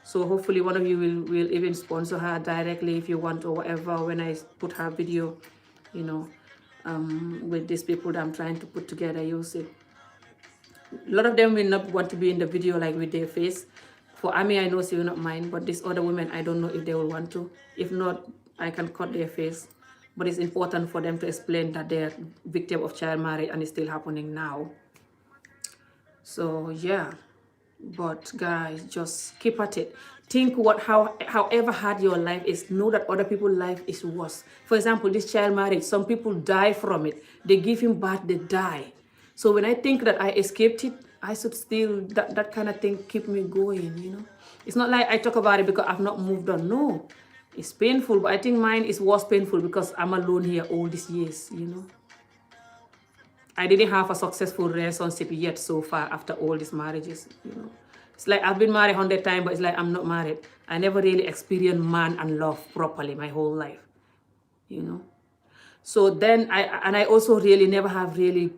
So hopefully one of you will even sponsor her directly if you want or whatever when I put her video, with these people that I'm trying to put together. You'll see. A lot of them will not want to be in the video with their face. For Ami, I know she will not mind, but these other women, I don't know if they will want to. If not, I can cut their face. But it's important for them to explain that they're victim of child marriage and it's still happening now. So yeah, but guys, just keep at it. Think however hard your life is, know that other people's life is worse. For example, this child marriage, some people die from it. They give him birth, they die. So when I think that I escaped it, I should still, that kind of thing keep me going, It's not like I talk about it because I've not moved on. No, it's painful, but I think mine is worse painful because I'm alone here all these years, I didn't have a successful relationship yet so far after all these marriages, It's like I've been married 100 times, but it's like I'm not married. I never really experienced man and love properly my whole life, So then I also really never have really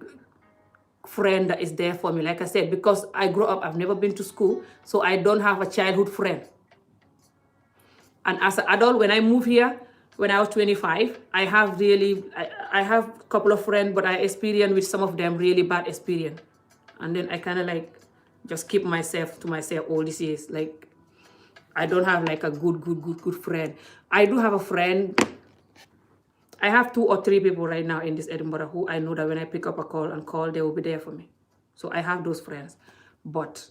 friend that is there for me. Like I said, because I grew up, I've never been to school, so I don't have a childhood friend. And as an adult, when I moved here, when I was 25, I have a couple of friends, but I experienced with some of them really bad experience. And then I kind of just keep myself to myself all these years. I don't have a good friend. I do have a friend. I have 2 or 3 people right now in this Edinburgh who I know that when I pick up a call and call, they will be there for me. So I have those friends. But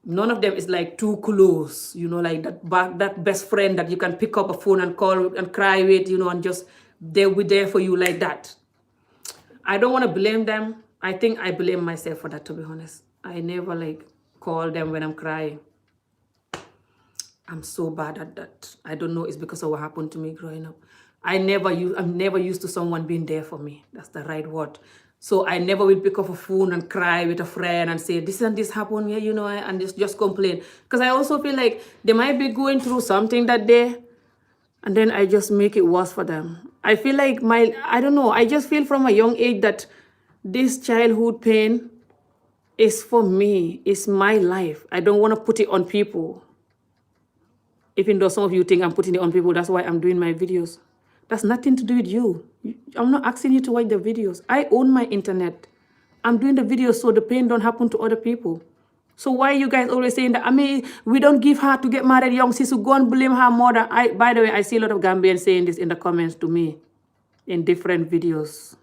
none of them is too close, that best friend that you can pick up a phone and call and cry with, and just they'll be there for you like that. I don't want to blame them. I think I blame myself for that, to be honest. I never call them when I'm crying. I'm so bad at that. I don't know, it's because of what happened to me growing up. I'm never used to someone being there for me. That's the right word. So I never will pick up a phone and cry with a friend and say, this and this happened, and just complain. Because I also feel like they might be going through something that day, and then I just make it worse for them. I feel like I don't know, I just feel from a young age that this childhood pain is for me. It's my life. I don't want to put it on people. Even though some of you think I'm putting it on people, that's why I'm doing my videos. That's nothing to do with you. I'm not asking you to watch the videos. I own my internet. I'm doing the videos so the pain don't happen to other people. So why you guys always saying that, I mean, we don't give her to get married young, sis, go and blame her mother. By the way, I see a lot of Gambians saying this in the comments to me in different videos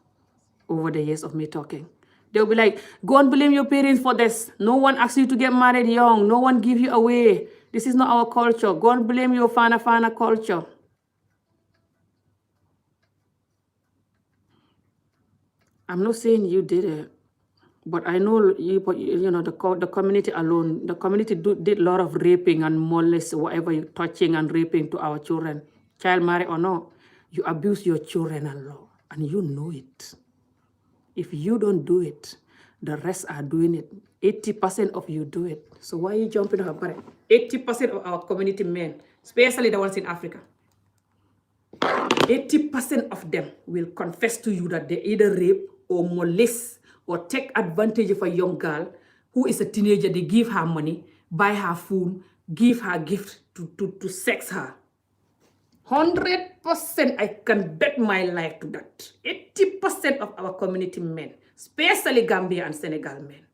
over the years of me talking. They'll be like, go and blame your parents for this. No one asked you to get married young. No one give you away. This is not our culture. Go and blame your fana culture. I'm not saying you did it, but I know the community alone, the community did a lot of raping and molest, whatever you touching and raping to our children. Child married or not, you abuse your children and law, and you know it. If you don't do it, the rest are doing it. 80% of you do it. So why are you jumping on her? 80% of our community men, especially the ones in Africa, 80% of them will confess to you that they either rape or molest or take advantage of a young girl who is a teenager. They give her money, buy her food, give her gift to sex her. 100%, I can bet my life to that. 80% of our community men, especially Gambia and Senegal men.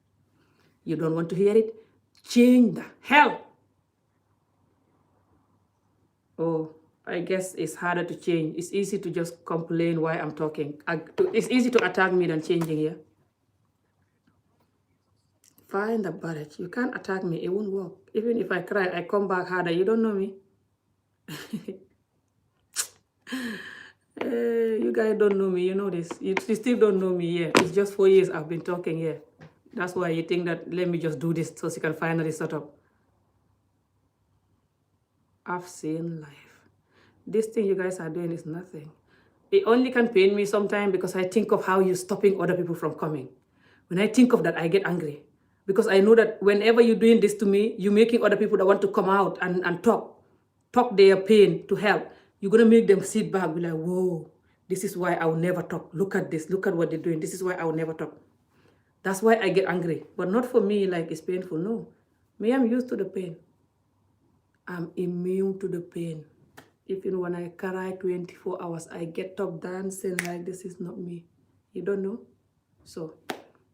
You don't want to hear it? Change the hell. Oh, I guess it's harder to change. It's easy to just complain while I'm talking. It's easy to attack me than changing here. Find the barrage. You can't attack me. It won't work. Even if I cry, I come back harder. You don't know me. You guys don't know me. You know this. You still don't know me here. It's just 4 years I've been talking here. That's why you think that let me just do this so she can finally shut up. I've seen life. This thing you guys are doing is nothing. It only can pain me sometimes because I think of how you're stopping other people from coming. When I think of that, I get angry. Because I know that whenever you're doing this to me, you're making other people that want to come out and talk their pain to help. You're going to make them sit back, be like, whoa, this is why I will never talk. Look at this. Look at what they're doing. This is why I will never talk. That's why I get angry. But not for me, like it's painful. No. Me, I'm used to the pain. I'm immune to the pain. Even when I cry 24 hours, I get up dancing like this is not me. You don't know? So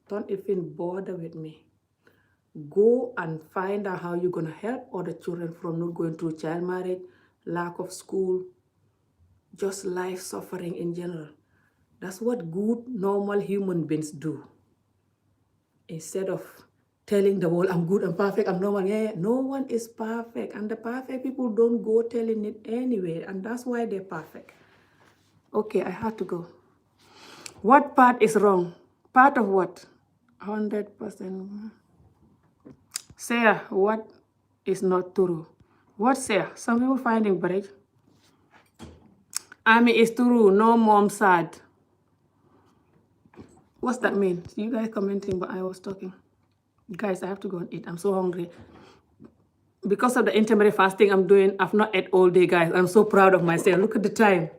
don't even bother with me. Go and find out how you're going to help other children from not going through child marriage, lack of school, just life suffering in general. That's what good, normal human beings do. Instead of telling the world, I'm good, I'm perfect, I'm normal. Yeah, no one is perfect. And the perfect people don't go telling it anyway. And that's why they're perfect. Okay, I have to go. What part is wrong? Part of what? 100%. Sarah, what is not true? What, Sarah? Some people finding break. I mean, it's true. No mom sad. What's that mean? You guys commenting, but I was talking. Guys, I have to go and eat. I'm so hungry. Because of the intermittent fasting I'm doing, I've not ate all day, guys. I'm so proud of myself. Look at the time.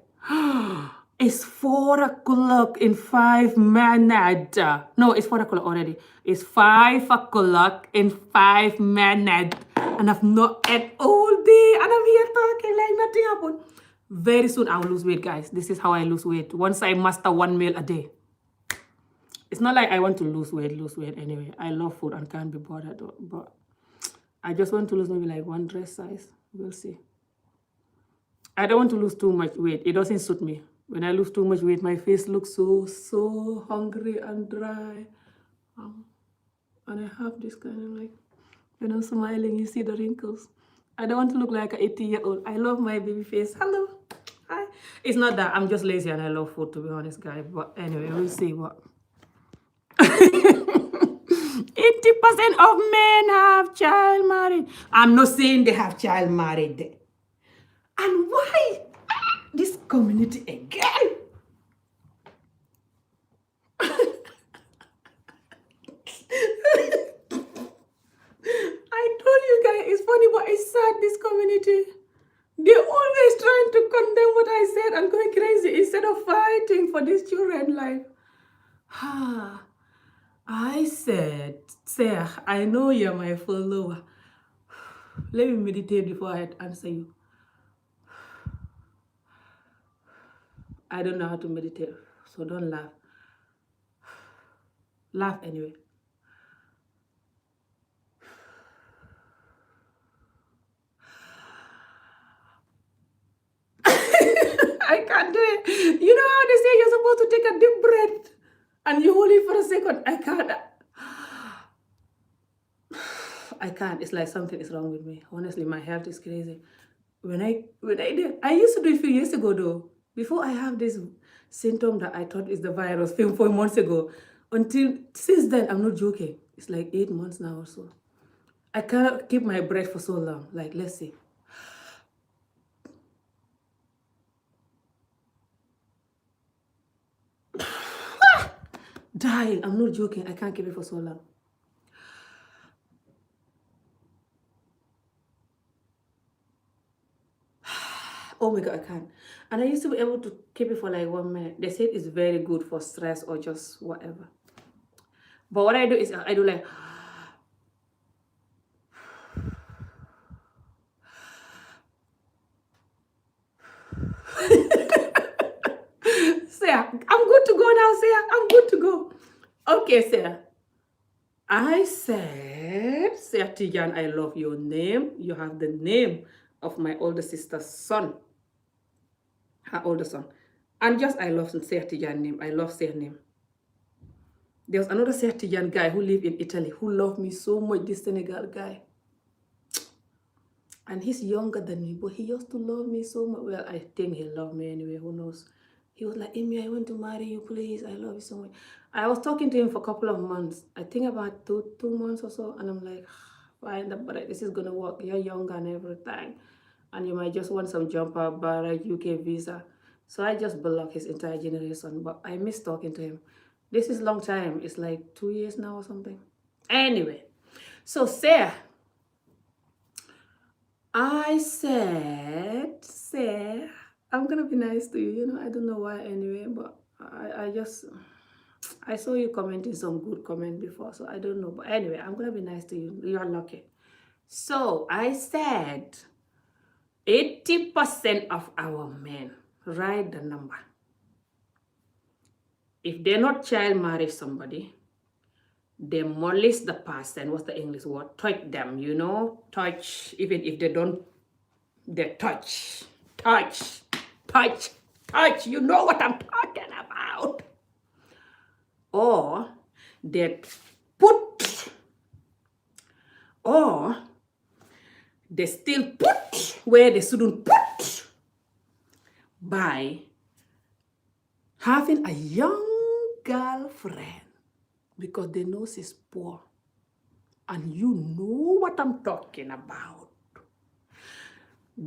It's 4 o'clock in 5 minutes. No, it's 4 o'clock already. It's 5 o'clock in 5 minutes. And I've not ate all day. And I'm here talking like nothing happened. Very soon I will lose weight, guys. This is how I lose weight. Once I master 1 meal a day. It's not like I want to lose weight anyway. I love food and can't be bothered. But I just want to lose maybe like 1 dress size. We'll see. I don't want to lose too much weight. It doesn't suit me. When I lose too much weight, my face looks so hungry and dry. And I have this kind of like, when I'm smiling, you see the wrinkles. I don't want to look like an 80-year-old. I love my baby face. Hello. Hi. It's not that. I'm just lazy and I love food, to be honest, guys. But anyway, we'll see what. 80% of men have child marriage. I'm not saying they have child marriage. And why this community again? I told you guys, it's funny, but it's sad, this community. They're always trying to condemn what I said and going crazy instead of fighting for these children's life. I said, Sarah, I know you're my follower. Let me meditate before I answer you. I don't know how to meditate, so don't laugh. Laugh anyway. I can't do it. You know how they say you're supposed to take a deep breath and you hold it for a second? I can't. I can't. It's like something is wrong with me. Honestly, my health is crazy. When I did, I used to do it a few years ago though. Before I have this symptom that I thought is the virus 4 months ago. Until since then, I'm not joking. It's like 8 months now or so. I cannot keep my breath for so long. Like, let's see. Dying. I'm not joking. I can't keep it for so long. Oh my God, I can't. And I used to be able to keep it for like 1 minute. They said it's very good for stress or just whatever. But what I do is I do like, Sarah, I'm good to go now, Sarah. I'm good to go. Okay, Sarah. I said, Sarah Tijan, I love your name. You have the name of my older sister's son. Her older son. And just I love Sarah Tijan name. I love Sarah name. There was another Sarah Tijan guy who lived in Italy who loved me so much, this Senegal guy. And he's younger than me, but he used to love me so much. Well, I think he loved me anyway, who knows. He was like, Amy, I want to marry you, please. I love you so much. I was talking to him for a couple of months. I think about two months or so. And I'm like, fine, but this is going to work. You're young and everything. And you might just want some jumper, bar, UK visa. So I just blocked his entire generation. But I miss talking to him. This is a long time. It's like 2 years now or something. Anyway. So Sarah, I said, Sarah, I'm gonna be nice to you. You know, I don't know why anyway, but I saw you commenting some good comment before, so I don't know. But anyway, I'm gonna be nice to you. You're lucky. So I said 80% of our men, write the number. If they're not child marry somebody, they molest the person. What's the English word? Touch them, you know? Touch, even if they don't, they touch. Touch. You know what I'm talking about. Or they put, or they still put where they shouldn't put by having a young girlfriend because they know she's poor. And you know what I'm talking about.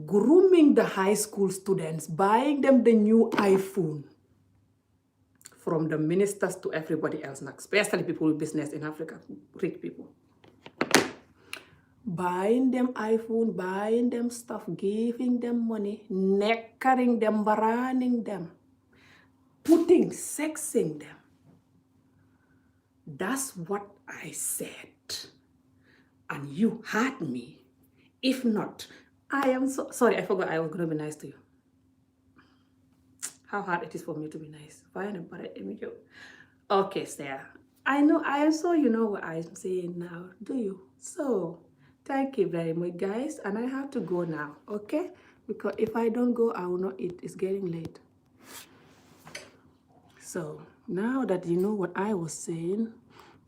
Grooming the high school students, buying them the new iPhone. From the ministers to everybody else, especially people with business in Africa, rich people. Buying them iPhone, buying them stuff, giving them money, neckering them, baraning them, sexing them. That's what I said. And you heard me. If not, I am so sorry. I forgot I was going to be nice to you. How hard it is for me to be nice. Fine, but okay, Sarah. I know, I also you know what I'm saying now, do you? So, thank you very much, guys. And I have to go now, okay? Because if I don't go, I will not eat. It's getting late. So, now that you know what I was saying,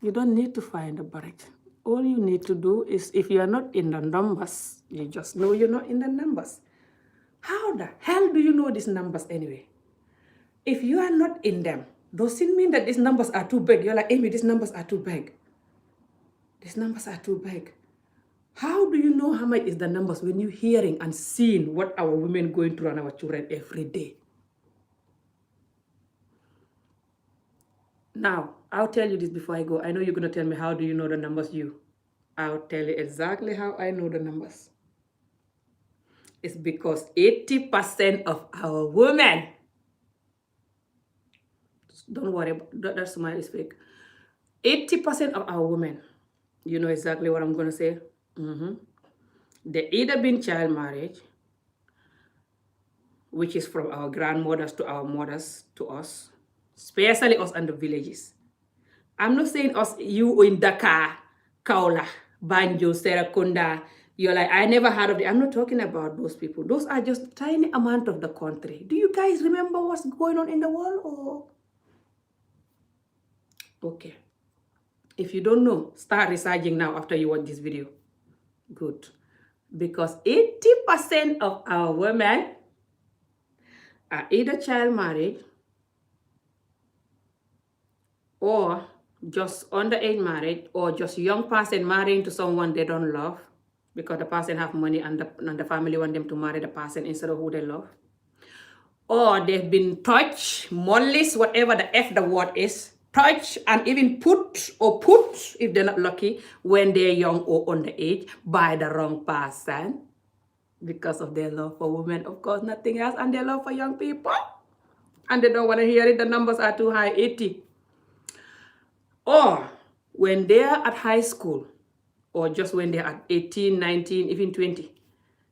you don't need to find a barrack. All you need to do is, if you are not in the numbers, you just know you're not in the numbers. How the hell do you know these numbers anyway? If you are not in them, doesn't mean that these numbers are too big. You're like, Amy, these numbers are too big. These numbers are too big. How do you know how much is the numbers when you're hearing and seeing what our women going through and our children every day? Now, I'll tell you this before I go. I know you're going to tell me, how do you know the numbers? I'll tell you exactly how I know the numbers. It's because 80% of our women, don't worry, that smile is fake. 80% of our women, you know exactly what I'm going to say? They either been child marriage, which is from our grandmothers to our mothers to us, especially us in the villages. I'm not saying us, you in Dakar, Kaula, Banjo, Serakunda, You're like, I never heard of it. I'm not talking about those people. Those are just tiny amount of the country. Do you guys remember what's going on in the world? Or okay. If you don't know, start researching now after you watch this video. Good. Because 80% of our women are either child married or just underage married or just young person marrying to someone they don't love because the person have money and the family want them to marry the person instead of who they love. Or they've been touched, molested, whatever the F the word is, touched and even put, if they're not lucky, when they're young or underage by the wrong person because of their love for women, of course, nothing else, and their love for young people. And they don't want to hear it, the numbers are too high, 80. Or when they're at high school, or just when they're at 18, 19, even 20,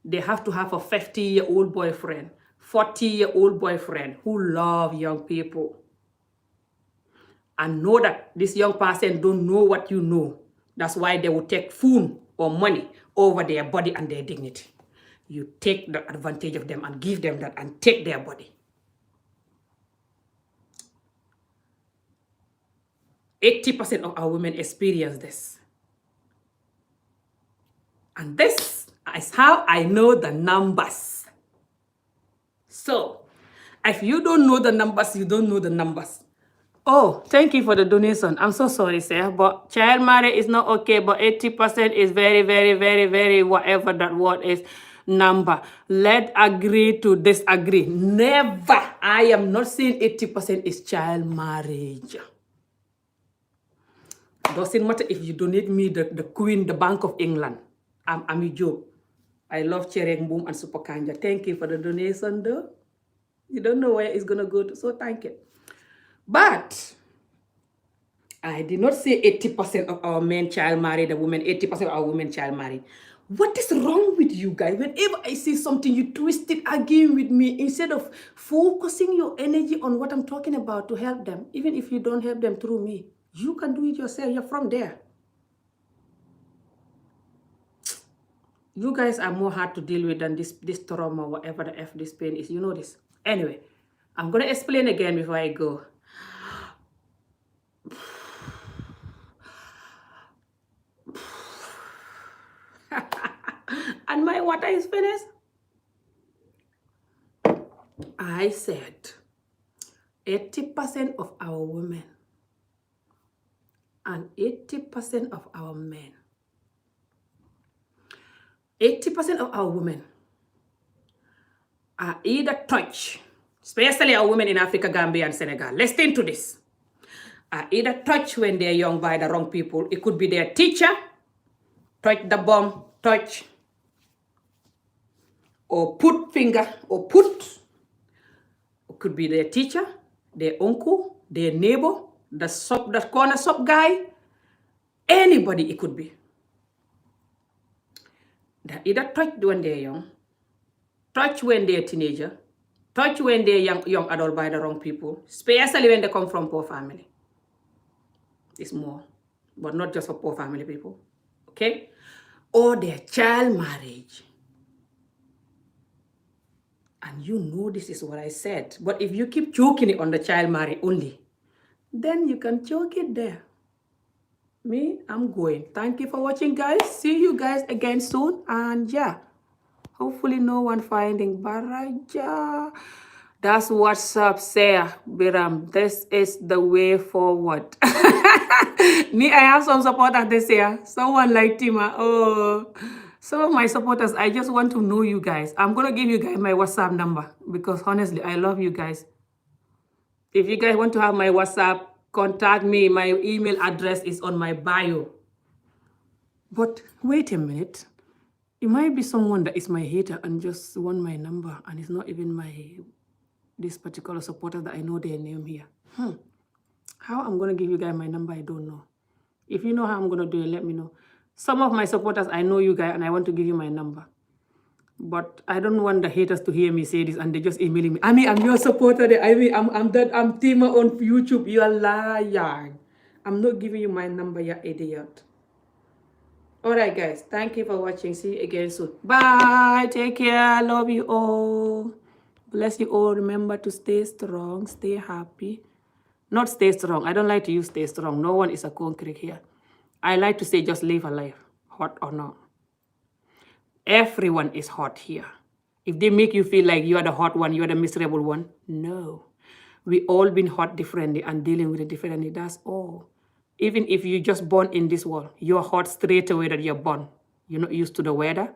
they have to have a 50-year-old boyfriend, 40-year-old boyfriend who love young people. And know that this young person don't know what you know. That's why they will take food or money over their body and their dignity. You take the advantage of them and give them that and take their body. 80% of our women experience this. And this is how I know the numbers. So, if you don't know the numbers, you don't know the numbers. Oh, thank you for the donation. I'm so sorry, sir. But child marriage is not okay, but 80% is very, very, very, very, whatever that word is, number. Let's agree to disagree. Never. I am not saying 80% is child marriage. Doesn't matter if you donate me the Queen, the Bank of England. I'm Ami Job. I love Chereng Boom and Super Kanja. Thank you for the donation, though. You don't know where it's going to go to, so thank you. But I did not say 80% of our men child married, the women, 80% of our women child married. What is wrong with you guys? Whenever I say something, you twist it again with me instead of focusing your energy on what I'm talking about to help them. Even if you don't help them through me, you can do it yourself. You're from there. You guys are more hard to deal with than this trauma, whatever the F this pain is. You know this. Anyway, I'm going to explain again before I go. And my water is finished. I said 80% of our women and 80% of our men. 80% of our women are either touched, especially our women in Africa, Gambia, and Senegal. Listen to this. Are either touched when they're young by the wrong people. It could be their teacher, touch the bum, touch, or put finger, or put. It could be their teacher, their uncle, their neighbor, the corner shop guy, anybody it could be. They're either touched when they're young, touched when they're teenager, touched when they're young adult by the wrong people, especially when they come from poor family. It's more, but not just for poor family people, okay? Or their child marriage. And you know this is what I said. But if you keep choking it on the child marriage only, then you can choke it there. Me, I'm going. Thank you for watching, guys. See you guys again soon. And yeah, hopefully no one finding Baraja. That's what's up, Sarah Biram. This is the way forward. Me, I have some supporters this year. Someone like Tima. Oh, some of my supporters, I just want to know you guys. I'm going to give you guys my WhatsApp number because honestly, I love you guys. If you guys want to have my WhatsApp, contact me. My email address is on my bio. But wait a minute. It might be someone that is my hater and just want my number and it's not even this particular supporter that I know their name here. How I'm going to give you guys my number, I don't know. If you know how I'm going to do it, let me know. Some of my supporters, I know you guys and I want to give you my number. But I don't want the haters to hear me say this and they just emailing me. I mean, I'm your supporter. I'm Tima on YouTube. You're lying. I'm not giving you my number, you idiot. Alright, guys. Thank you for watching. See you again soon. Bye. Take care. Love you all. Bless you all. Remember to stay strong. Stay happy. Not stay strong. I don't like to use stay strong. No one is a concrete here. I like to say just live a life. Hot or not. Everyone is hot here. If they make you feel like you are the hot one, you are the miserable one, no. We all been hot differently and dealing with it differently. That's all. Even if you just born in this world, you're hot straight away that you're born. You're not used to the weather.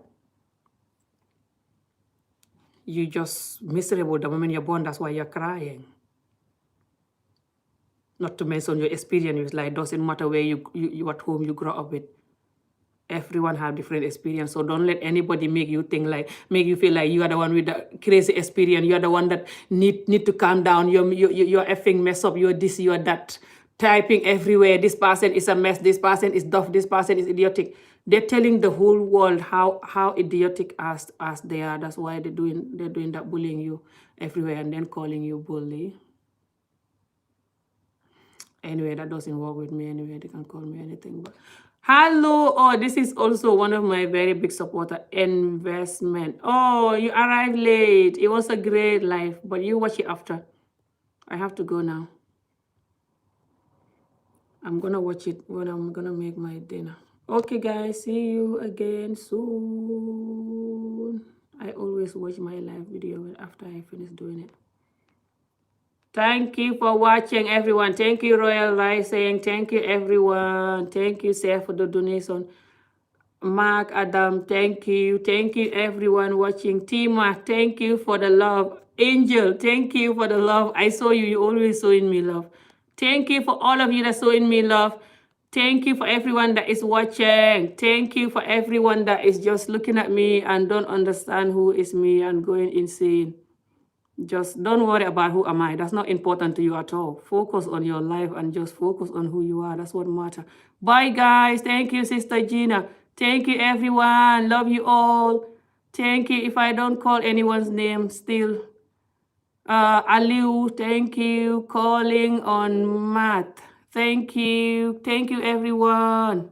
You just miserable the moment you're born. That's why you're crying. Not to mention your experience. Like doesn't matter where you at home you grow up with. Everyone have different experience, so don't let anybody make you feel like you are the one with the crazy experience. You are the one that need to calm down. You're effing mess up. You're this. You're that. Typing everywhere. This person is a mess. This person is duff. This person is idiotic. They're telling the whole world how idiotic as they are. That's why they're doing that, bullying you everywhere and then calling you bully. Anyway, that doesn't work with me anyway. They can call me anything, but. Hello. Oh, this is also one of my very big supporter, investment. Oh, you arrived late. It was a great life, but you watch it after. I have to go now. I'm gonna watch it when I'm gonna make my dinner. Okay, guys, see you again soon. I always watch my live video after I finish doing it. Thank you for watching, everyone. Thank you, Royal Rising. Thank you, everyone. Thank you, Seth, for the donation. Mark, Adam, thank you. Thank you, everyone watching. Tima, thank you for the love. Angel, thank you for the love. I saw you. You always showing me love. Thank you for all of you that showing me love. Thank you for everyone that is watching. Thank you for everyone that is just looking at me and don't understand who is me and going insane. Just don't worry about who am I. That's not important to you at all. Focus on your life and just focus on who you are. That's what matters. Bye, guys. Thank you, Sister Gina. Thank you, everyone. Love you all. Thank you. If I don't call anyone's name still. Aliu, thank you. Calling on Matt. Thank you. Thank you, everyone.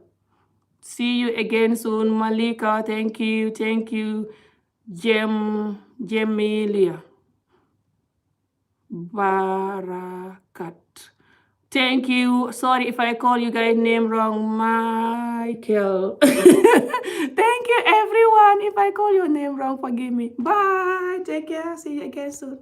See you again soon. Malika, thank you. Thank you. Jemilia. Barakat. Thank you. Sorry if I call you guys' name wrong. Michael. Thank you, everyone. If I call your name wrong, forgive me. Bye. Take care. See you again soon.